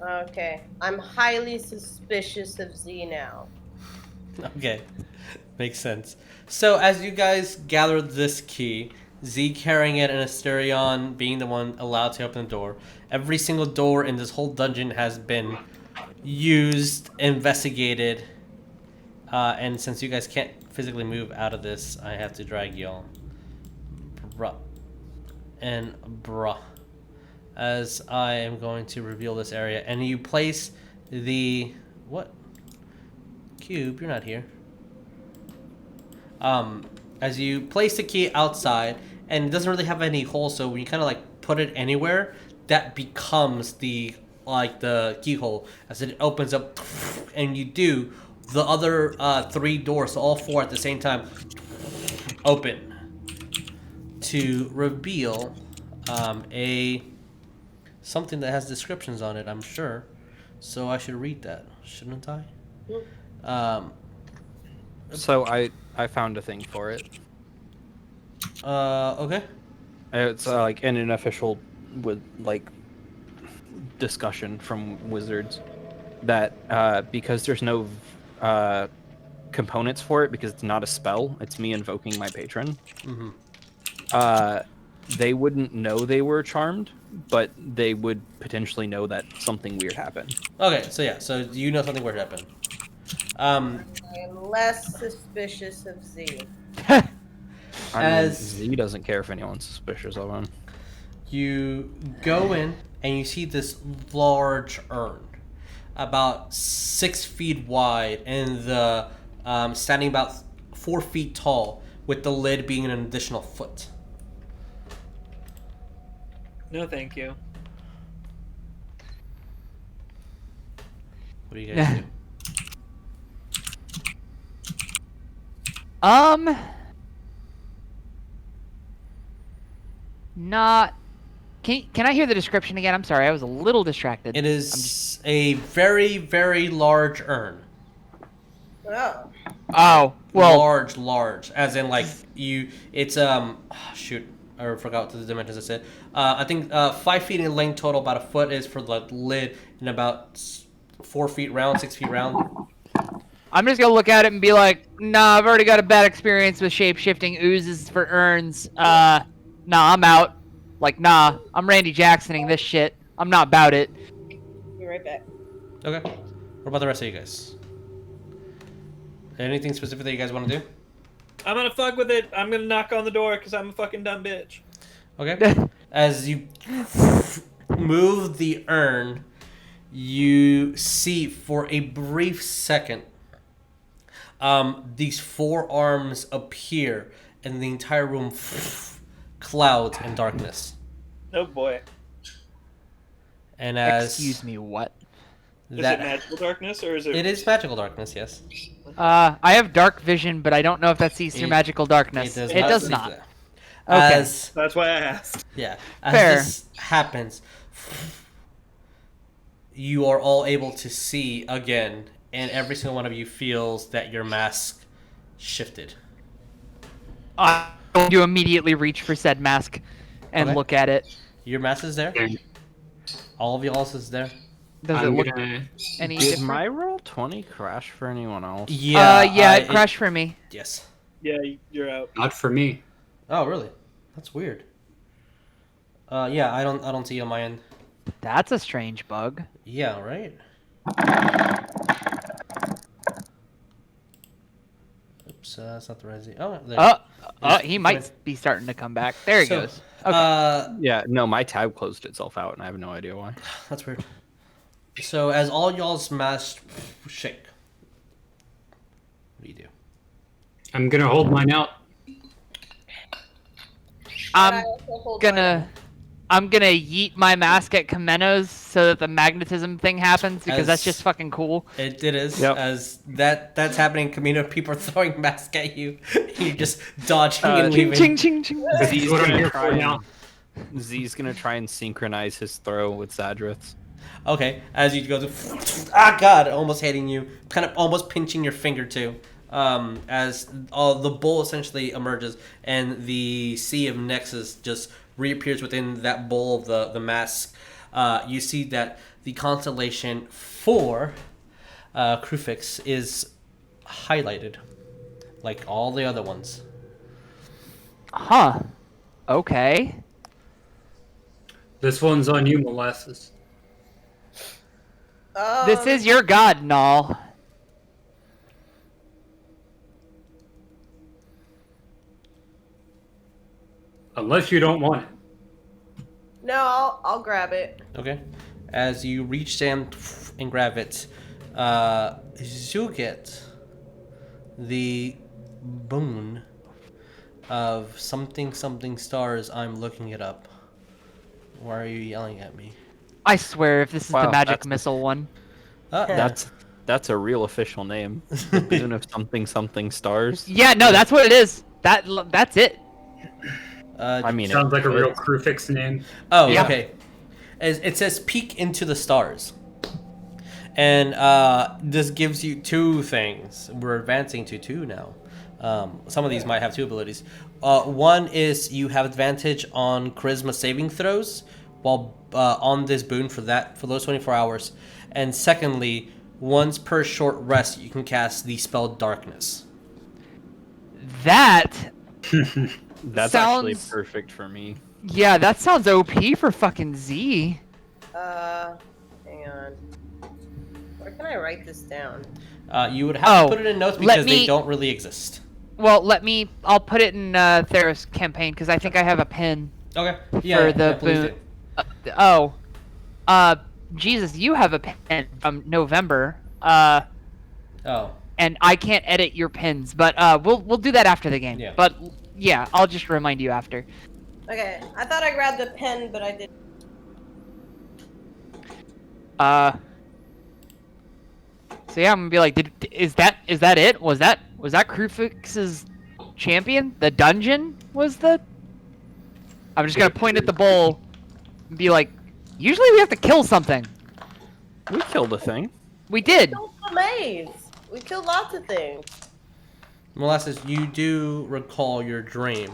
Okay. I'm highly suspicious of Z now. Okay, makes sense. So as you guys gather this key, Z carrying it and Asterion being the one allowed to open the door, every single door in this whole dungeon has been used, investigated, and since you guys can't physically move out of this, I have to drag y'all. Bruh. And bruh. As I am going to reveal this area, and you place the... what? Cube, you're not here. As you place the key outside, and it doesn't really have any holes, so when you kind of like put it anywhere, that becomes the the keyhole as it opens up, and you do the other 3 doors, so all 4 at the same time, open to reveal something that has descriptions on it, I'm sure. So I should read that, shouldn't I? So I found a thing for it. Okay. It's like in an official with like discussion from wizards that because there's no components for it because it's not a spell, it's me invoking my patron. Mm-hmm. They wouldn't know they were charmed, but they would potentially know that something weird happened. Okay, so yeah, so you know something weird happened. I am less suspicious of Z. I mean, As- Z doesn't care if anyone's suspicious of him. You go in and you see this large urn, about 6 feet wide, and the standing about 4 feet tall, with the lid being an additional foot. No, thank you. What do you guys do? Not. Can I hear the description again? I'm sorry, I was a little distracted. It is a very, very large urn. Oh. Oh, well. Large, as in like you. It's shoot, I forgot what the dimensions I said. I think 5 feet in length total. About a foot is for the lid, and about 4 feet round, 6 feet round. I'm just gonna look at it and be like, nah, I've already got a bad experience with shape-shifting oozes for urns. Nah, I'm out. Like, nah, I'm Randy Jacksoning this shit. I'm not about it. Be right back. Okay. What about the rest of you guys? Anything specific that you guys want to do? I'm gonna fuck with it. I'm gonna knock on the door because I'm a fucking dumb bitch. Okay. As you move the urn, you see for a brief second these four arms appear and the entire room clouds and darkness. Oh boy. And as Excuse me, what? Is it magical darkness or is it? It is magical darkness, yes. I have dark vision, but I don't know if that sees through magical darkness. It does see not. that. Okay. As, That's why I asked. yeah. As Fair. this happens, you are all able to see again, and every single one of you feels that your mask shifted. You immediately reach for said mask and Okay. look at it. Your mask is there. All of y'all's is there. Does it I'm look gonna. any Did different? my roll 20 crash for anyone else? Yeah, it crashed for me. Yes. Yeah, you're out. Not for me. Oh, really? That's weird. Yeah, I don't see on my end. That's a strange bug. Yeah, right. Oops, that's not the right. Oh, there. He might be starting to come back. There he So, goes. Okay. Yeah, no, my tab closed itself out, and I have no idea why. That's weird. So as all y'all's masks shake, what do you do? I'm gonna hold mine out. I'm I also hold gonna yeet my mask at Chameno's so that the magnetism thing happens because that's As- just fucking cool. It is. Yep. As that's happening, Chameno, people are throwing masks at you. You're just dodging and Ching, weaving. ching, ching, ching. Z's what I'm gonna here try for now. Z's gonna try and synchronize his throw with Zadrith's. Okay, as you go to ah god, almost hitting you, kind of almost pinching your finger too. As the bowl essentially emerges and the sea of Nexus just reappears within that bowl of the mask. You see that the constellation for Kruphix is highlighted, like all the other ones. Huh. Okay. This one's on you, Molasses. This is your god, Null. Unless you don't want it. No, I'll grab it. Okay. As you reach down and grab it, you get the boon of something stars. I'm looking it up. Why are you yelling at me? I swear, if this is the Wow, magic that's- missile one. That's a real official name. The boon of something stars. Yeah, no, that's what it is. That's it. I mean, Sounds like a real it's- Kruphix name. Oh, Yeah. okay. It says peek into the stars. And this gives you two things. We're advancing to two now. Some of these might have two abilities. One is you have advantage on charisma saving throws while on this boon for those 24 hours. And secondly, once per short rest, you can cast the spell Darkness. That. That's actually sounds- perfect for me. Yeah, that sounds OP for fucking Z. Hang on. Where can I write this down? You would have to Oh, put it in notes let because they me- don't really exist. Well, I'll put it in Theros campaign because I think I have a pin Okay. Yeah. for the please boon. do. Jesus, you have a pin from November. Oh. And I can't edit your pins, but we'll do that after the game. Yeah. But yeah, I'll just remind you after. Okay, I thought I grabbed a pen, but I didn't. So yeah, I'm gonna be like, is that it? Was that Kruphix's champion? The dungeon was the. I'm just gonna point at the bowl and be like, usually we have to kill something. We killed a thing. We did. We killed the maze. We killed lots of things. Molasses, you do recall your dream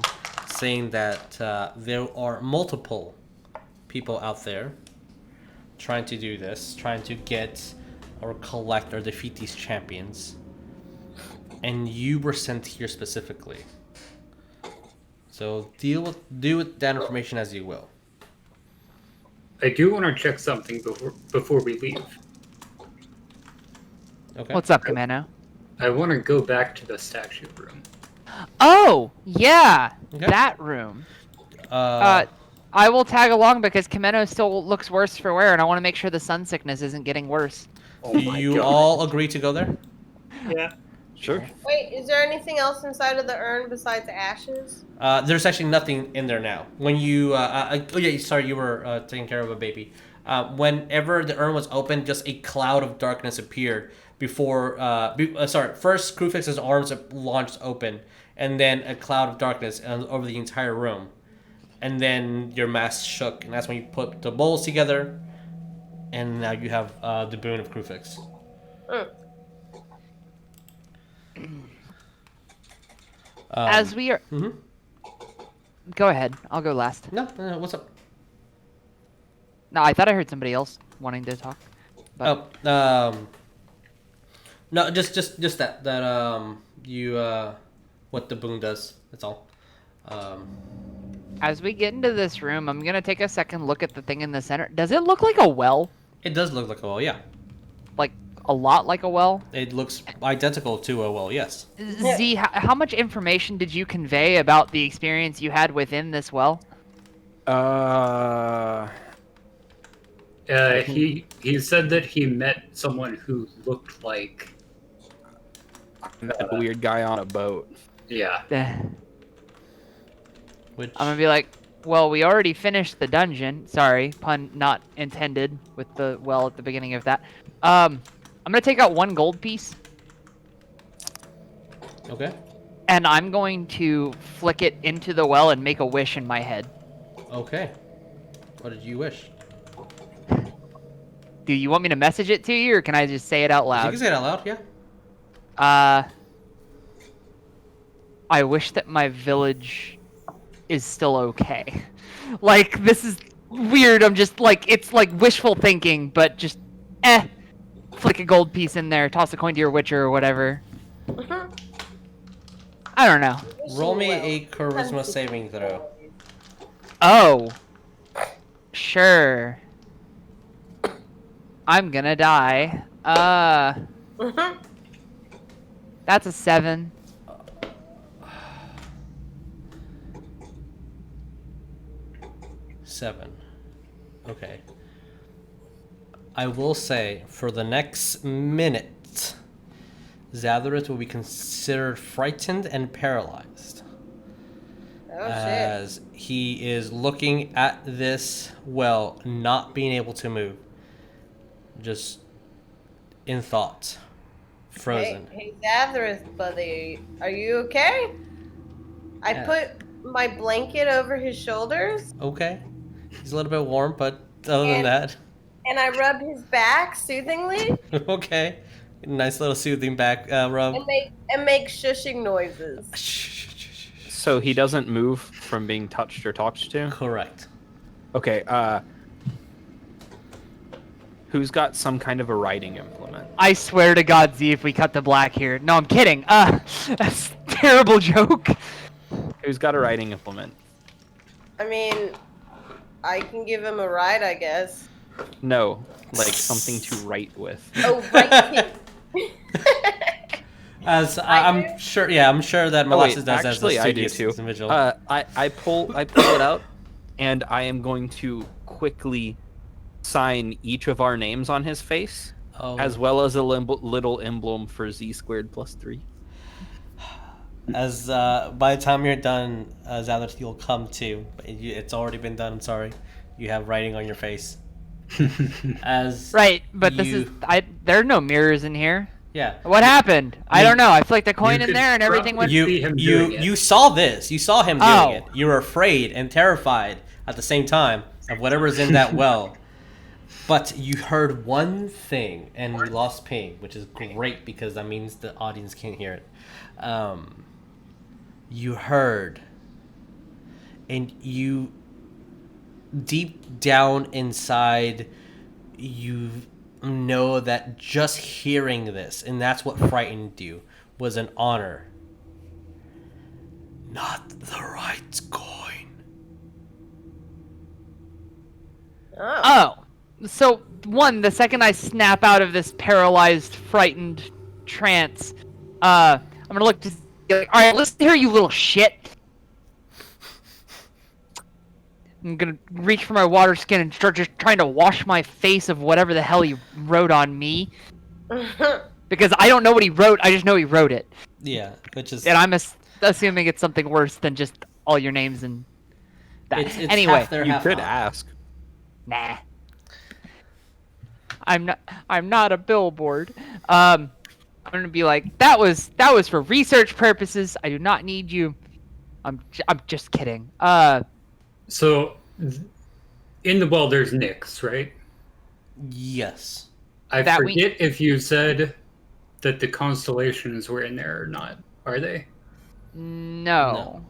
saying that there are multiple people out there trying to do this, trying to get or collect or defeat these champions. and you were sent here specifically. So do with that information as you will. I do want to check something before we leave. Okay. What's up, Chameno? I want to go back to the statue room. Oh, yeah, Okay. that room. I will tag along because Chameno still looks worse for wear, and I want to make sure the sun sickness isn't getting worse. Oh do my you God. all agree to go there? Yeah. Sure. Wait, is there anything else inside of the urn besides ashes? There's actually nothing in there now. When you, oh yeah, sorry, you were taking care of a baby. Whenever the urn was open, just a cloud of darkness appeared before. First Kruphix's arms launched open, and then a cloud of darkness over the entire room, and then your mask shook, and that's when you put the bowls together, and now you have the boon of Kruphix. As we are... Mhm. Go ahead. I'll go last. No, what's up? No, I thought I heard somebody else wanting to talk. But... No, just that you what the boon does. That's all. As we get into this room, I'm going to take a second look at the thing in the center. Does it look like a well? It does look like a well, yeah. Like, a lot like a well? It looks identical to a well, yes. Z, how much information did you convey about the experience you had within this well? He said that he met someone who looked like That weird guy on a boat. yeah. Which I'm gonna be like, well, we already finished the dungeon. Sorry, pun not intended with the well at the beginning of that. I'm gonna take out one gold piece, okay. and I'm going to flick it into the well and make a wish in my head. Okay. What did you wish? Do you want me to message it to you, or can I just say it out You loud? can say it out loud, yeah. I wish that my village is still okay. Like, this is weird. I'm just like, it's like wishful thinking, but just, flick a gold piece in there, toss a coin to your witcher or whatever. I don't know. Roll me a charisma saving throw. Oh. Sure. I'm gonna die. That's a 7. Seven. Okay. I will say, for the next minute, Zadrith will be considered frightened and paralyzed. Oh shit. As he is looking at this well, not being able to move. Just in thought. Frozen. Hey Zadrith, buddy, are you okay? I Yeah. put my blanket over his shoulders Okay. He's a little bit warm, but other than And- that, and I rubbed his back soothingly okay. Nice little soothing back rub. and make shushing noises. So he doesn't move from being touched or talked to? Correct. Okay, who's got some kind of a writing implement? I swear to God, Z, if we cut to black here. No, I'm kidding. That's a terrible joke. Who's got a writing implement? I mean, I can give him a ride, I guess. No, like something to write with. Oh, right. As I I'm sure, yeah, I'm sure that Oh, Molasses wait, does actually, as the I do studious too. individual. I pull it out, and I am going to quickly sign each of our names on his face, as well as a little emblem for Z²+3. As by the time you're done, Zadrith, you'll come to. But it's already been done. I'm sorry. You have writing on your face. As Right, but this you- is there are no mirrors in here. yeah. What happened? I don't know. I flicked a coin in could there and everything went. probably see him doing it. You saw this. You saw him doing Oh. it. You were afraid and terrified at the same time of whatever's in that well. But you heard one thing, and we lost ping, which is great because that means the audience can't hear it. You heard, and you, deep down inside, you know that just hearing this, and that's what frightened you, was an honor. Not the right coin. Oh. So, one, the second I snap out of this paralyzed, frightened trance, I'm gonna look to like, alright, listen here, you little shit. I'm gonna reach for my water skin and start just trying to wash my face of whatever the hell he wrote on me. Because I don't know what he wrote, I just know he wrote it. Yeah, which is... And I'm assuming it's something worse than just all your names and that. It's anyway, half there, You half could not. ask. nah. I'm not a billboard. I'm gonna be like, that was for research purposes. I do not need you. I'm just kidding. So, in the well, there's Nyx, right? Yes. I That forget if you said that the constellations were in there or not. Are they? No.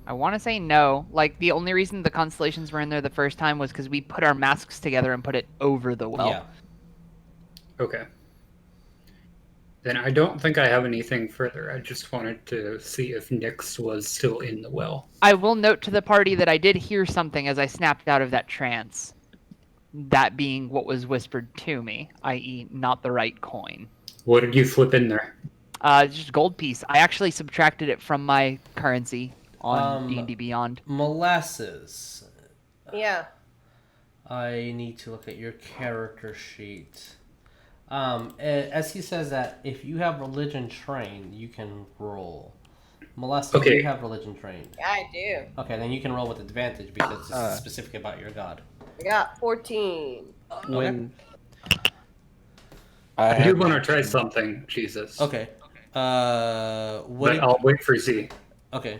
I want to say no. Like, the only reason the constellations were in there the first time was because we put our masks together and put it over the well. Yeah. Okay. Then I don't think I have anything further. I just wanted to see if Nyx was still in the well. I will note to the party that I did hear something as I snapped out of that trance. That being what was whispered to me, i.e. not the right coin. What did you flip in there? Just gold piece. I actually subtracted it from my currency on D&D Beyond. Molasses. Yeah. I need to look at your character sheet. As he says that if you have religion trained, you can roll. Molasses, do Okay. you have religion trained? Yeah, I do. Okay, then you can roll with advantage because it's specific about your god. I got 14. When I do want to try something, Jesus. Okay. What? But I'll wait for Z. Okay.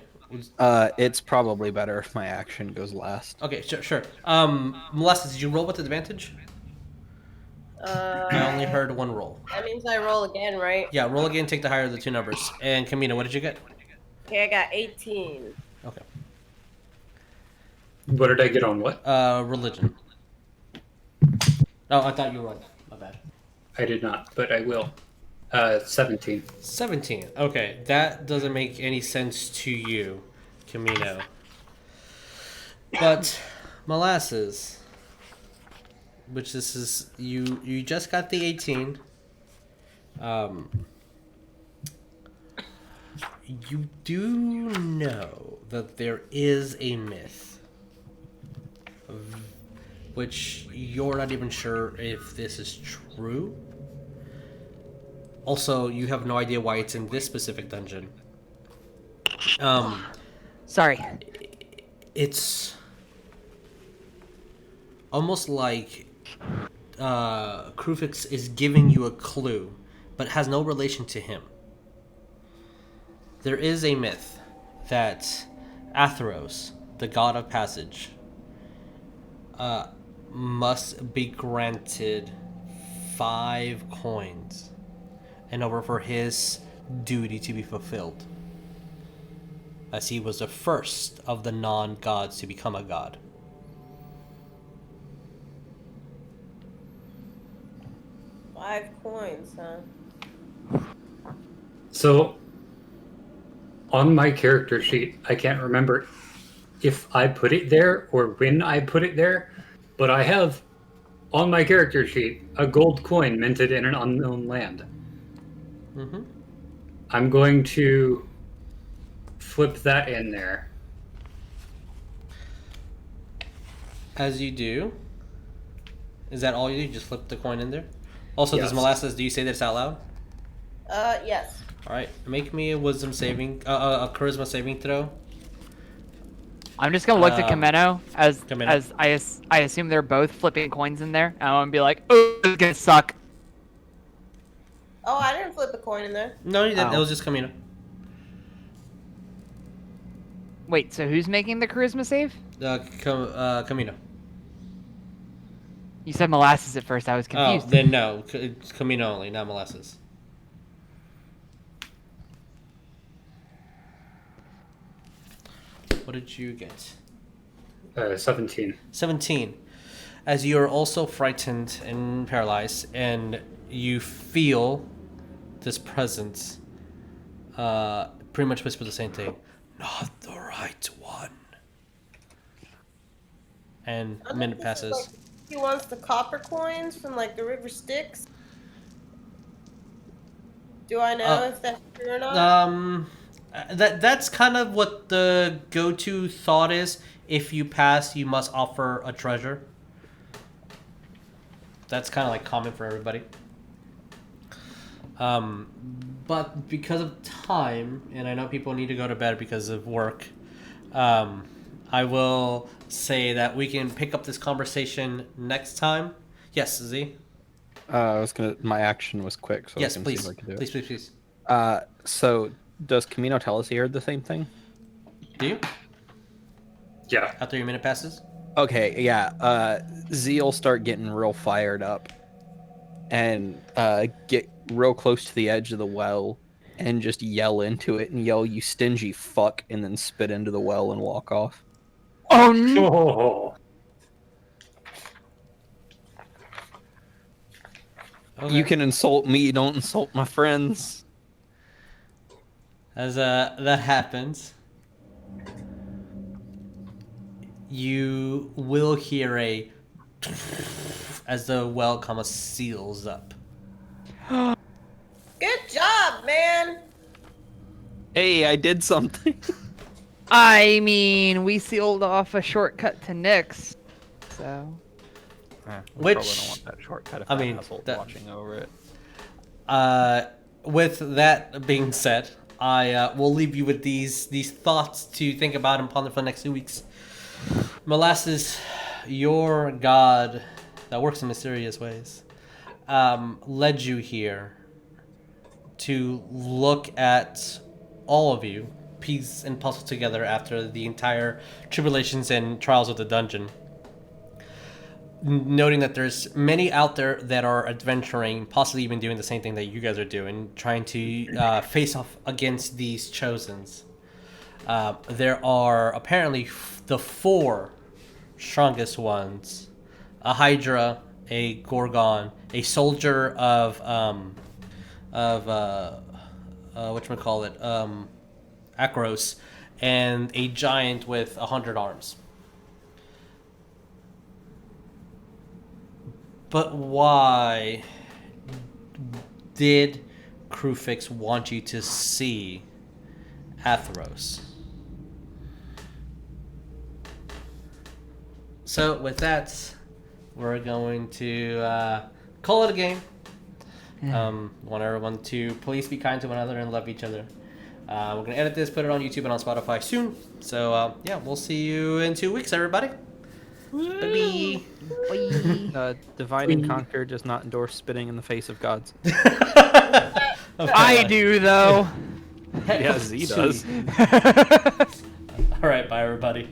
it's probably better if my action goes last. Okay. Sure. Molasses, did you roll with advantage? I only heard one roll. That means I roll again, right? Yeah, roll again. Take the higher of the two numbers. And Chameno, what did you get? Okay, I got 18. Okay. What did I get on what? Religion. Oh, I thought you won. My bad. I did not, but I will. 17. 17. Okay, that doesn't make any sense to you, Chameno. But Molasses, which this is you just got the 18. You do know that there is a myth, which you're not even sure if this is true. Also, you have no idea why it's in this specific dungeon. Sorry. It's almost like Kruphix is giving you a clue, but has no relation to him. There is a myth that Theros, the god of passage, must be granted 5 coins in order for his duty to be fulfilled, as he was the first of the non-gods to become a god. Five coins, huh? So, on my character sheet, I can't remember if I put it there or when I put it there, but I have on my character sheet a gold coin minted in an unknown land. Mm-hmm. I'm going to flip that in there. As you do, is that all you do? Just flip the coin in there? Also, Yes. does Molasses, do you say this out loud? Yes. Alright, make me a wisdom saving, a charisma saving throw. I'm just gonna look to Chameno as Chameno. I assume they're both flipping coins in there. And I'm gonna be like, oh, this is gonna suck. Oh, I didn't flip a coin in there. No, you didn't. Oh. It was just Chameno. Wait, so who's making the charisma save? Chameno. You said Molasses at first. I was Oh, confused. then no. It's Chameno only, not Molasses. What did you get? 17. 17. As you are also frightened and paralyzed, and you feel this presence pretty much whisper the same thing. Not the right one. And a minute passes. Like, he wants the copper coins from like the river Styx. Do I know if that's true or not? That's kind of what the go-to thought is. If you pass, you must offer a treasure. That's kind of like common for everybody. But because of time, and I know people need to go to bed because of work, I will say that we can pick up this conversation next time. Yes, Z? My action was quick, so Yes, I can please. see if I can do it. Please. So does Chameno tell us he heard the same thing? Do you? Yeah. After your minute passes? Okay, yeah. Z will start getting real fired up and get real close to the edge of the well and just yell into it and yell, "You stingy fuck," and then spit into the well and walk off. Oh no! Oh. Okay. You can insult me, don't insult my friends. As that happens, you will hear a as the well kind of seals up. Good job, man. Hey, I did something. I mean, we sealed off a shortcut to Nyx, so. We Which- probably don't want that shortcut if I that mean, asshole's that- watching over it. With that being said, I will leave you with these thoughts to think about and ponder for the next 2 weeks. Molasses, your god that works in mysterious ways, led you here to look at all of you piece and puzzle together after the entire tribulations and trials of the dungeon. Noting that there's many out there that are adventuring, possibly even doing the same thing that you guys are doing, trying to face off against these chosens. There are apparently the 4 strongest ones: a Hydra, a Gorgon, a soldier of Akros, and a giant with 100 arms. But why did Kruphix want you to see Theros? So with that, we're going to call it a game. Want everyone to please be kind to one another and love each other. We're going to edit this, put it on YouTube and on Spotify soon. So yeah, we'll see you in 2 weeks, everybody. Bye. Divide and Conquer does not endorse spitting in the face of gods. I do, though. Yeah, Z does. All right, bye, everybody.